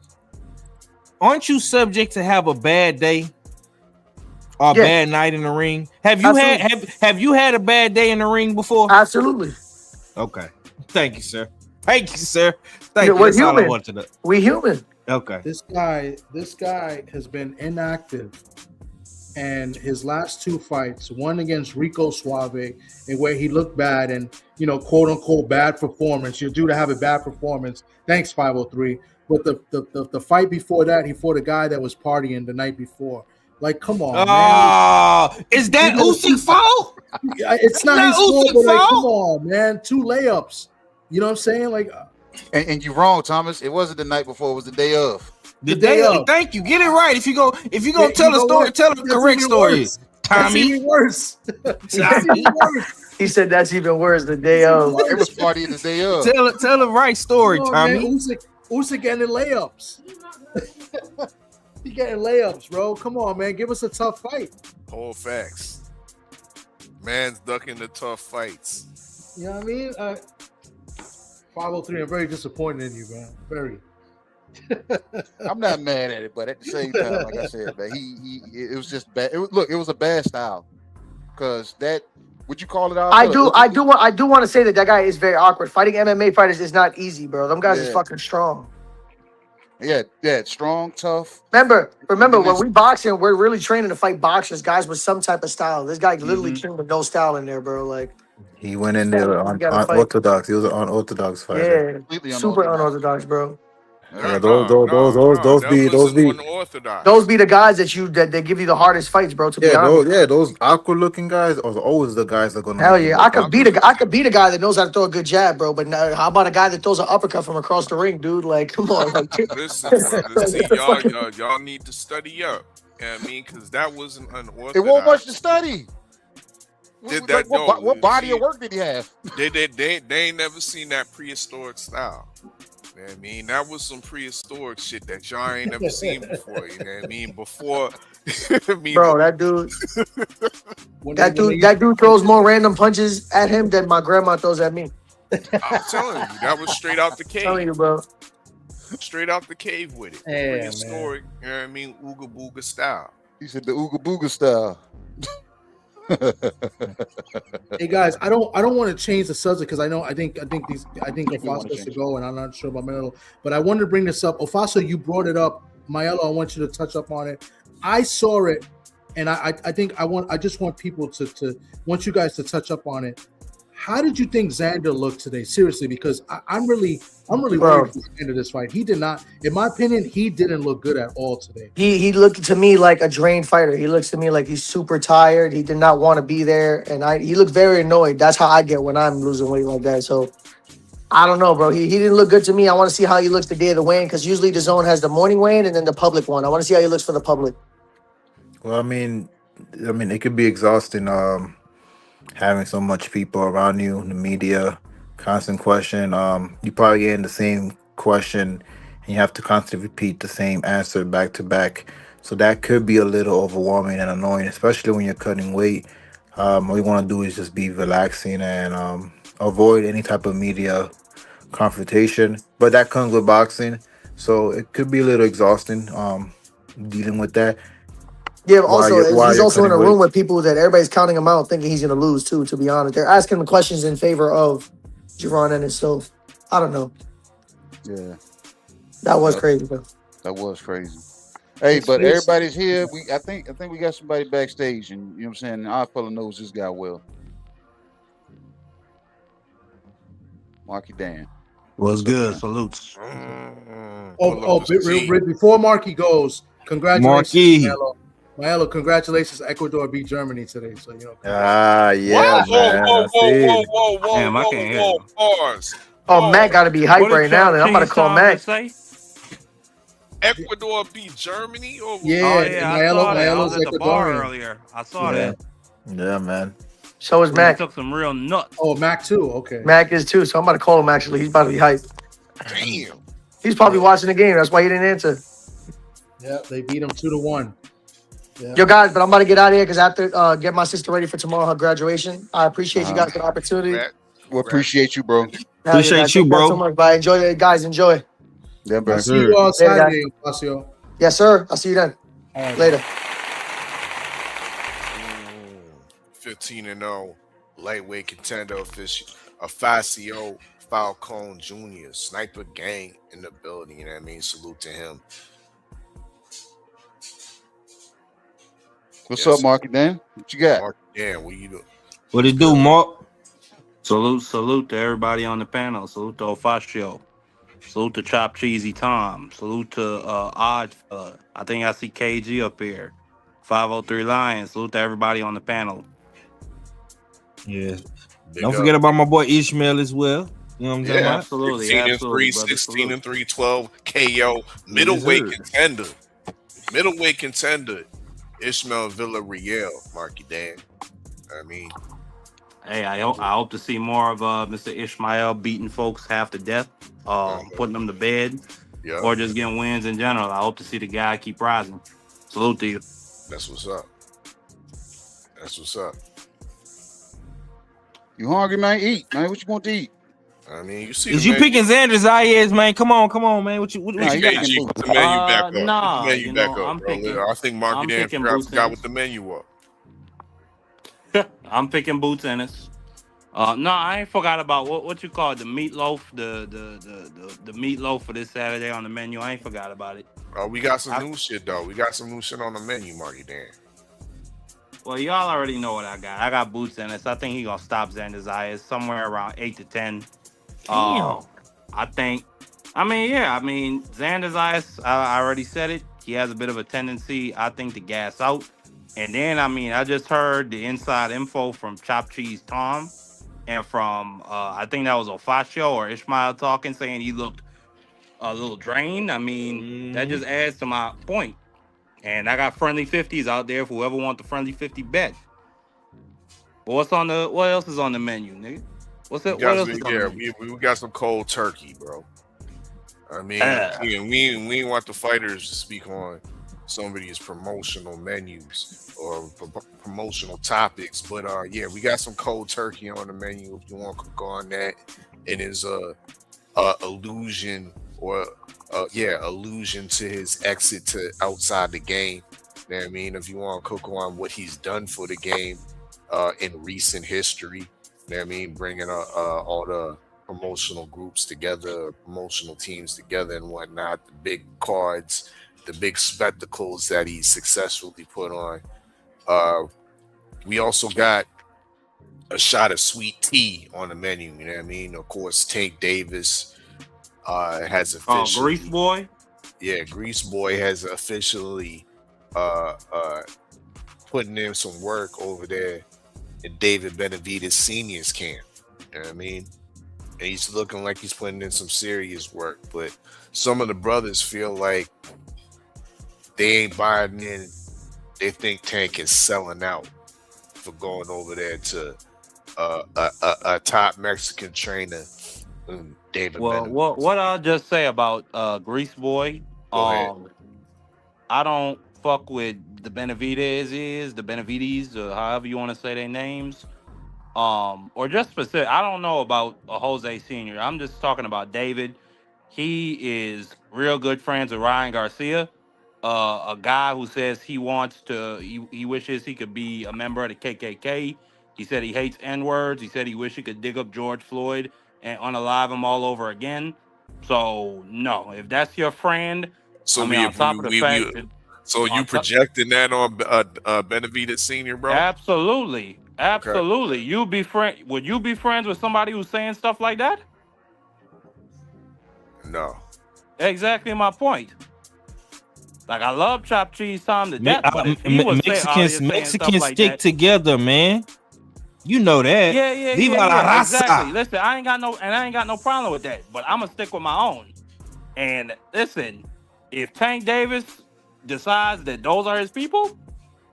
aren't you subject to have a bad day or a bad night in the ring? Have you had a bad day in the ring before? Absolutely. Okay. Thank you, sir. Thank you, sir. Thank you. That's all I want to know. We human. Okay. This guy has been inactive, and his last two fights, one against Rico Suave, and where he looked bad and quote unquote bad performance. You're due to have a bad performance. Thanks, 503. But the fight before that, he fought a guy that was partying the night before. Like, come on, man. Is that Usyk fault? It's not his fault, but like, come on, man. 2 layups. You know what I'm saying? Like. And you're wrong, Thomas. It wasn't the night before. It was the day of. The day of. Thank you. Get it right. If you go tell a story, tell the correct story. Tommy. That's even worse. He said that's even worse. The day of. It was party the day of. Tell the right story, Tommy. Man, Usyk getting layups. He getting layups, bro. Come on, man. Give us a tough fight. Whole facts. Man's ducking the tough fights. You know what I mean? 503, I'm very disappointed in you, man. Very. I'm not mad at it, but at the same time, like I said, man, it was just bad. It was a bad style. Because that, would you call it out? I do want to say that guy is very awkward. Fighting MMA fighters is not easy, bro. Them guys is fucking strong. Yeah, strong, tough. Remember when we boxing, we're really training to fight boxers, guys with some type of style. This guy literally trained with no style in there, bro. Like. He went in there on unorthodox. He was an unorthodox fighter. Yeah, super unorthodox, bro. Yeah, those be the guys that they give you the hardest fights, bro. To be honest, those awkward looking guys are always the guys that are gonna. Hell yeah, I could beat a guy that knows how to throw a good jab, bro. But now, how about a guy that throws an uppercut from across the ring, dude? Like, come on. Like, listen, y'all need to study up. You know what I mean, because that wasn't unorthodox. It wasn't much to study. What body of work did he have? They ain't never seen that prehistoric style. You know what I mean? That was some prehistoric shit that y'all ain't never seen before. You know what I mean? Before, bro, that dude throws more random punches at him than my grandma throws at me. I'm telling you, that was straight out the cave. I'm telling you, bro. Straight out the cave with it. Prehistoric, you know what I mean? Ooga booga style. He said the Ooga booga style. Hey guys, I don't want to change the subject because I think Ofaso has to go, and I'm not sure about Maelo, but I wanted to bring this up. Ofaso, you brought it up. Maelo, I want you to touch up on it. I saw it, and I just want people to want you guys to touch up on it. how did you think Xander looked today? Seriously, because I'm really Bro. worried for Xander this fight. He did not, in my opinion, he didn't look good at all today. He looked to me like a drained fighter. He looks to me like he's super tired. He did not want to be there, and he looked very annoyed. That's how I get when I'm losing weight like that. So I don't know, bro. He didn't look good to me. I want to see how he looks the day of the weigh-in, because usually the zone has the morning weigh-in and then the public one. I want to see how he looks for the public. Well, I mean, it could be exhausting. Having so much people around you, the media, constant question. You probably getting the same question, and you have to constantly repeat the same answer back to back. So that could be a little overwhelming and annoying, especially when you're cutting weight. What you want to do is just be relaxing and avoid any type of media confrontation. But that comes with boxing, so it could be a little exhausting. Dealing with that. Yeah, but also he's also in a room weight. with people that everybody's counting him out, thinking he's gonna lose too. To be honest, they're asking him questions in favor of Javon Ennis. So I don't know. Yeah, that was crazy, bro. That was crazy. Hey, but everybody's here. I think we got somebody backstage, and you know what I'm saying. Our fella knows this guy well. Marky Dan. What's good? Salutes. Before Marky goes, congratulations, Marky. Maelo, congratulations, Ecuador beat Germany today. So you know. Yeah, man. Whoa, Damn, I can't hear. pause. Oh, Mac got to be hyped right now. Then I'm about to call Mac. Ecuador beat Germany? Or I saw that. I was at the bar earlier. I saw that. Yeah, man. So is Mac. He took some real nuts. Oh, Mac too. Okay. Mac is too. So I'm about to call him. Actually, he's about to be hyped. Damn. He's probably watching the game. That's why he didn't answer. Yeah, they beat him 2-1. Yeah. Yo, guys, but I'm about to get out of here because I have to get my sister ready for tomorrow, her graduation. I appreciate you guys for the opportunity. We appreciate you, bro. Appreciate you, bro. So much, bye. Enjoy it, guys. Enjoy. Yeah, bro. I'll see you on Saturday, Ocasio. Yes, sir. I'll see you then. Right. Later. 15-0, lightweight contender Facio Falcone Jr., Sniper Gang in the building. You know what I mean? Salute to him. What's up, Marky Dan? What you got? Marky Dan, what you do? What it do, Mark? Salute to everybody on the panel. Salute to Ofacio. Salute to Chop Cheesy Tom. Salute to Odd. I think I see KG up here. 503 Lions. Salute to everybody on the panel. Yeah. Don't forget about my boy Ishmael as well. You know what I'm saying? Yeah, Absolutely. 16-3, 16-3, 12 KO. Middleweight contender. Ishmael Villarreal, Marky Dan. I mean, hey, I hope to see more of Mr. Ishmael beating folks half to death, putting them to bed, or just getting wins in general. I hope to see the guy keep rising. Salute to you. That's what's up. You hungry, man? Eat, man. What you want to eat? I mean, you see. Is you picking Xander Zayas, man? Come on, man. What you put the menu back up? Nah, I think Marky Dan forgot with the menu up. I'm picking Boots Ennis. No, I ain't forgot about what you call it, the meatloaf, the meatloaf for this Saturday on the menu. I ain't forgot about it. We got some new shit though. We got some new shit on the menu, Marky Dan. Well, y'all already know what I got. I got Boots Ennis. I think he gonna stop Xander Zayas somewhere around 8 to 10. I mean, Xander Zayas, I already said it. He has a bit of a tendency, I think, to gas out. And then, I just heard the inside info from Chop Cheese Tom and from, I think that was Ofacio or Ishmael talking, saying he looked a little drained. I mean, that just adds to my point. And I got friendly 50s out there for whoever want the friendly 50 bet. But what else is on the menu, nigga? What else is on the menu? We got some cold turkey, bro. I mean, we want the fighters to speak on somebody's promotional menus or promotional topics, but we got some cold turkey on the menu. If you want to cook on that, it is a allusion to his exit to outside the game. You know what I mean? If you want to cook on what he's done for the game in recent history, you know what I mean? Bringing all the promotional groups together, promotional teams together and whatnot, the big cards, the big spectacles that he successfully put on. We also got a shot of sweet tea on the menu. You know what I mean? Of course, Tank Davis has officially. Grease Boy. Yeah, Grease Boy has officially putting in some work over there in David Benavidez Senior's camp. You know what I mean? And he's looking like he's putting in some serious work. But some of the brothers feel like they ain't buying in. They think Tank is selling out for going over there to a top Mexican trainer, David. Well, what I'll just say about Grease Boy, I don't fuck with the Benavidez, or however you want to say their names, or just specific. I don't know about Jose Senior. I'm just talking about David. He is real good friends with Ryan Garcia. A guy who says he wishes he could be a member of the KKK. He said he hates N-words. He said he wished he could dig up George Floyd and unalive him all over again. So, no, if that's your friend, so you projecting that on Benavidez Senior, bro? Absolutely. Okay. Would you be friends with somebody who's saying stuff like that? No. Exactly my point. Like, I love chopped cheese Tom to death, but if he Mexicans stick together, man. You know that. Yeah. Viva la raza. Exactly. Listen, I ain't got no problem with that, but I'm gonna stick with my own. And listen, if Tank Davis decides that those are his people,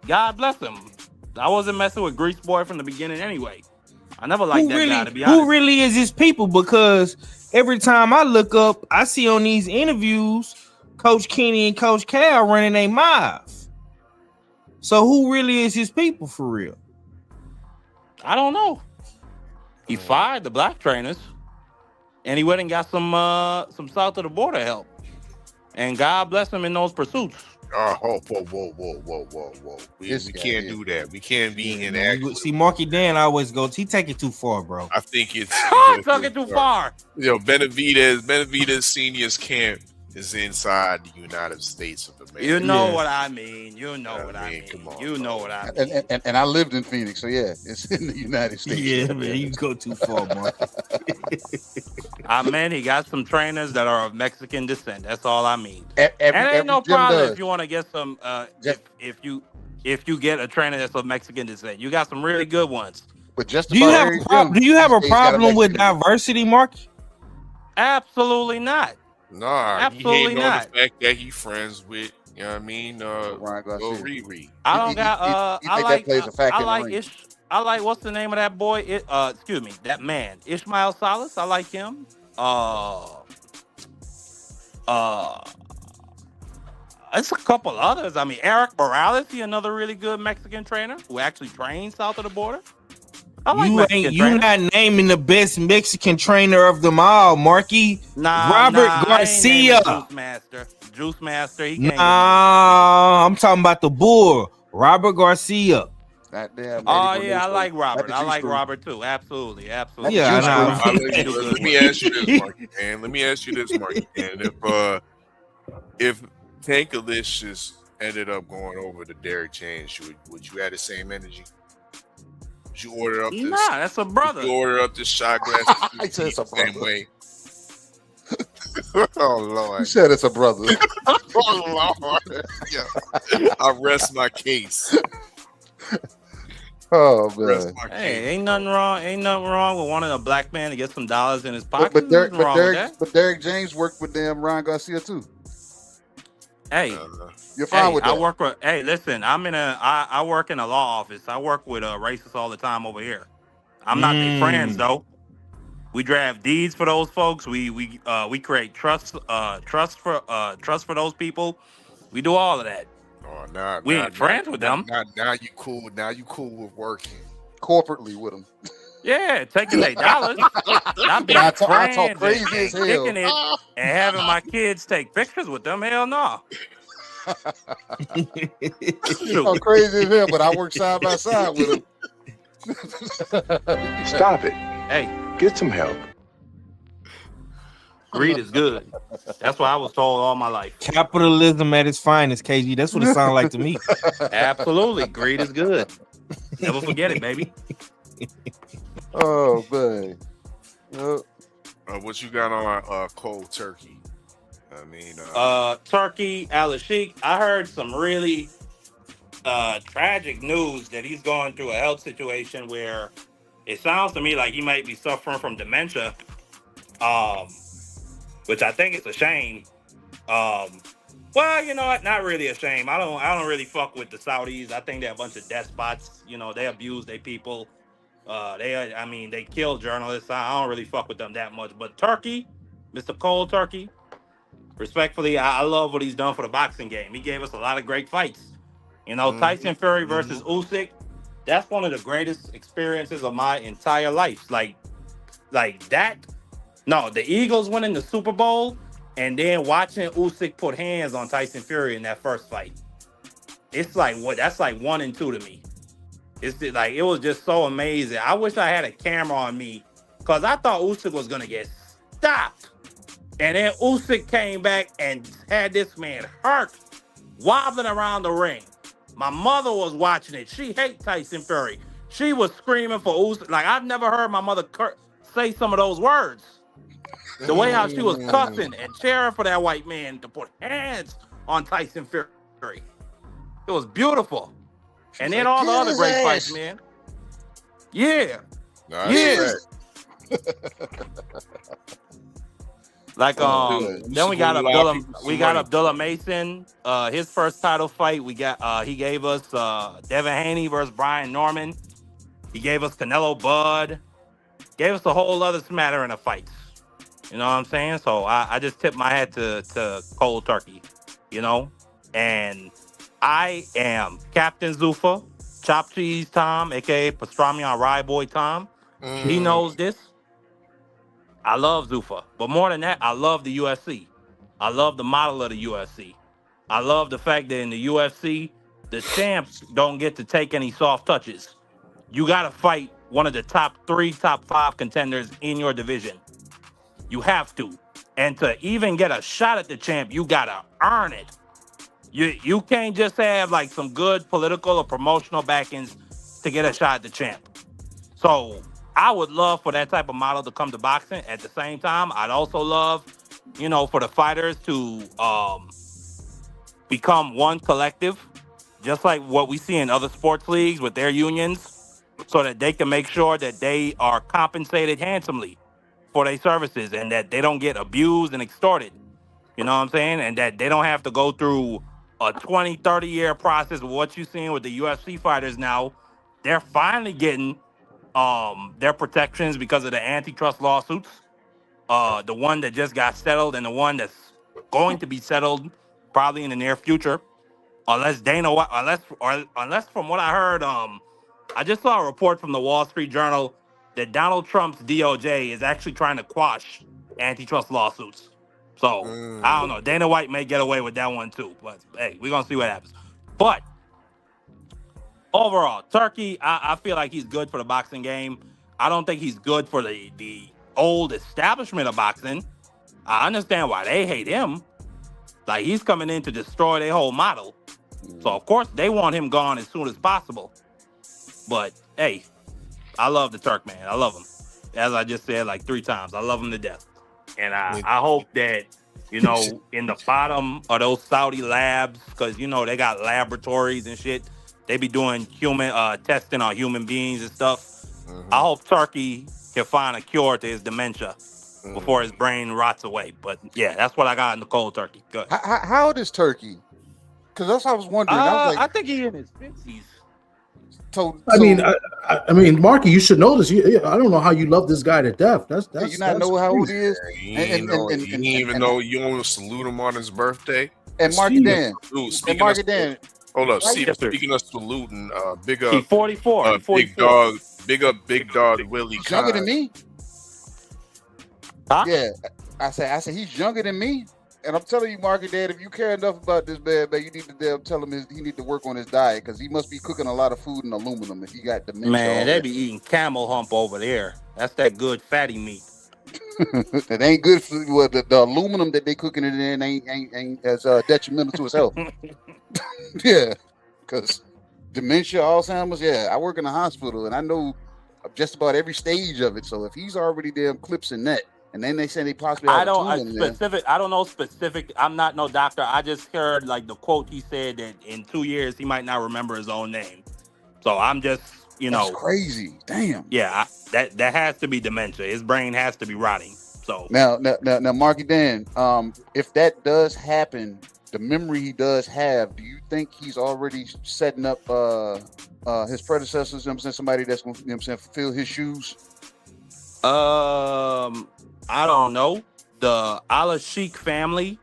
God bless him. I wasn't messing with Grease Boy from the beginning anyway. I never liked that guy, to be honest. Who really is his people? Because every time I look up, I see on these interviews Coach Kenny and Coach Cal running their mouths. So who really is his people for real? I don't know. He fired the black trainers, and he went and got some south of the border help. And God bless him in those pursuits. Whoa. We can't do that. We can't be inaccurate. See, Marky Dan always goes, he take it too far, bro. I think it's took it too far. Benavidez Senior's camp is inside the United States of America. You know what I mean. Come on, what I mean. And I lived in Phoenix, so yeah, it's in the United States. Yeah, man, you go too far, Mark. He got some trainers that are of Mexican descent. That's all I mean. Ain't no problem if you want to get some. If you get a trainer that's of Mexican descent, you got some really good ones. But just do you have a problem with diversity, Mark? Absolutely not. Nah, absolutely not. The fact that he friends with, you know what I mean, Riri. I don't got. I like what's the name of that boy? That man, Ishmael Salas. I like him. It's a couple others. I mean, Eric Morales, he another really good Mexican trainer who actually trains south of the border. You not naming the best Mexican trainer of them all, Marky. Robert Garcia. Juice Master. I'm talking about the bull, Robert Garcia. I like Robert. I like Robert too. Absolutely. Yeah. Let me ask you this, Marky, man. And if Tankalicious ended up going over to Derrick James, would you have the same energy? You order up this? That's a brother. You order up this shot glass the same way. Oh Lord! You said it's a brother. Oh Lord! Yeah. I rest my case. Oh man! Hey, ain't nothing wrong with wanting a black man to get some dollars in his pocket. But Derrick James worked with Ryan Garcia too. Hey, you're fine with that. Listen, I work in a law office. I work with racists all the time over here. I'm not their friends though. We draft deeds for those folks. We create trust for those people. We do all of that. Oh, we ain't friends with them. Now you cool. Now you cool with working corporately with them. Yeah, taking their dollars. Not being I friends talk crazy as hell. Kicking it and having my kids take pictures with them. Hell no. You talk crazy as hell, but I work side by side with them. Stop it. Hey, get some help. Greed is good. That's what I was told all my life. Capitalism at its finest, KG. That's what it sounds like to me. Absolutely. Greed is good. Never forget it, baby. Oh man. What you got on cold turkey? I mean, Turkey, Al-Sheikh. I heard some really tragic news that he's going through a health situation where it sounds to me like he might be suffering from dementia, which I think is a shame. Well, you know what? Not really a shame. I don't really fuck with the Saudis. I think they're a bunch of despots. You know, they abuse their people. They kill journalists. I don't really fuck with them that much. But Turkey, Mr. Cold Turkey, respectfully, I love what he's done for the boxing game. He gave us a lot of great fights. You know, Tyson Fury versus Usyk, that's one of the greatest experiences of my entire life. Like that. No, the Eagles winning the Super Bowl and then watching Usyk put hands on Tyson Fury in that first fight. It's like that's like 1 and 2 to me. It's like it was just so amazing. I wish I had a camera on me because I thought Usyk was gonna get stopped. And then Usyk came back and had this man hurt, wobbling around the ring. My mother was watching it. She hates Tyson Fury. She was screaming for Usyk. Like, I've never heard my mother say some of those words. The way how she was cussing and cheering for that white man to put hands on Tyson Fury. It was beautiful. And then all the other great fights, man. Yeah. Yeah. Like then we got Abdullah Mason, his first title fight. We got he gave us Devin Haney versus Brian Norman. He gave us Canelo Bud. Gave us a whole other smattering of fights. You know what I'm saying? So I just tip my hat to Cold Turkey, you know? And I am Captain Zufa, Chop Cheese Tom, aka Pastrami on Rye Boy Tom. He knows this. I love Zufa. But more than that, I love the UFC. I love the model of the UFC. I love the fact that in the UFC, the champs don't get to take any soft touches. You got to fight one of the top 3, top 5 contenders in your division. You have to. And to even get a shot at the champ, you got to earn it. You can't just have like some good political or promotional backings to get a shot at the champ. So I would love for that type of model to come to boxing. At the same time, I'd also love, you know, for the fighters to become one collective, just like what we see in other sports leagues with their unions, so that they can make sure that they are compensated handsomely for their services and that they don't get abused and extorted. You know what I'm saying? And that they don't have to go through a 20, 30-year process of what you're seeing with the UFC fighters now. They're finally getting their protections because of the antitrust lawsuits. The one that just got settled and the one that's going to be settled probably in the near future. Unless from what I heard, I just saw a report from the Wall Street Journal that Donald Trump's DOJ is actually trying to quash antitrust lawsuits. So, I don't know. Dana White may get away with that one too. But, hey, we're going to see what happens. But, overall, Turkey, I feel like he's good for the boxing game. I don't think he's good for the old establishment of boxing. I understand why they hate him. Like, he's coming in to destroy their whole model. So, of course, they want him gone as soon as possible. But, hey, I love the Turk, man. I love him. As I just said like 3 times, I love him to death. And I hope that, you know, in the bottom of those Saudi labs, because, you know, they got laboratories and shit, they be doing human testing on human beings and stuff. I hope Turkey can find a cure to his dementia before his brain rots away. But, yeah, that's what I got in the Cold Turkey. Good. How old is Turkey? Because that's what I was wondering. I think he's in his 50s. I mean, Marky, you should know this. I don't know how you love this guy to death. That's you not know how old he is. You didn't even know you want to salute him on his birthday. And Marky Dan. Hold up. Speaking of saluting, big up. He's 44. Big dog Willie. He's younger than me. Huh? Yeah, I said he's younger than me. And I'm telling you, Marky Dad, if you care enough about this man, you need to tell him he need to work on his diet because he must be cooking a lot of food in aluminum if he got dementia. Man, they be eating camel hump over there. That's that good fatty meat. It ain't good for the aluminum that they cooking it in ain't as detrimental to his health. Yeah, because dementia, Alzheimer's. Yeah, I work in a hospital and I know just about every stage of it. So if he's already damn clipsing that, and then they say they possibly have I don't a tool in there. specific. I don't know specific. I'm not no doctor. I just heard like the quote he said that in 2 years he might not remember his own name. So I'm just, That's crazy. Damn. Yeah, that has to be dementia. His brain has to be rotting. So Now, Marky Dan, if that does happen, the memory he does have, do you think he's already setting up his predecessors? You know what I'm saying, somebody that's going to, you know what I'm saying, fulfill his shoes? I don't know. The Al Sheikh family,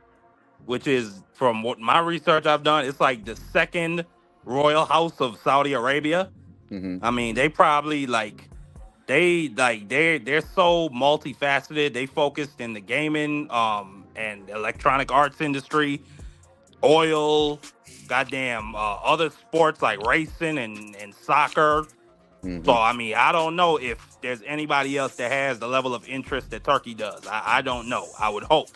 which is from what my research I've done, it's like the second royal house of Saudi Arabia. Mm-hmm. I mean, they probably they're so multifaceted. They focused in the gaming and electronic arts industry, oil, goddamn other sports like racing and soccer. Mm-hmm. So I mean, I don't know if there's anybody else that has the level of interest that Turkey does. I don't know. I would hope,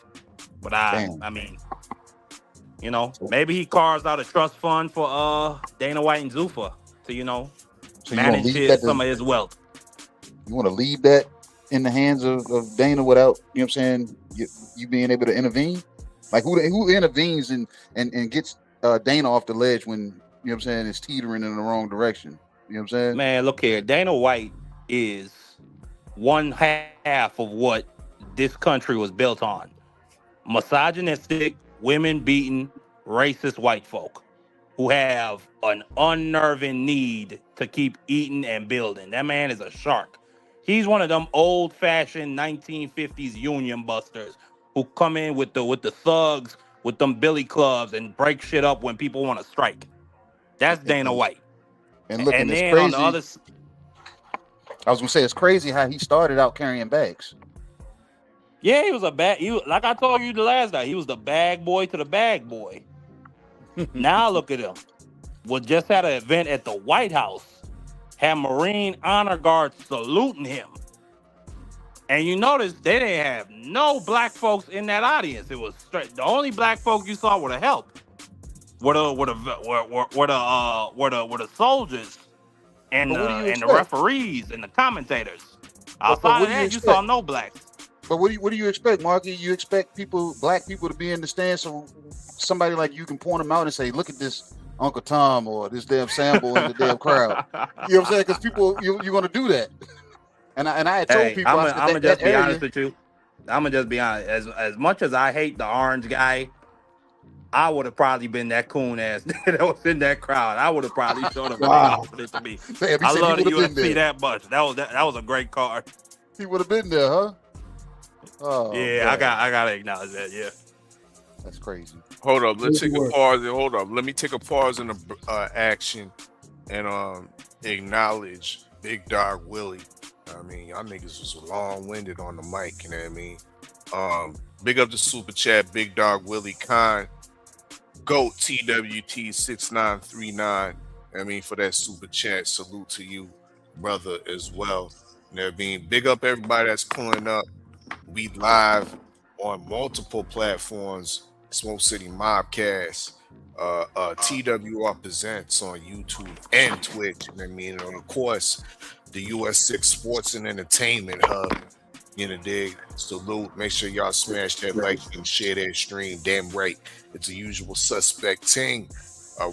but I mean, maybe he carves out a trust fund for Dana White and Zuffa to So manage some of his wealth. You want to leave that in the hands of Dana without, you know what I'm saying, you being able to intervene? Like who intervenes and gets Dana off the ledge when, you know what I'm saying, it's teetering in the wrong direction? You know what I'm saying? Man, look here. Dana White is one half of what this country was built on. Misogynistic, women beating, racist white folk who have an unnerving need to keep eating and building. That man is a shark. He's one of them old-fashioned 1950s union busters who come in with the thugs, with them billy clubs and break shit up when people want to strike. That's Dana White. And look, and it's then crazy. on the other, I was gonna say it's crazy how he started out carrying bags. yeah, he was like I told you the last night, he was the bag boy to the bag boy. Now look at him. Was just at an event at the White House, had Marine honor guards saluting him. And you notice they didn't have no black folks in that audience. It was straight. The only black folks you saw were the help. Were the soldiers and the referees and the commentators. Outside of that, you saw no blacks. But what do you expect, Marky? You expect black people to be in the stands so somebody like you can point them out and say, look at this Uncle Tom or this damn Sambo in the damn crowd. You know what I'm saying? Because people, you're going to do that. And I had told people, I'm gonna just be honest with you. I'm gonna just be honest. As much as I hate the orange guy, I would have probably been that coon ass that was in that crowd. I would have probably showed up for this to be. I love the UFC that much. That was a great card. He would have been there, huh? Oh, yeah, man. I gotta acknowledge that. Yeah, that's crazy. Hold up, let's take a pause. Hold up, let me take a pause in the action and acknowledge Big Dog Willie. I mean, y'all niggas was long-winded on the mic. You know what I mean? Big up the super chat, Big Dog Willie Khan. GOAT TWT 6939. I mean, for that super chat, salute to you, brother, as well. You know what I mean? Big up everybody that's pulling up. We live on multiple platforms. Smoke City Mobcast, TWR Presents on YouTube and Twitch. You know what I mean? And of course, the US6 Sports and Entertainment Hub. You know, dig. Salute. Make sure y'all smash that like and share that stream. Damn right. It's a usual suspect thing.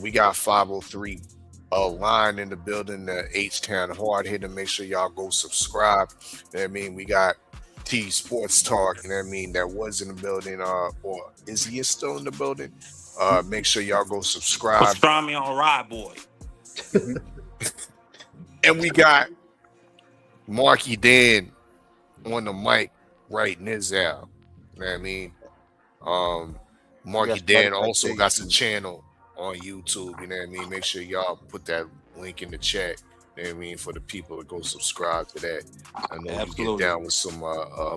We got 503 line in the building, the H-Town hard hitter. Make sure y'all go subscribe. You know what I mean? We got T Sports Talk, you know what I mean? That was in the building, or is he still in the building? Make sure y'all go subscribe. Pastrami on Ride Boy. And we got Marky Dan on the mic writing his out. You know what I mean? Marky Dan also got some channel on YouTube. You know what I mean? Make sure y'all put that link in the chat. You know what I mean? For the people to go subscribe to that. I know you get down with some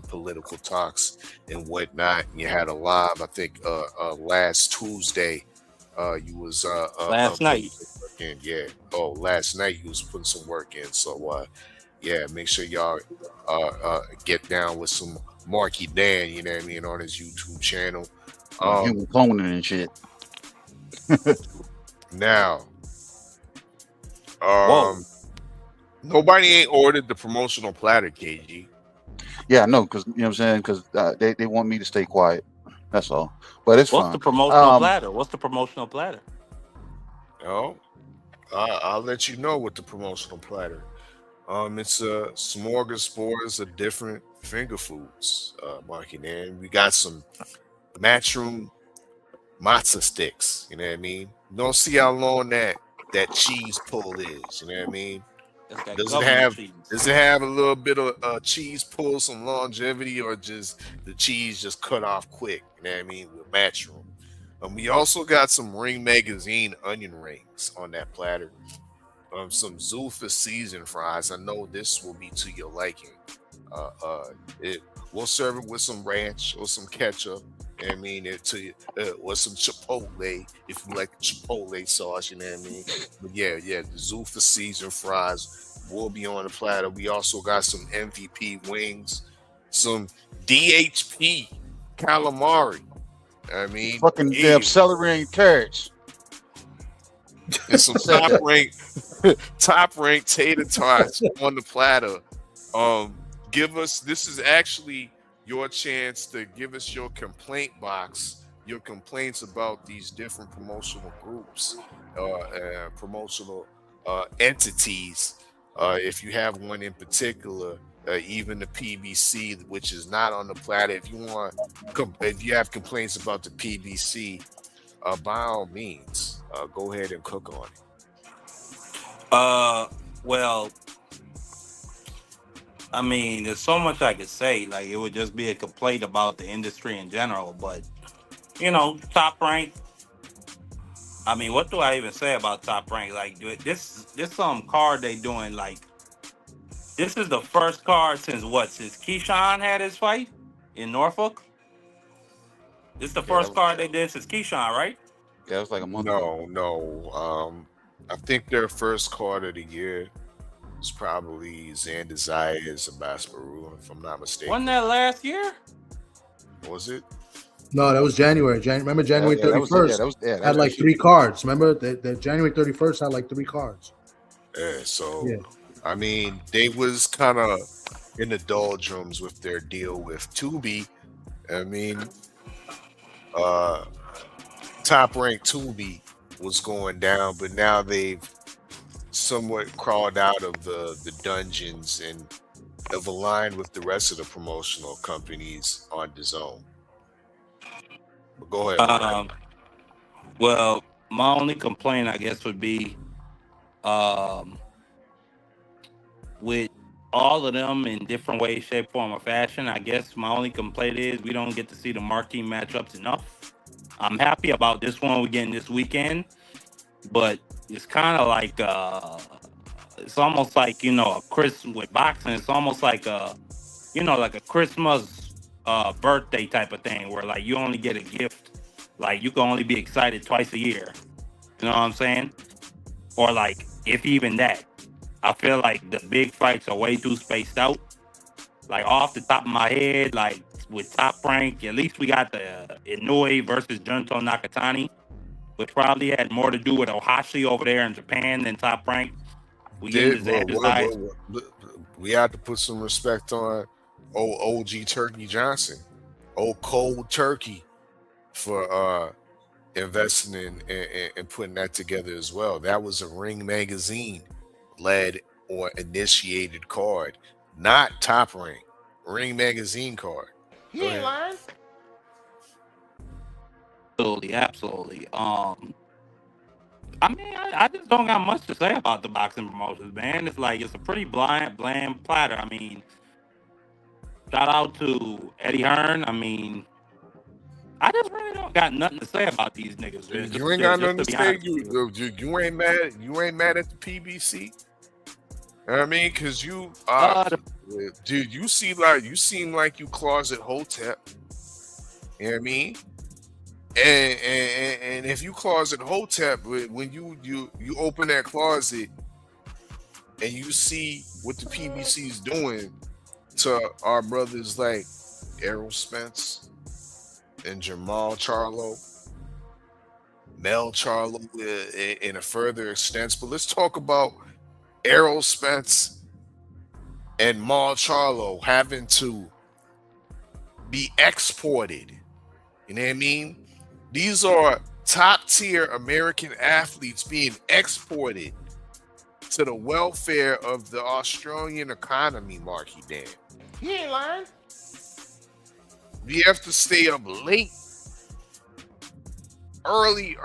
political talks and whatnot. You had a live, I think, last Tuesday. You was last night. Yeah. Oh, last night you was putting some work in. So yeah, make sure y'all get down with some Marky Dan, you know what I mean, on his YouTube channel. Human cloning and shit. Now, Nobody ain't ordered the promotional platter, KG. Yeah, I know, because you know what I'm saying, because they want me to stay quiet. That's all. But it's What's fine. the promotional platter? What's the promotional platter? Oh, I'll let you know with the promotional platter. It's a smorgasbord of different finger foods, Marky. And we got some Matchroom matzo sticks. You know what I mean? You don't see how long that cheese pull is. You know what I mean? That's that Does it government have cheese. does it have a little bit of cheese pull, some longevity, or just the cheese just cut off quick? You know what I mean? With Matchroom. We also got some Ring Magazine onion rings on that platter. Some Zulfa seasoned fries. I know this will be to your liking. It we'll serve it with some ranch or some ketchup. I mean, or some chipotle if you like chipotle sauce. You know what I mean? But yeah, the Zulfa seasoned fries will be on the platter. We also got some MVP wings, some DHP calamari. I mean, Fucking damn celery and carrots. And some top ranked tater tots on the platter. This is actually your chance to give us your complaint box, your complaints about these different promotional groups, promotional entities. If you have one in particular, even the PBC, which is not on the platter. If you have complaints about the PBC, by all means, go ahead and cook on it. Well, I mean, there's so much I could say. Like, it would just be a complaint about the industry in general. But, Top Rank. I mean, what do I even say about Top Rank? Like, this card they doing, like, this is the first card since Keyshawn had his fight in Norfolk? This is the first card they did since Keyshawn, right? Yeah, it was like a month ago. No. I think their first card of the year was probably Xander Zayas and Basparu, if I'm not mistaken. Wasn't that last year? Was it? No, that was January. Remember January 31st? Had like 3 cards. Remember that January 31st had like 3 cards. Yeah, I mean, they was kind of in the doldrums with their deal with Tubi. I mean, Top Rank Tubi was going down, but now they've somewhat crawled out of the dungeons and have aligned with the rest of the promotional companies on the zone. But go ahead. Well, my only complaint, I guess, would be with all of them in different ways, shape, form, or fashion. I guess my only complaint is we don't get to see the marquee matchups enough. I'm happy about this one we're getting this weekend, but it's kind of like it's almost like a Christmas with boxing. It's almost like like a Christmas birthday type of thing where like you only get a gift, like you can only be excited twice a year. You know what I'm saying? Or like if even that. I feel like the big fights are way too spaced out. Like off the top of my head, like with Top Rank, at least we got the Inoue versus Junto Nakatani, which probably had more to do with Ohashi over there in Japan than Top Rank. We have to put some respect on OG Turkey Johnson, Cold Turkey, for investing in and putting that together as well. That was a Ring Magazine led or initiated card, not Top Rank. Ring Magazine card. You ain't lying. Absolutely. I mean, I just don't got much to say about the boxing promotions, man. It's like it's a pretty bland platter. I mean, shout out to Eddie Hearn. I mean, I just really don't got nothing to say about these niggas. You ain't got nothing to say. You ain't mad. You ain't mad at the PBC. You know what I mean, because you, dude, you seem like you closet Hotep. You know what I mean? And if you closet Hotep, when you open that closet and you see what the PBC is doing to our brothers like Errol Spence and Jamal Charlo, Mel Charlo in a further extent. But let's talk about Errol Spence and Mar Charlo having to be exported. You know what I mean? These are top tier American athletes being exported to the welfare of the Australian economy, Marky Dan. You ain't lying. We have to stay up late, early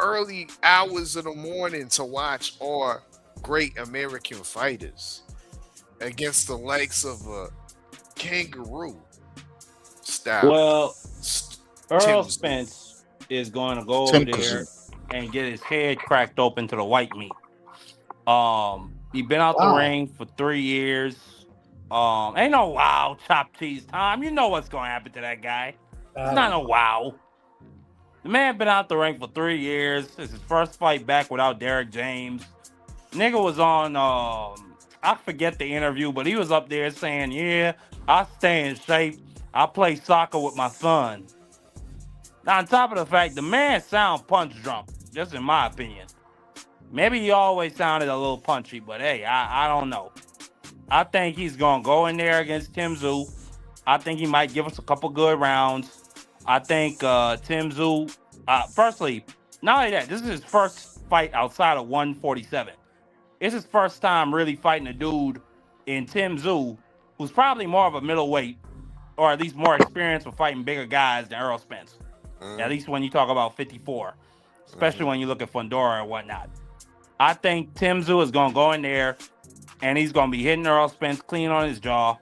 hours of the morning to watch our great American fighters against the likes of a kangaroo style. Well, Earl Tim Spence is going to go over there and get his head cracked open to the white meat. He been out the ring for 3 years. Ain't no wow chop cheese time. You know what's gonna happen to that guy. It's not no wow. The man been out the ring for 3 years. It's his first fight back without Derek James. Nigga was on I forget the interview, but he was up there saying, yeah, I stay in shape. I play soccer with my son. Now, on top of the fact, the man sound punch drunk, just in my opinion. Maybe he always sounded a little punchy, but hey, I don't know. I think he's going to go in there against Tim Tszyu. I think he might give us a couple good rounds. I think Tim Tszyu, firstly, not only that, this is his first fight outside of 147. It's his first time really fighting a dude in Tim Tszyu, who's probably more of a middleweight, or at least more experienced with fighting bigger guys than Errol Spence. At least when you talk about 54, especially when you look at Fundora and whatnot. I think Tim Tszyu is going to go in there and he's going to be hitting Earl Spence clean on his jaw.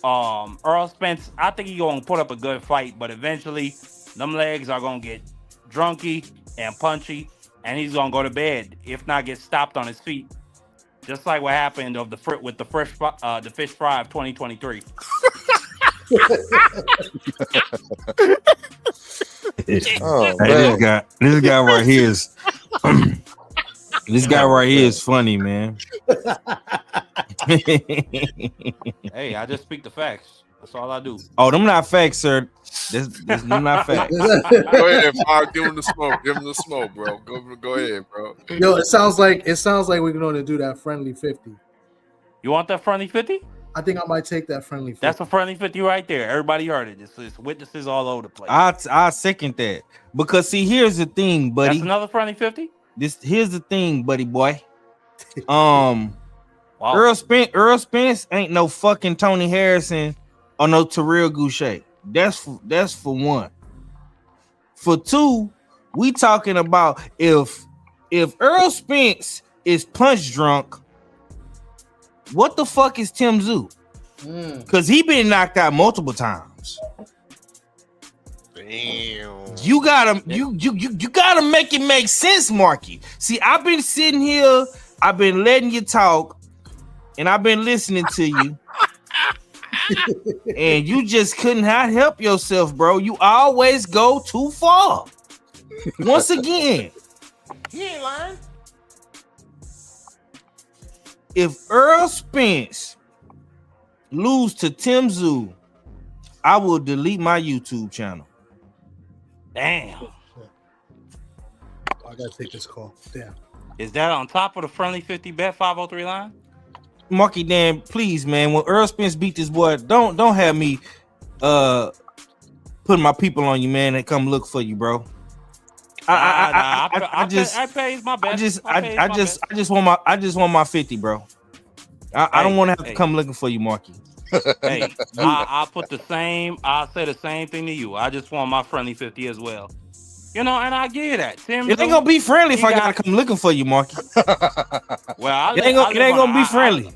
Earl Spence, I think he's going to put up a good fight, but eventually them legs are going to get drunky and punchy, and he's going to go to bed, if not get stopped on his feet. Just like what happened with the fish fry of 2023. Hey, this guy right here is this guy right here is funny, man. Hey, I just speak the facts. That's all I do. Oh, them not facts, sir. Them not facts. Go ahead, Bob. Give him the smoke. Give him the smoke, bro. Go ahead, bro. Yo, it sounds like we're going to do that friendly 50. You want that friendly 50? I think I might take that friendly 50. That's a friendly 50 right there. Everybody heard it. It's witnesses all over the place. I second that. Because see, here's the thing, buddy. That's another friendly 50? Here's the thing, buddy boy. Wow. Earl Spence ain't no fucking Tony Harrison or no Terrell Goucher. That's for one. For two, we talking about if Earl Spence is punch drunk, what the fuck is Tim Tszyu? Because he been knocked out multiple times. Damn. You gotta make it make sense, Marky. See, I've been sitting here, I've been letting you talk, and I've been listening to you. And you just couldn't help yourself, bro. You always go too far. Once again, You ain't lying. if Earl Spence lose to Tim Tszyu, I will delete my YouTube channel. Damn. I gotta take this call. Damn. Is that on top of the friendly 50 bet 503 line? Marky Dan, please, man. When Earl Spence beat this boy, don't have me putting my people on you, man, and come look for you, bro. I just want my 50, bro. I don't want to have to come looking for you, Marky. Hey, I'll say the same thing to you. I just want my friendly 50 as well. You know, and I give you that. Tim, it ain't gonna be friendly if I gotta come looking for you, Marky. Well, it ain't gonna be friendly.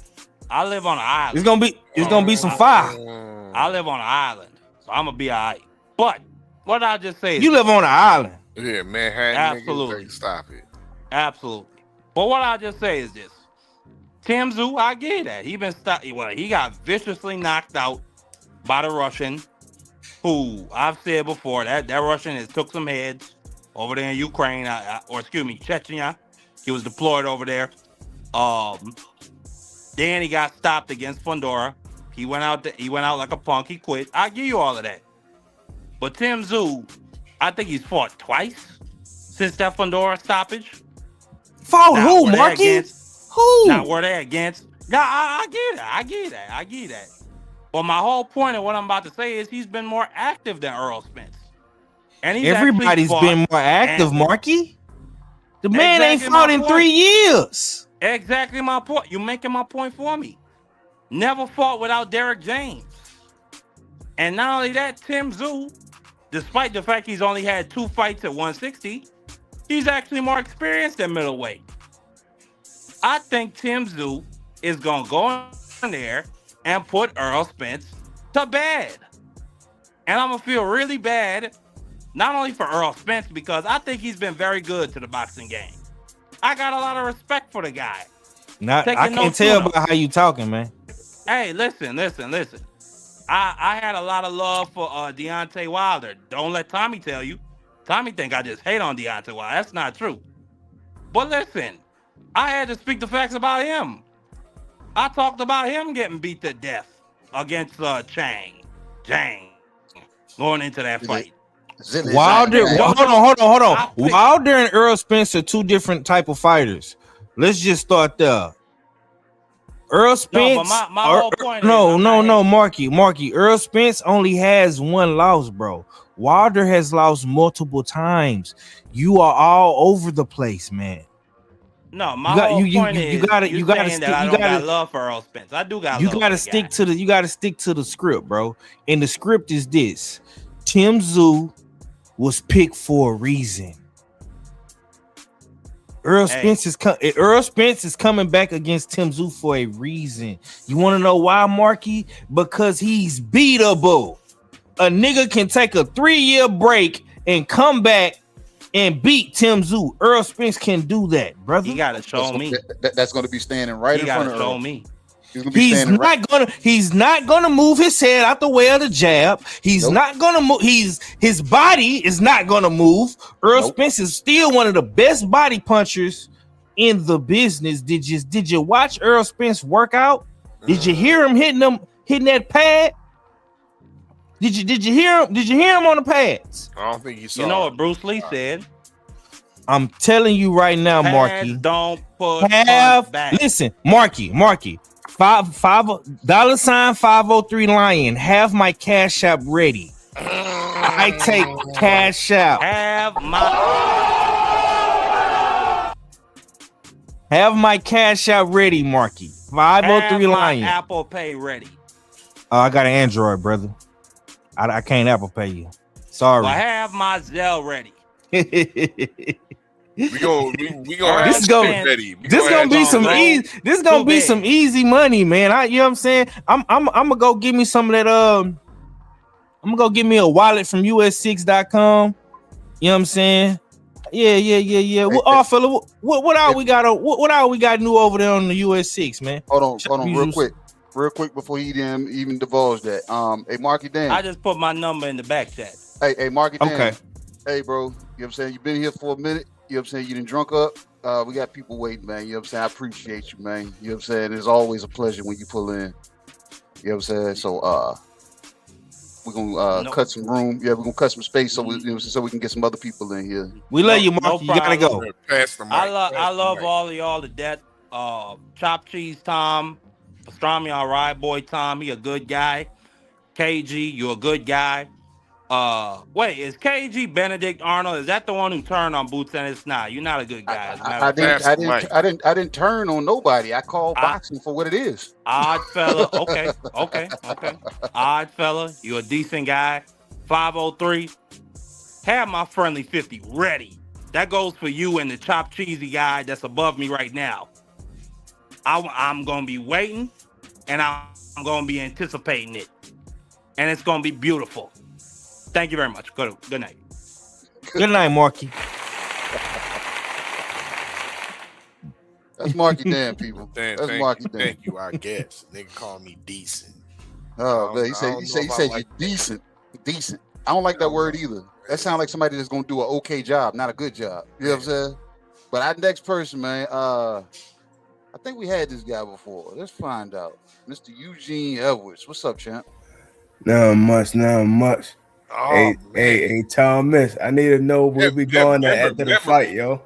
I live on an island. It's gonna be some fire. I live on an island, so I'm gonna be all right. But what I just say is you live on an island. Yeah, Manhattan. Absolutely. Niggas, stop it. Absolutely. But what I just say is this: Tim Tszyu, I get that he he got viciously knocked out by the Russian, who I've said before that Russian has took some heads over there in Ukraine, Chechnya. He was deployed over there. Then he got stopped against Fundora. He went out like a punk. He quit. I give you all of that. But Tim Tszyu, I think he's fought twice since that Fundora stoppage. Fought who, Marky? Who? Not where they against. Nah, I get that. But my whole point of what I'm about to say is he's been more active than Earl Spence. And he's Everybody's been more active, Marky. The man ain't fought in 3 years. Exactly my point. You're making my point for me. Never fought without Derek James. And not only that, Tim Tszyu, despite the fact he's only had 2 fights at 160, he's actually more experienced at middleweight. I think Tim Tszyu is going to go in there and put Earl Spence to bed. And I'm going to feel really bad, not only for Earl Spence, because I think he's been very good to the boxing game. I got a lot of respect for the guy. I can't tell by how you talking, man. Hey, listen. I had a lot of love for Deontay Wilder. Don't let Tommy tell you. Tommy think I just hate on Deontay Wilder. That's not true. But listen, I had to speak the facts about him. I talked about him getting beat to death against Jang, going into that fight. Wilder, hold on. Wilder and Earl Spence are 2 different type of fighters. Let's just start there. Earl Spence. No, but my whole point no, Marky. Earl Spence only has 1 loss, bro. Wilder has lost multiple times. You are all over the place, man. No, my whole point is you gotta stick. I don't got love for Earl Spence. I do got. You gotta stick to the. You gotta stick to the script, bro. And the script is this: Tim Tszyu was picked for a reason. Earl Spence is coming back against Tim Tszyu for a reason. You want to know why, Marky? Because he's beatable. A nigga can take a 3-year break and come back and beat Tim Tszyu. Earl Spence can do that, brother. He gotta show me. That's gonna be standing right in front of Earl. Show me. He's not gonna move his head out the way of the jab. He's not gonna move. His body is not gonna move. Earl Spence is still one of the best body punchers in the business. Did you watch Earl Spence work out? Did you hear him hitting that pad? Did you hear him on the pads? I don't think you saw. You know what Bruce Lee said? I'm telling you right now, Marky. Don't put back. Listen, Marky. $503 Lion. Have my cash app ready. I take cash out. Have my cash out ready, Marky. 503 Lion. Apple Pay ready. I got an Android, brother. I can't Apple Pay you. Sorry. Well, have my Zelle ready. We gonna this gonna be some easy money, man. You know what I'm saying? I'm gonna go give me some of that. I'm gonna go get me a wallet from us6.com. You know what I'm saying? Yeah. Fella, what all we got new over there on the US6, man? Hold on, real quick before he even divulge that. Hey, Marky Dan. I just put my number in the back chat. Hey, Marky Dan. Okay. Hey, bro. You know what I'm saying? You've been here for a minute. You know what I'm saying? You done drunk up. We got people waiting, man. You know what I'm saying? I appreciate you, man. You know what I'm saying? It's always a pleasure when you pull in. You know what I'm saying? So we're gonna cut some room. Yeah, we're gonna cut some space so we can get some other people in here. We love you, Marky. You gotta go. I love all of y'all to death. Chop Cheese Tom, Pastrami, all right, boy Tom, he a good guy. KG, you a good guy. Wait, is KG Benedict Arnold? Is that the one who turned on Boots and it's not? You're not a good guy. I didn't turn on nobody. I called boxing for what it is. Odd fella. Okay. Odd fella. You a decent guy. 503. Have my friendly 50 ready. That goes for you and the Chop Cheesy guy that's above me right now. I'm gonna be waiting and I'm gonna be anticipating it. And it's gonna be beautiful. Thank you very much. Good night. Good night, Marky. That's Marky Dan, people. That's Marky Dan. Thank you, I guess. Nigga call me decent. Oh, man, he said you're decent. Decent. I don't like that word either. That sounds like somebody that's gonna do an okay job, not a good job. You know what I'm saying? But our next person, man, I think we had this guy before. Let's find out. Mr. Eugene Edwards. What's up, champ? Not much. Oh, hey, Thomas, I need to know where we going after the fight, yo.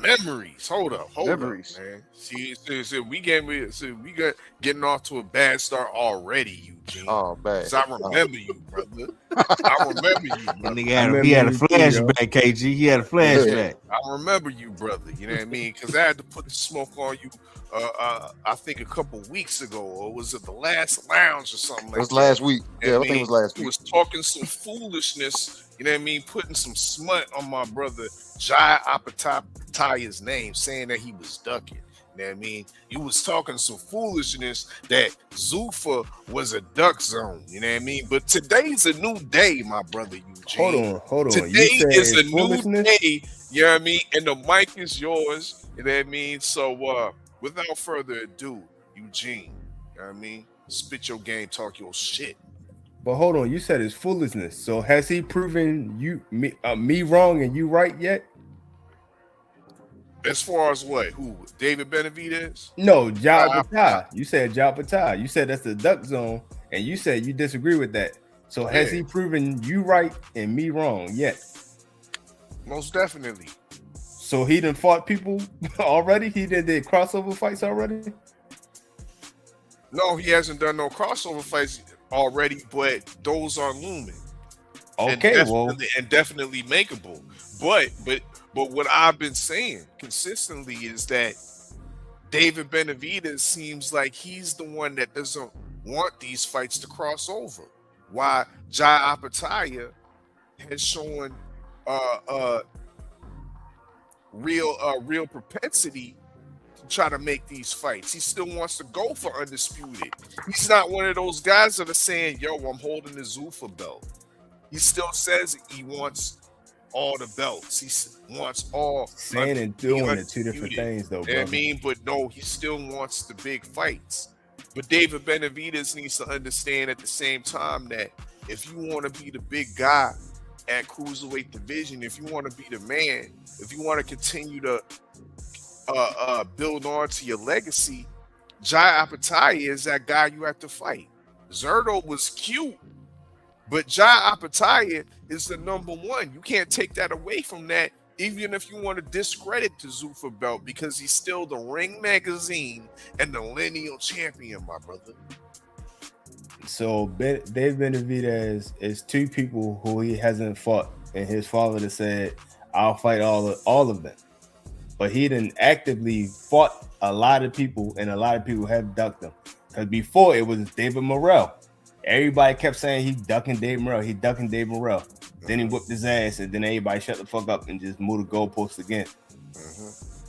Memories. Hold up, Memories. man. See, we getting off to a bad start already, Eugene. Oh, bad. Cause I remember you, brother. I remember you, That brother. nigga he had a flashback, KG. He had a flashback. I remember you, brother. You know what I mean? Because I had to put the smoke on you. I think a couple weeks ago, or was it the last lounge or something like that? It was last week. Yeah, I think it was last He week. was talking some foolishness. You know what I mean? Putting some smut on my brother Jai Apatai's name, saying that he was ducking. You know what I mean? You was talking some foolishness that Zuffa was a duck zone. You know what I mean? But today's a new day, my brother Eugene. Hold on. Today is a new day. You know what I mean? And the mic is yours. You know what I mean? So without further ado, Eugene, you know what I mean? Spit your game, talk your shit. But hold on, you said it's foolishness. So has he proven me wrong and you right yet? As far as what? Who? David Benavidez? No, Ja Patai. You said Ja Patai. You said that's the duck zone, and you said you disagree with that. So has he proven you right and me wrong yet? Most definitely. So he done fought people already? He did crossover fights already? No, he hasn't done no crossover fights already, but those are looming. Okay, and definitely makeable. But what I've been saying consistently is that David Benavidez seems like he's the one that doesn't want these fights to cross over. Why Jai Apataya has shown real propensity to try to make these fights. He still wants to go for undisputed. He's not one of those guys that are saying, yo, I'm holding the Zuffa belt. He still says he wants all the belts. He wants all. Saying and doing are two different things, though, bro. I mean, but no, he still wants the big fights. But David Benavidez needs to understand at the same time that if you want to be the big guy at cruiserweight division, if you want to be the man, if you want to continue to build on to your legacy, Jai Apataya is that guy you have to fight. Zerto was cute, but Jai Apataya is the number one. You can't take that away from that, even if you want to discredit the Zuffa belt, because he's still the Ring Magazine and the lineal champion, my brother. So Dave Benavidez is two people who he hasn't fought, and his father said, "I'll fight all of them." But he didn't actively fought a lot of people, and a lot of people have ducked him. Because before it was David Morrell. Everybody kept saying he ducking Dave Morrell. He ducking Dave Morrell. Then he whipped his ass, and then everybody shut the fuck up and just moved the goalpost again.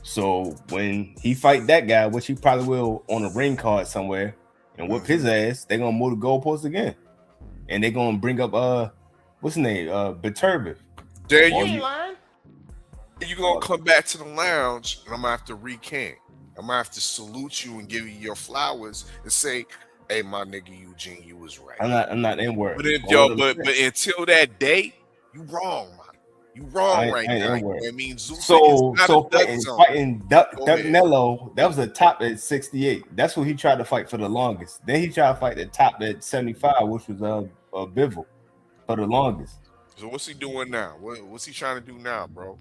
So when he fight that guy, which he probably will on a ring card somewhere, and whip his ass, they're gonna move the goalpost again, and they're gonna bring up what's his name, Beterbiev. There you gonna come back to the lounge, and I'm gonna have to recant. I'm gonna have to salute you and give you your flowers and say, "Hey, my nigga Eugene, you was right." I'm not in word. But until that day, you wrong, man. You wrong right now. It means so fighting Duck Nello, that was a top at 68. That's what he tried to fight for the longest. Then he tried to fight the top at 75, which was Bivol for the longest. So what's he doing now? What's he trying to do now, bro?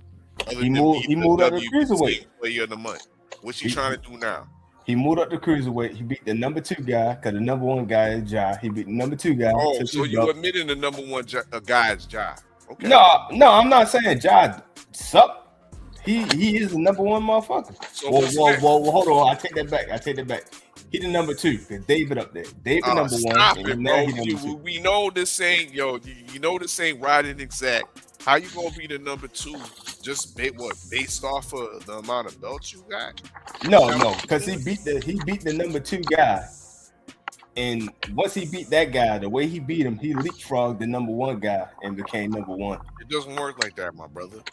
He moved up the cruiserweight. Player of the month. What's he trying to do now? He moved up the cruiserweight. He beat the number 2 guy, because the number 1 guy is Ja. He beat the number 2 guy. Oh, so you admitting the number 1 guy is Ja? Okay. No, I'm not saying Ja suck. He is the number 1 motherfucker. So whoa, hold on. I take that back. He the number 2, because David up there. David number 1. Stop it, bro. We know this ain't, you know this ain't right and exact. How you gonna be the number 2 just based off of the amount of belts you got? No, because he beat the number 2 guy, and once he beat that guy, the way he beat him, he leapfrogged the number 1 guy and became number 1. It doesn't work like that, my brother.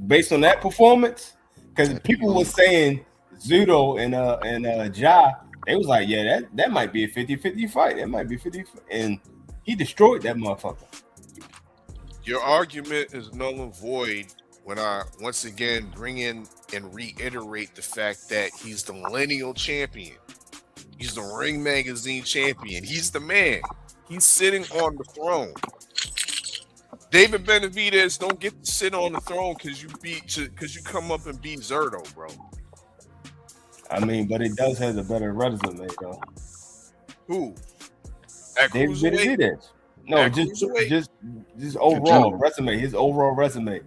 Based on that performance, because people were saying Zudo and Ja, they was like, yeah, that might be a 50-50 fight. That might be 50, and he destroyed that motherfucker. Your argument is null and void when I once again bring in and reiterate the fact that he's the lineal champion. He's the Ring Magazine champion. He's the man. He's sitting on the throne. David Benavidez don't get to sit on the throne because you come up and beat Zerto, bro. I mean, but it does have a better resume, though. Who? At David cruiserweight? Benavidez. No, At just cruiserweight? overall resume. His overall resume.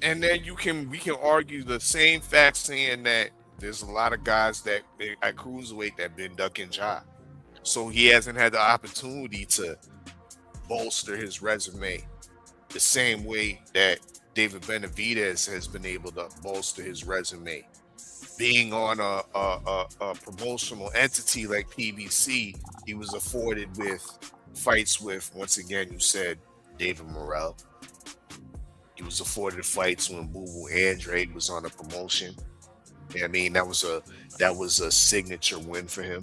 And then we can argue the same fact, saying that there's a lot of guys that at cruiserweight that been ducking job, so he hasn't had the opportunity to bolster his resume the same way that David Benavidez has been able to bolster his resume. Being on a promotional entity like PBC, he was afforded with fights with, once again, you said David Morrell. He was afforded fights when Boo Boo Andrade was on a promotion. I mean, that was a signature win for him.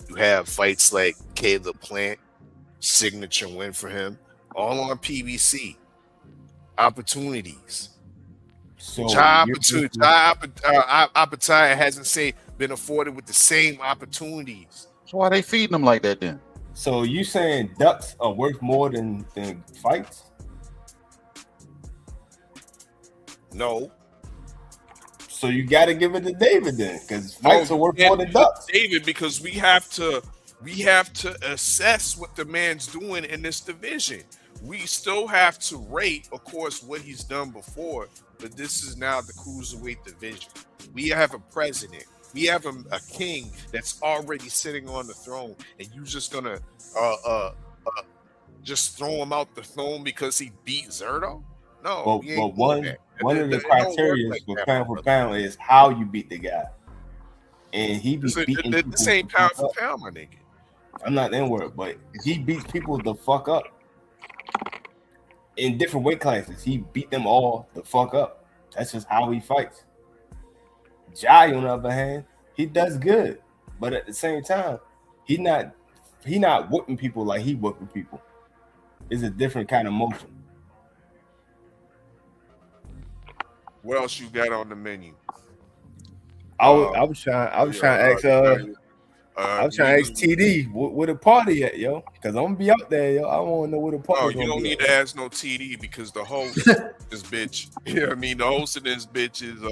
You have fights like Caleb Plant, signature win for him, all on PBC. Opportunities. So Appetite hasn't been afforded with the same opportunities. So why they feeding them like that then? So you saying ducks are worth more than fights? No. So you got to give it to David then, because fights are worth more than ducks. David, because we have to assess what the man's doing in this division. We still have to rate, of course, what he's done before, but this is now the cruiserweight division. We have a president. We have a king that's already sitting on the throne, and you just gonna just throw him out the throne because he beat Zerto? No. But one of the criteria for pound is how you beat the guy, and he be beating people. This ain't pound for pound, my nigga. I'm not in word, but he beats people the fuck up in different weight classes. He beat them all the fuck up. That's just how he fights. Jai, on the other hand, he does good, but at the same time, he not whooping people like he whooping people. It's a different kind of motion. What else you got on the menu? I was trying to ask TD where the party at, yo, because I'm gonna be out there, yo. I want to know where the party. No, you don't need to ask no TD because the host this bitch. You know what I mean? The host of this bitch is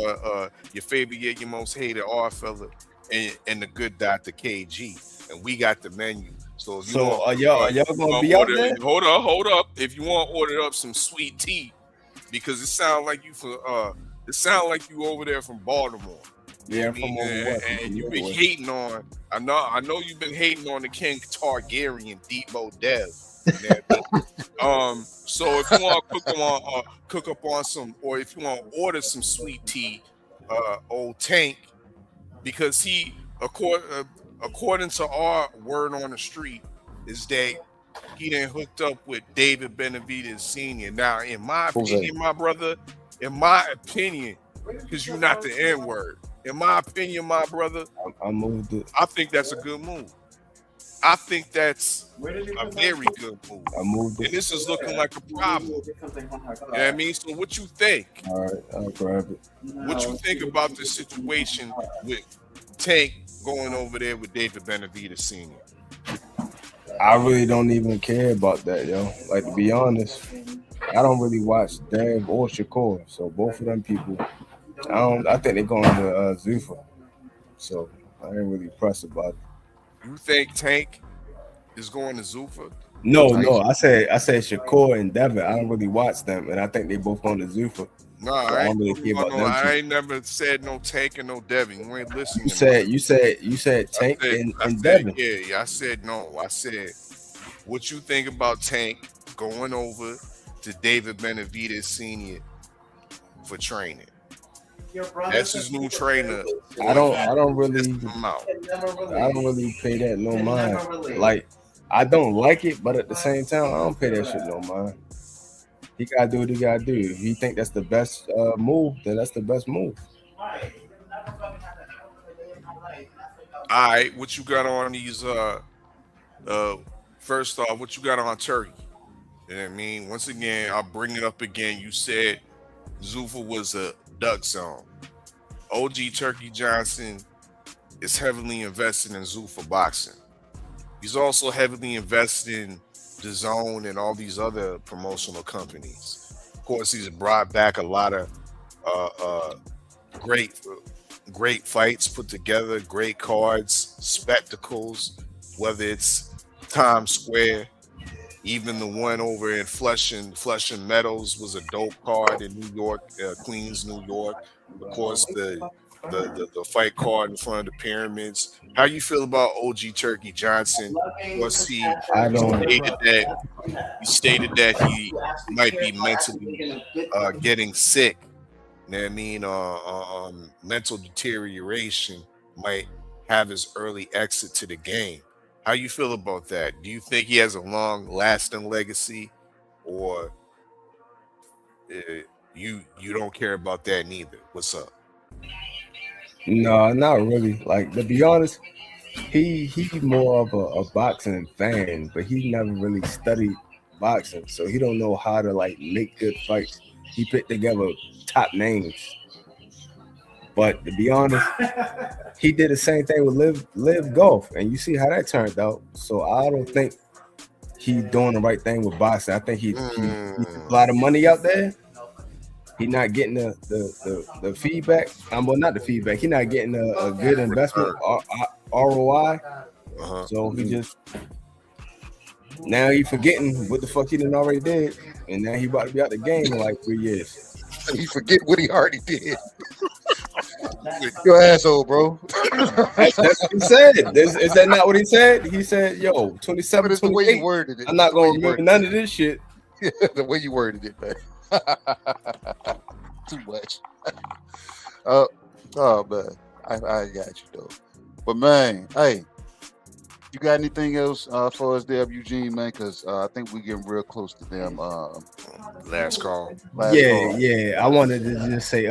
your favorite yet your most hated R fella and the good Dr. KG, and we got the menu. So if you are y'all gonna be out there? Hold up. If you want to order up some sweet tea, because it sounds like you over there from Baltimore. Yeah, I'm from over west. And you've been hating on. I know you've been hating on the King Targaryen, Debo Dev. So if you want to cook up on some, or if you want to order some sweet tea, old Tank, because he, according to our word on the street, is that he done hooked up with David Benavidez Sr. Now, in my opinion, my brother, because you're not the N-word. In my opinion, my brother, I moved it. I think that's a good move. I think that's a very good move. I moved it. And this is looking like a problem. You know what I mean? So what you think? All right, I'll grab it. What you think about this situation with Tank going over there with David Benavidez Sr.? I really don't even care about that, yo. Like, to be honest, I don't really watch Dev or Shakur. So both of them people, I think they're going to Zuffa. So I ain't really pressed about it. You think Tank is going to Zuffa? No. I said Shakur and Devin. I don't really watch them, and I think they both going to Zuffa. No, so I ain't never said no Tank and no Devin. You ain't listening. You said Tank and Devin. Yeah, I said no. I said, what you think about Tank going over to David Benavidez Sr. for training? That's his new trainer. I don't really pay that no mind. Like, I don't like it, but at the same time, I don't pay that shit no mind. He gotta do what he gotta do. If he think that's the best move, then that's the best move. All right, what you got on these? First off, what you got on Turkey? You know what I mean? Once again, I'll bring it up again. You said Zuffa was a duck zone. OG Turkey Johnson is heavily invested in Zuffa boxing. He's also heavily invested in DAZN and all these other promotional companies. Of course, he's brought back a lot of great fights put together, great cards, spectacles, whether it's Times Square, even the one over in Flushing Meadows was a dope card in New York, Queens, New York. Of course, the fight card in front of the pyramids. How you feel about OG Turkey Johnson? Of course, he stated that he might be mentally getting sick. You know what I mean? Mental deterioration might have his early exit to the game. How you feel about that? Do you think he has a long-lasting legacy, or you don't care about that neither? What's up? No, not really. Like, to be honest, he's more of a boxing fan, but he never really studied boxing, so he don't know how to like make good fights. He put together top names, but to be honest, he did the same thing with Live Golf, and you see how that turned out. So I don't think he's doing the right thing with boxing. I think he a lot of money out there. He's not getting the feedback. Well, not the feedback. He's not getting a good investment ROI. So he just now he forgetting what the fuck he done already did, and now he about to be out the game in like 3 years. He forget what he already did. Your asshole, bro. That's what he said. Is that not what he said? He said, "Yo, 27, 28, the way you worded it. I'm not gonna remember none of this shit." The way you worded it, man. Too much. Oh man, I got you though. But man, hey, you got anything else for us there, Eugene, man? Because I think we're getting real close to them. Last call. Yeah. I wanted to just say,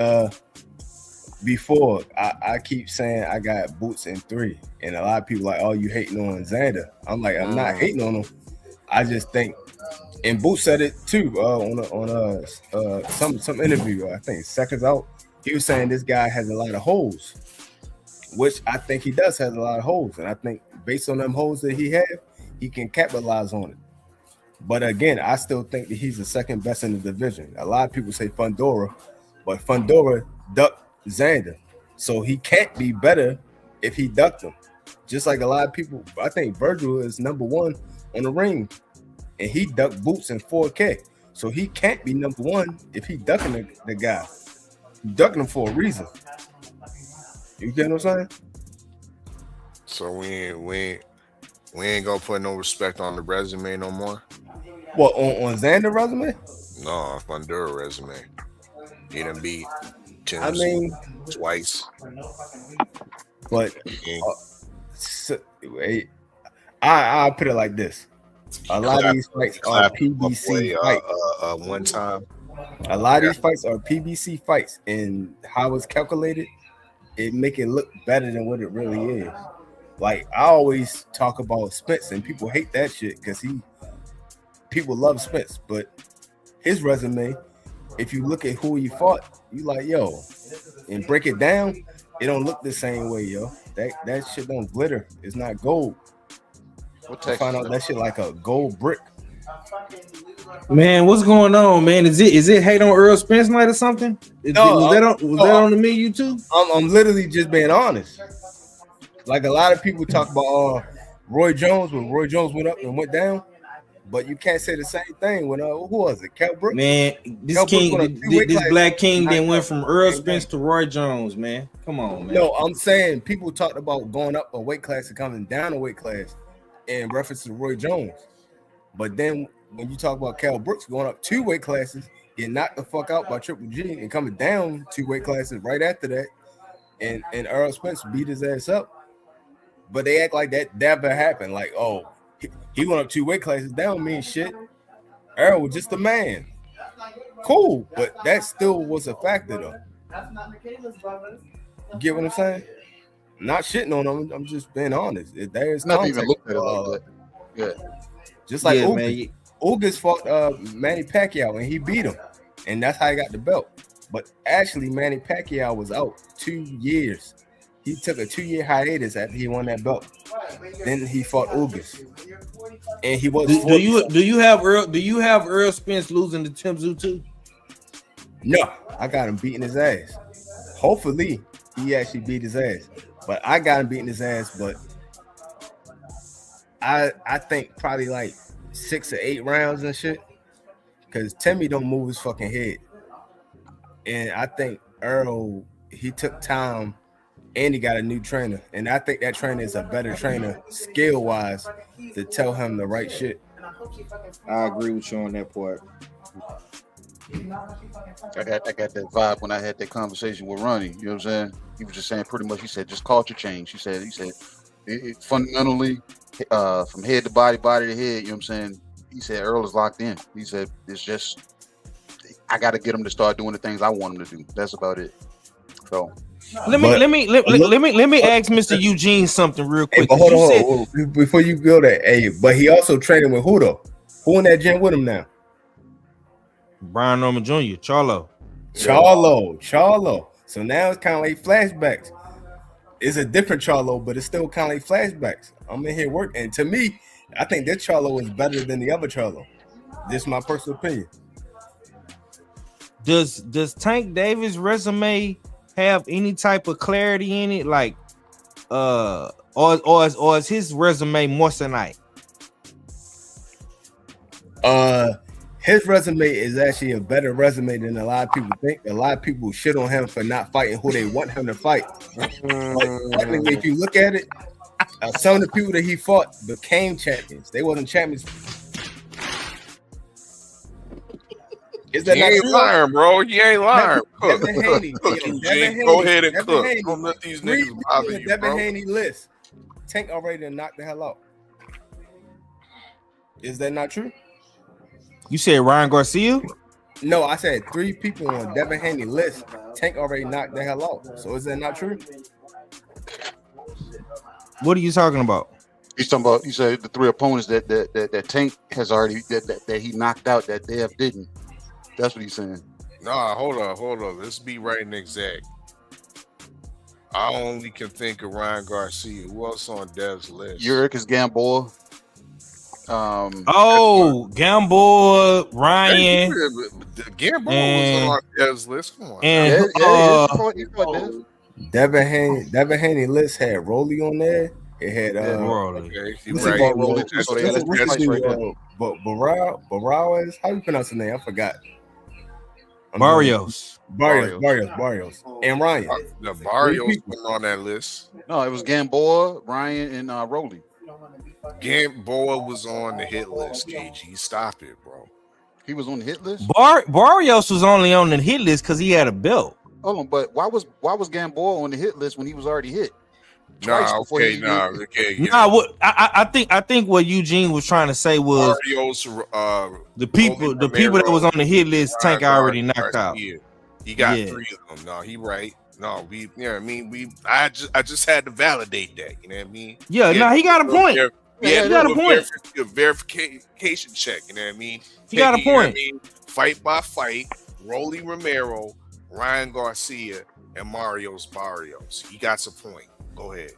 before I keep saying I got Boots in 3, and a lot of people like, oh, you hating on Xander. I'm like, I'm not hating on him. I just think, and Boots said it too on some interview. I think Seconds Out. He was saying this guy has a lot of holes, which I think he does have a lot of holes, and I think based on them holes that he have, he can capitalize on it. But again, I still think that he's the second best in the division. A lot of people say Fundora, but Fundora ducked Xander, so he can't be better if he ducked him. Just like a lot of people, I think Virgil is number 1 on the ring, and he ducked Boots in 4K, so he can't be number 1 if he ducking the guy. He ducking him for a reason. You get what I'm saying? So we ain't gonna put no respect on the resume no more. What, on Xander resume? No, Fundura resume. He done beat Tim twice. But I'll put it like this: a lot of these fights are PBC fights. One time, a lot of these fights are PBC fights, and how it's calculated, it make it look better than what it really is. Like, I always talk about Spence, and people hate that shit because people love Spence, but his resume, if you look at who he fought, you like, yo, and break it down, it don't look the same way, yo. That shit don't glitter. It's not gold. I find out that shit like a gold brick. Man, what's going on, man? Is it hate on Earl Spence night or something? Was that on the menu too? I'm literally just being honest. Like, a lot of people talk about Roy Jones, when Roy Jones went up and went down, but you can't say the same thing when who was it? Cal Brooks? Man, this Black King then went from Earl Spence to Roy Jones, man. Come on, man. No, I'm saying people talked about going up a weight class and coming down a weight class in reference to Roy Jones. But then when you talk about Cal Brooks going up 2 weight classes, getting knocked the fuck out by Triple G and coming down 2 weight classes right after that, and Earl Spence beat his ass up. But they act like that never happened. Like, oh, he went up 2 weight classes. That don't mean shit. Earl was just a man. Cool, but that still was a factor, though. You get what I'm saying? Not shitting on him. I'm just being honest. There's not even looked at it like that. Yeah. Just like Ugas fought Manny Pacquiao and he beat him, and that's how he got the belt. But actually, Manny Pacquiao was out 2 years. He took a 2-year hiatus after he won that belt. Then he fought Ugas, and he was. Do you have Earl Spence losing to Tim Tszyu too? No, I got him beating his ass. Hopefully, he actually beat his ass. But I got him beating his ass. But I think probably like 6 or 8 rounds and shit. Because Timmy don't move his fucking head. And I think Earl, he took time and he got a new trainer. And I think that trainer is a better trainer skill-wise to tell him the right shit. I agree with you on that part. I got that vibe when I had that conversation with Ronnie. You know what I'm saying? He was just saying pretty much. He said just culture change. He said it fundamentally from head to body to head. You know what I'm saying? He said Earl is locked in. He said it's just I got to get him to start doing the things I want him to do. That's about it. So let me ask Mr. Eugene something real quick. Hey, but hold on, before you go there. Hey, but he also training with who though? Who in that gym with him now? Brian Norman Jr., Charlo. So now it's kind of like flashbacks. It's a different Charlo, but it's still kind of like flashbacks. I'm in here working, and to me, I think that Charlo is better than the other Charlo. This is my personal opinion. Does Tank Davis' resume have any type of clarity in it, like, or is his resume moissanite? His resume is actually a better resume than a lot of people think. A lot of people shit on him for not fighting who they want him to fight. But if you look at it, some of the people that he fought became champions. They wasn't champions. Is that not true? Lying, bro? You ain't lying. Devin Haney. Go ahead and cook. Don't let these niggas bother you, Devin bro. Haney list. Tank already knocked the hell out. Is that not true? You said Ryan Garcia? No, I said 3 people on Devin Haney list. Tank already knocked the hell out. So is that not true? What are you talking about? He's talking about. You said the 3 opponents that Tank has already that he knocked out that Dev didn't. That's what he's saying. Nah, hold on. Let's be right and exact. I only can think of Ryan Garcia. Who else on Dev's list? Urich is Gamboa. Gamboa, Ryan. Gamboa was on Dev's list. Come on. And Devin Haney list had Rolly on there. It had Rolly. But Barao is, how you pronounce his name? I forgot. Barrios. And Ryan. The Barrios was on that list. No, it was Gamboa, Ryan, and Rolly. Gamboa was on the hit list, KG. Stop it, bro. He was on the hit list? Barrios was only on the hit list because he had a belt. Hold on, but why was Gamboa on the hit list when he was already hit? I think what Eugene was trying to say was Barrios, the people that was on the hit list, Tank already knocked out. He got 3 of them. No, he right. No, I just had to validate that. You know what I mean? Yeah, he got a point. He got a point. A verification check. You know what I mean? He got a point. Fight by fight, Rolly Romero, Ryan Garcia, and Marios Barrios. He got a point. Go ahead.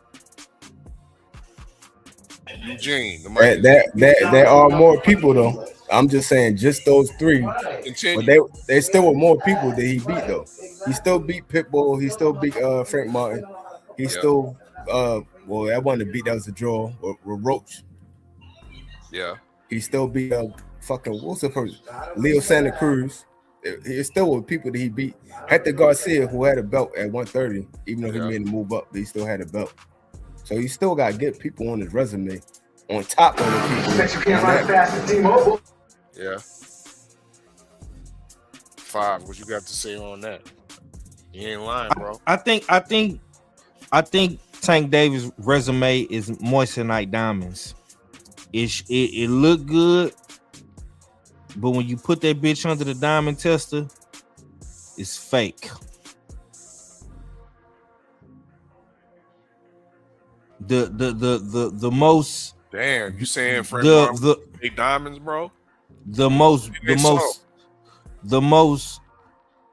Eugene. There are more people though. I'm just saying, just those 3. Continue. But they still were more people that he beat though. He still beat Pitbull. He still beat Frank Martin. He still well, that wasn't a beat. That was a draw with Roach. Yeah. He still beat what's the first? Leo Santa Cruz. It still were people that he beat. Hector Garcia, who had a belt at 130, even though he made a move up, but he still had a belt. So he still got good people on his resume on top of the people. Bet you can't run fast as T-Mobile. Yeah. 5. What you got to say on that? You ain't lying, bro. I think Tank Davis' resume is moissanite diamonds. It look good, but when you put that bitch under the diamond tester, it's fake. The most. Damn, you saying the big diamonds, bro? The most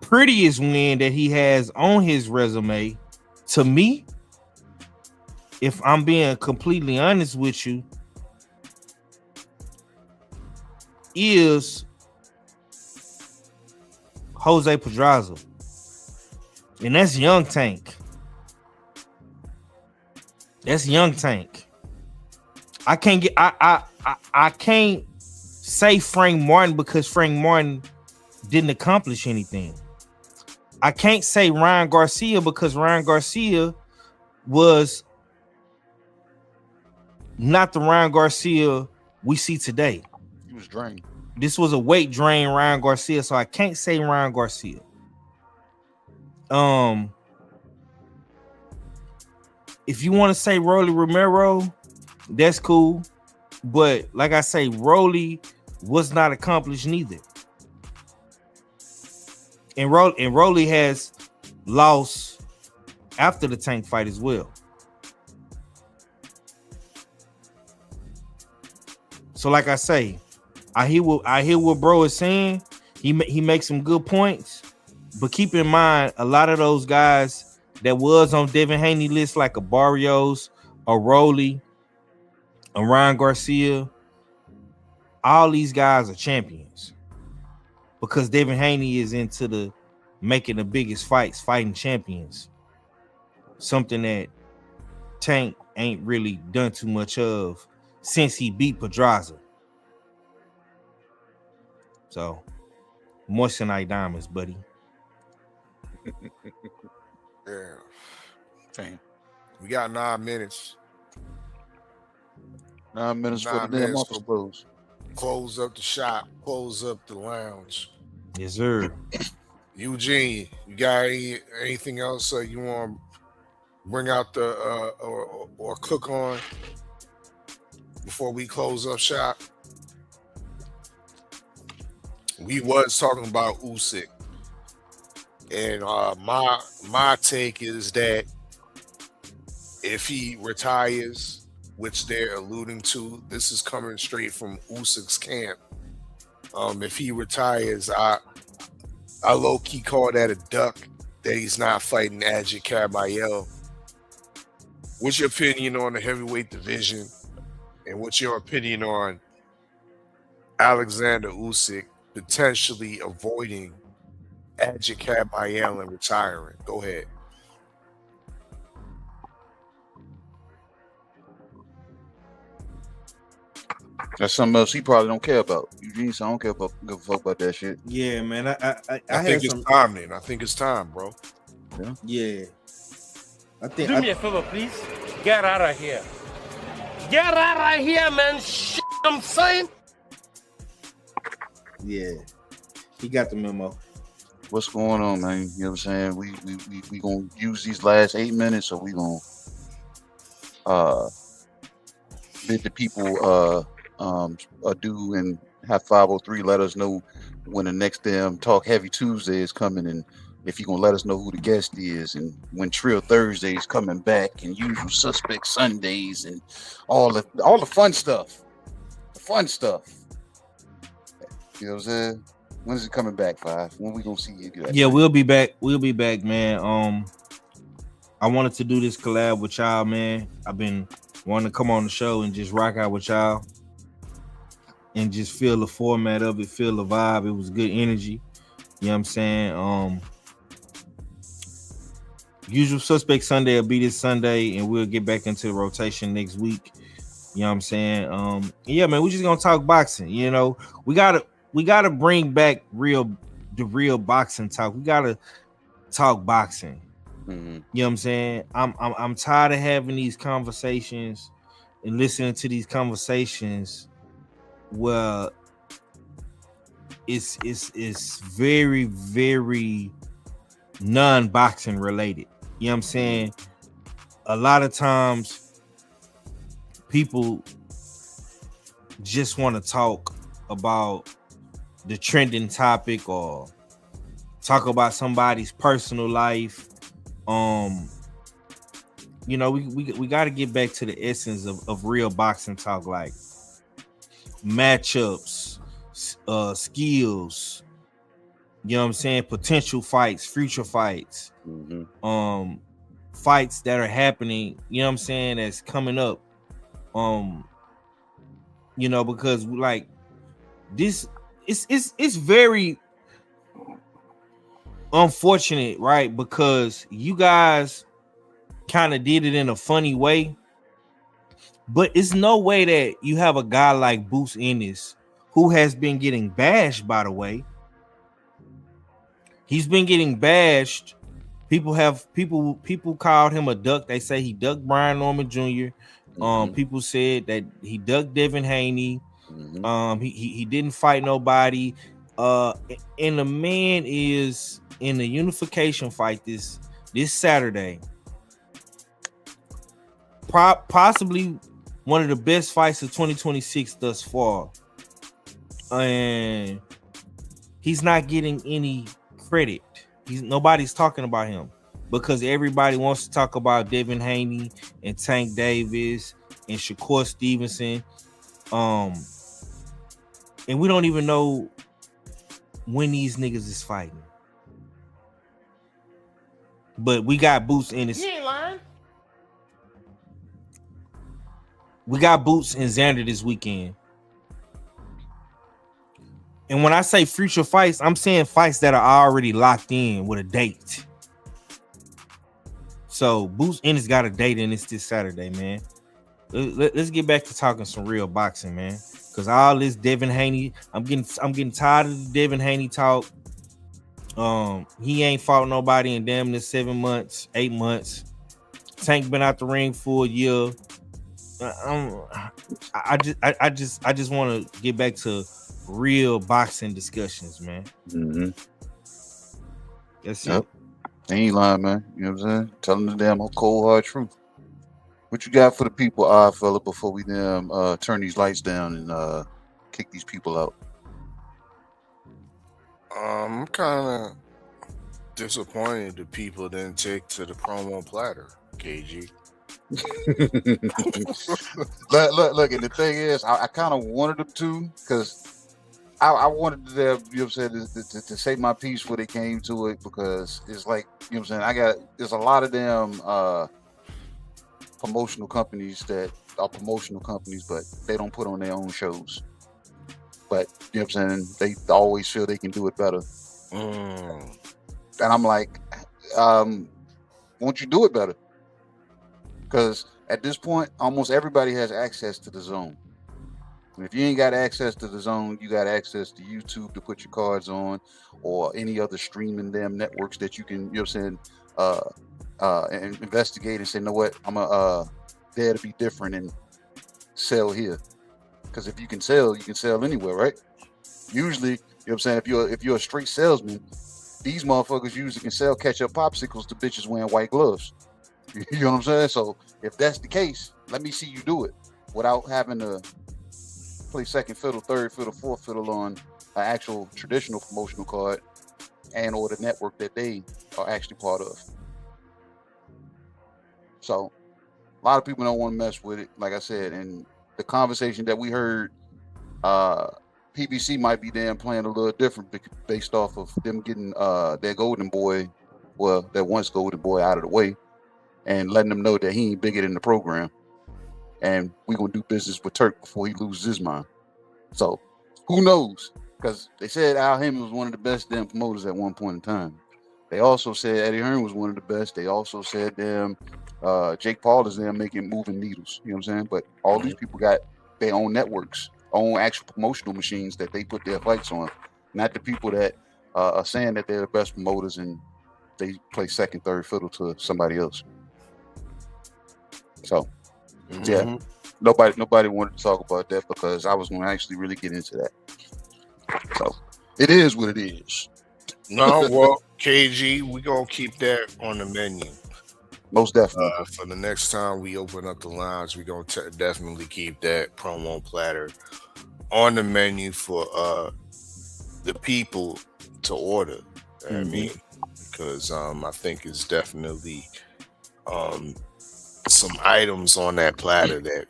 prettiest win that he has on his resume, to me, if I'm being completely honest with you, is Jose Pedraza. And that's Young Tank. That's Young Tank. I can't say Frank Martin because Frank Martin didn't accomplish anything. I can't say Ryan Garcia because Ryan Garcia was not the Ryan Garcia we see today. He was drained. This was a weight drain Ryan Garcia, so I can't say Ryan Garcia. If you want to say Rolly Romero, that's cool. But like I say, Rolly was not accomplished neither. And Rolly has lost after the Tank fight as well. So like I say, I hear what bro is saying. He makes some good points. But keep in mind, a lot of those guys that was on Devin Haney list, like a Barrios, a Rolly, a Ryan Garcia, all these guys are champions because Devin Haney is into the making the biggest fights, fighting champions. Something that Tank ain't really done too much of since he beat Pedraza. So, moissanite diamonds, buddy. Yeah. Damn. We got 9 minutes. 9 minutes for the damn office close. Close up the shop. Close up the lounge. Yes, sir. Eugene, you got anything else you want to bring out the or cook on before we close up shop? We was talking about Usyk, and my take is that if he retires, which they're alluding to, this is coming straight from Usyk's camp. If he retires, I low-key call that a duck that he's not fighting Adji Cabayel. What's your opinion on the heavyweight division, and what's your opinion on Alexander Usyk potentially avoiding Adji Cabayel and retiring? Go ahead. That's something else he probably don't care about. Eugene, so I don't give a fuck about that shit. Yeah, man. I think it's time then. I think it's time, bro. Yeah. Do me a favor, please. Get out of here. Get out of here, man. Shit, I'm saying. Yeah. He got the memo. What's going on, man? You know what I'm saying? We gonna use these last 8 minutes, so we gonna bid the people adieu and have 503 let us know when the next damn Talk Heavy Tuesday is coming, and if you're gonna let us know who the guest is, and when Trill Thursday is coming back, and Usual Suspect Sundays, and all the fun stuff. The fun stuff. You know what I'm saying? When is it coming back, Five? When we gonna see you? Yeah, we'll be back. We'll be back, man. I wanted to do this collab with y'all, man. I've been wanting to come on the show and just rock out with y'all and just feel the format of it, feel the vibe. It was good energy. You know what I'm saying? Usual Suspect Sunday will be this Sunday, and we'll get back into the rotation next week. You know what I'm saying? Yeah, man, we're just gonna talk boxing. You know, we gotta bring back the real boxing talk. We gotta talk boxing. Mm-hmm. You know what I'm saying? I'm tired of having these conversations and listening to these conversations where it's very, very non-boxing related. You know what I'm saying? A lot of times people just want to talk about the trending topic or talk about somebody's personal life. You know, we got to get back to the essence of real boxing talk, like matchups, skills, you know what I'm saying, potential fights, future fights, fights that are happening, you know what I'm saying, that's coming up. You know, because like this it's very unfortunate, right? Because you guys kind of did it in a funny way, but it's no way that you have a guy like Boots Ennis, who has been getting bashed, by the way. He's been getting bashed. People called him a duck. They say he ducked Brian Norman Jr. People said that he ducked Devin Haney. He didn't fight nobody. And the man is in the unification fight this Saturday. Possibly one of the best fights of 2026 thus far. And he's not getting any credit. Nobody's talking about him because everybody wants to talk about Devin Haney and Tank Davis and Shakur Stevenson. And we don't even know when these niggas is fighting. But we got Boots in this. You ain't lying. We got Boots and Xander this weekend. And when I say future fights, I'm saying fights that are already locked in with a date. So Boots Ennis got a date in this Saturday, man. Let's get back to talking some real boxing, man. Cause all this Devin Haney, I'm getting tired of the Devin Haney talk. He ain't fought nobody in damn near 7 months, 8 months. Tank been out the ring for a year. I just want to get back to real boxing discussions, man. That's it. They ain't lying, man. You know what I'm saying? Telling the damn cold hard truth. What you got for the people, fella, before we turn these lights down and kick these people out? I'm kind of disappointed the people didn't take to the promo platter, KG. look, and the thing is, I kind of wanted them to, because I wanted them, you know what I'm saying, to say my piece before they came to it, because it's like, you know what I'm saying, there's a lot of them promotional companies that are promotional companies, but they don't put on their own shows. But you know what I'm saying, they always feel they can do it better. And I'm like, won't you do it better? Because at this point, almost everybody has access to the zone. And if you ain't got access to the zone, you got access to YouTube to put your cards on, or any other streaming damn networks that you can, you know what I'm saying, and investigate and say, you know what, I'm dare to be different and sell here. Because if you can sell anywhere, right? Usually, you know what I'm saying, if you're a straight salesman, these motherfuckers usually can sell ketchup popsicles to bitches wearing white gloves. You know what I'm saying? So if that's the case, let me see you do it without having to play second fiddle, third fiddle, fourth fiddle on an actual traditional promotional card and or the network that they are actually part of. So a lot of people don't want to mess with it, like I said. And the conversation that we heard, PBC might be playing a little different based off of them getting their golden boy, well, their once golden boy out of the way, and letting them know that he ain't bigger than the program. And we're going to do business with Turk before he loses his mind. So who knows? Because they said Al Hammond was one of the best damn promoters at one point in time. They also said Eddie Hearn was one of the best. They also said Jake Paul is making moving needles. You know what I'm saying? But all these people got their own networks, own actual promotional machines that they put their fights on. Not the people that are saying that they're the best promoters and they play second, third fiddle to somebody else. So, yeah, nobody wanted to talk about that because I was going to actually really get into that. So, it is what it is. No, well, KG, we're going to keep that on the menu. Most definitely. For the next time we open up the lounge, we're going to definitely keep that promo platter on the menu for the people to order. I mean, because I think it's definitely some items on that platter that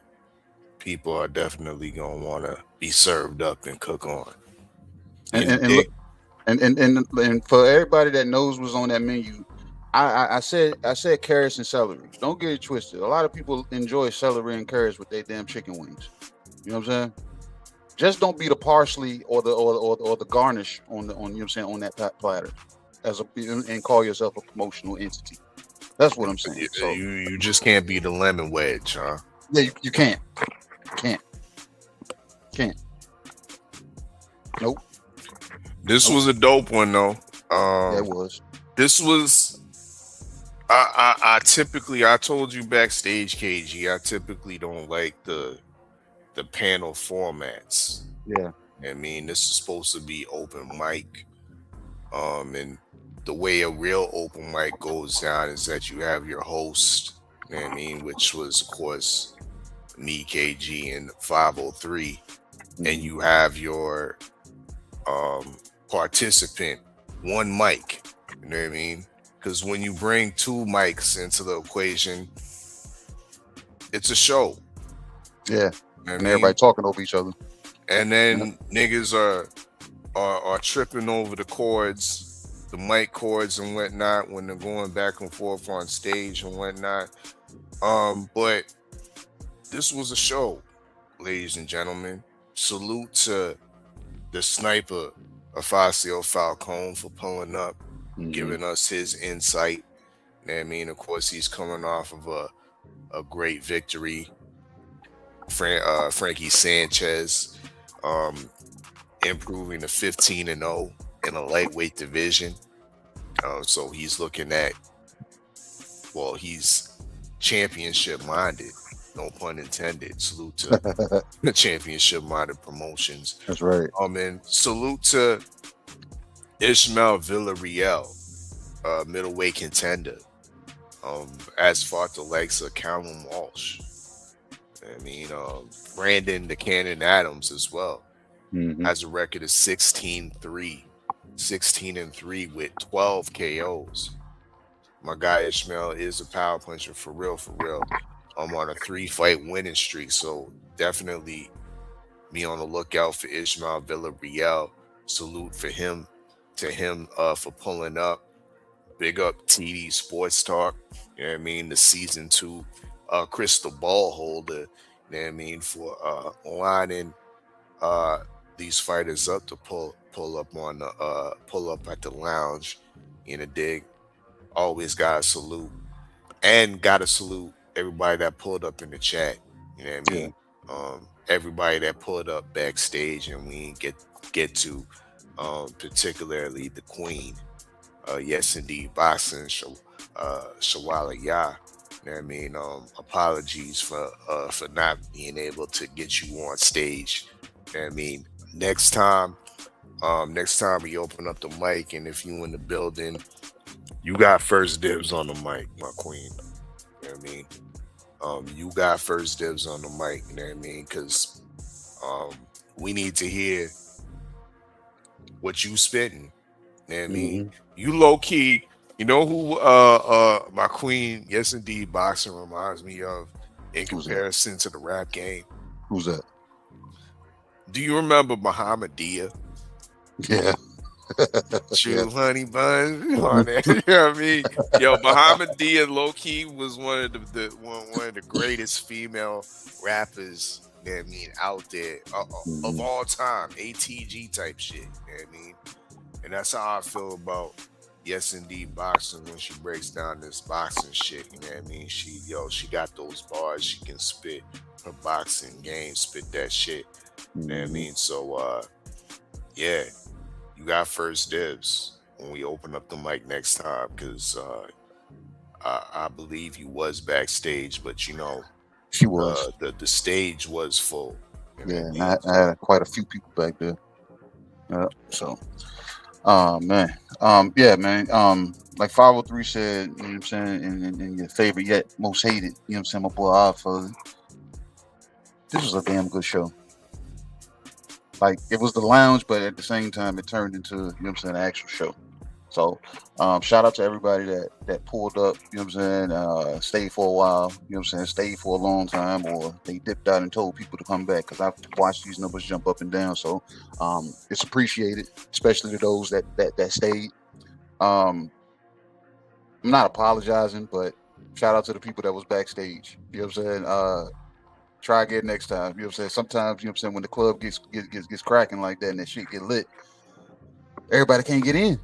people are definitely going to want to be served up and cook on. And for everybody that knows what's on that menu, I said carrots and celery. Don't get it twisted. A lot of people enjoy celery and carrots with their damn chicken wings. You know what I'm saying? Just don't be the parsley or the garnish on you know what I'm saying, on that platter and call yourself a promotional entity. That's what I'm saying. So you just can't be the lemon wedge, huh? Yeah, you can't. Nope. This was a dope one though. Yeah, it was. This was I typically, I told you backstage, KG, I typically don't like the panel formats. Yeah. I mean, this is supposed to be open mic. And the way a real open mic goes down is that you have your host, you know what I mean, which was of course me, KG, and 503, and you have your participant, one mic, you know what I mean? Because when you bring two mics into the equation, it's a show. Yeah. And everybody talking over each other. And then niggas are tripping over the chords, the mic chords and whatnot when they're going back and forth on stage and whatnot. But this was a show, ladies and gentlemen. Salute to the sniper, Afacio Falcone, for pulling up, giving us his insight. You know what I mean? Of course, he's coming off of a great victory. Frankie Sanchez improving to 15-0 in a lightweight division. So he's looking at, well, he's championship minded, no pun intended. Salute to the championship minded promotions. That's right. And salute to Ishmael Villarreal, middleweight contender. As far the likes of Callum Walsh. I mean, Brandon the Cannon Adams as well has a record of 16-3 with 12 KOs. My guy Ishmael is a power puncher for real. I'm on a 3-fight winning streak, so definitely be on the lookout for Ishmael Villarreal. Salute for him for pulling up. Big up TD Sports Talk. You know what I mean? The season 2 crystal ball holder. You know what I mean? For lining these fighters up to pull up at the lounge in a dig. Always gotta salute. And gotta salute everybody that pulled up in the chat. You know what I mean? Everybody that pulled up backstage and we didn't get to, particularly the queen. Yes, indeed, boxing, Shawala Ya. You know what I mean? Apologies for not being able to get you on stage. You know what I mean? Next time we open up the mic, and if you in the building, you got first dibs on the mic, my queen. You know what I mean? You got first dibs on the mic, you know what I mean? Because we need to hear what you spitting. You know what I mean? You low key, you know who my queen, yes indeed, boxing reminds me of in comparison to the rap game. Who's that? Do you remember Muhammad Dia? Yeah. True honey bun on that. You know what I mean? Yo, Muhammad Dia low key was one of the greatest female rappers, you know what I mean, out there of all time. ATG type shit. You know what I mean? And that's how I feel about yes indeed boxing when she breaks down this boxing shit. You know what I mean? She got those bars. She can spit her boxing game, spit that shit. You know what I mean? So yeah, you got first dibs when we open up the mic next time, because I believe you was backstage, but you know, she was. The stage was full. You know yeah, what I mean? I had quite a few people back there. So man. Yeah, man. Like 503 said, you know what I'm saying, and your favorite yet most hated, you know what I'm saying, my boy Oddfuzzy. This was a damn good show. Like, it was the lounge, but at the same time it turned into, you know what I'm saying, an actual show. So shout out to everybody that pulled up, you know what I'm saying, stayed for a while, you know what I'm saying, stayed for a long time, or they dipped out and told people to come back, because I've watched these numbers jump up and down. So it's appreciated, especially to those that stayed. Man, I'm not apologizing, but shout out to the people that was backstage. You know what I'm saying? Try again next time. You know what I'm saying? Sometimes, you know what I'm saying, when the club gets cracking like that and that shit get lit, everybody can't get in.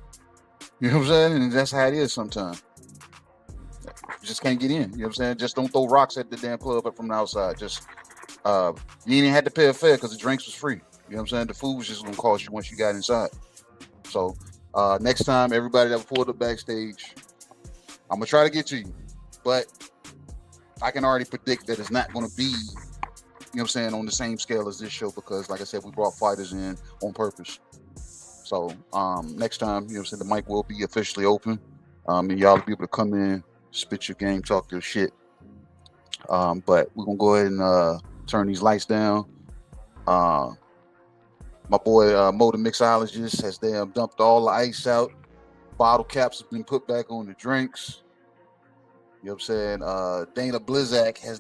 You know what I'm saying? And that's how it is sometimes. You just can't get in. You know what I'm saying? Just don't throw rocks at the damn club up from the outside. Just you ain't even had to pay a fare because the drinks was free. You know what I'm saying? The food was just gonna cost you once you got inside. So next time, everybody that pulled up backstage, I'm gonna try to get to you, but I can already predict that it's not gonna be, you know what I'm saying, on the same scale as this show because, like I said, we brought fighters in on purpose. So next time, you know what I'm saying, the mic will be officially open, and y'all will be able to come in, spit your game, talk your shit. But we're gonna go ahead and turn these lights down. My boy Mo the mixologist has dumped all the ice out. Bottle caps have been put back on the drinks. You know what I'm saying? Dana Blizzak has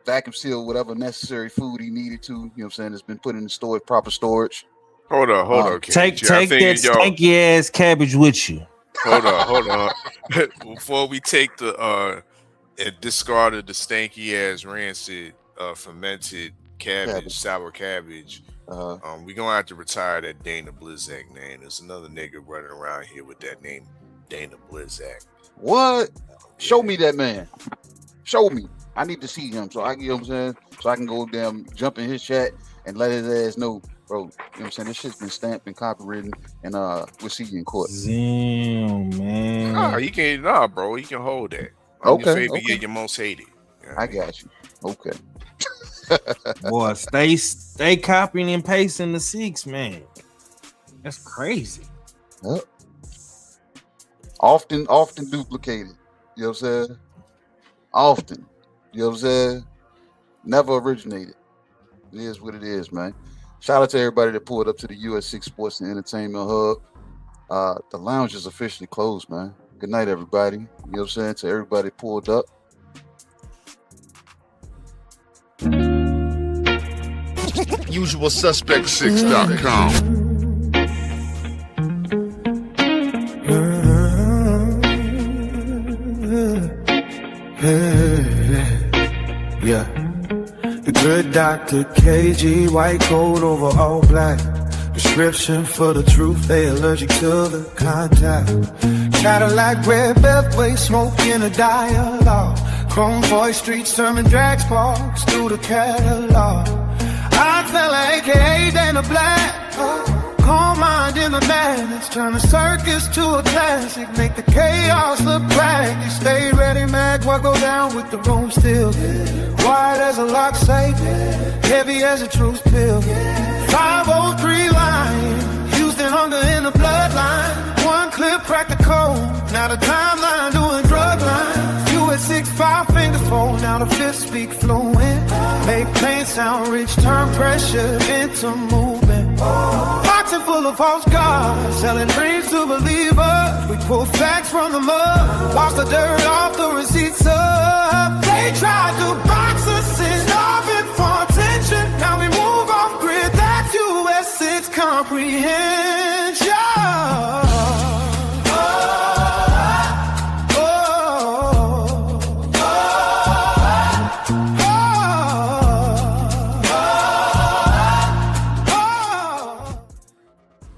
vacuum sealed whatever necessary food he needed to. You know what I'm saying? It's been put in the storage, proper storage. Hold on. Take that stanky ass cabbage with you. Hold on. Before we take the and discarded the stanky ass rancid fermented cabbage, sour cabbage. We're gonna have to retire that Dana Blizzak name. There's another nigga running around here with that name, Dana Blizzak. What? Show me that man. Show me. I need to see him so I can, you know what I'm saying, so I can go jump in his chat and let his ass know, bro. You know what I'm saying? This shit's been stamped and copywritten, and we'll see you in court. Damn, man. Nah, bro. You can hold that. Okay. You're your most hated. You know I got you. Okay. Boy, stay copying and pasting the 6, man. That's crazy. Yep. Often duplicated. You know what I'm saying? Often. You know what I'm saying? Never originated. It is what it is, man. Shout out to everybody that pulled up to the US6 Sports and Entertainment Hub. The lounge is officially closed, man. Good night, everybody. You know what I'm saying? To everybody pulled up. UsualSuspect6.com. Yeah. The good doctor, KG, white coat over all black. Prescription for the truth, they allergic to the contact. Cadillac, red beltway, smoke in a dialogue. Chrome voice, street sermon, drag sparks through the catalog. I fell AKA Dana Black. Calm mind in the madness, turn the circus to a classic. Make the chaos look practice. Stay ready, mag, what go down with the room still. Wide as a lock safe, heavy as a truth pill. 503 line, Houston hunger in the bloodline. One clip, crack the code, now the timeline doing drug lines. You at 6'5", finger fold, now the fifth speak fluent. Make pain sound rich, turn pressure into movement. Boxing full of false gods, selling dreams to believers. We pull facts from the mud, wash the dirt off the receipts up. They tried to box us in, starving for attention. Now we move off grid, that's US6 comprehension.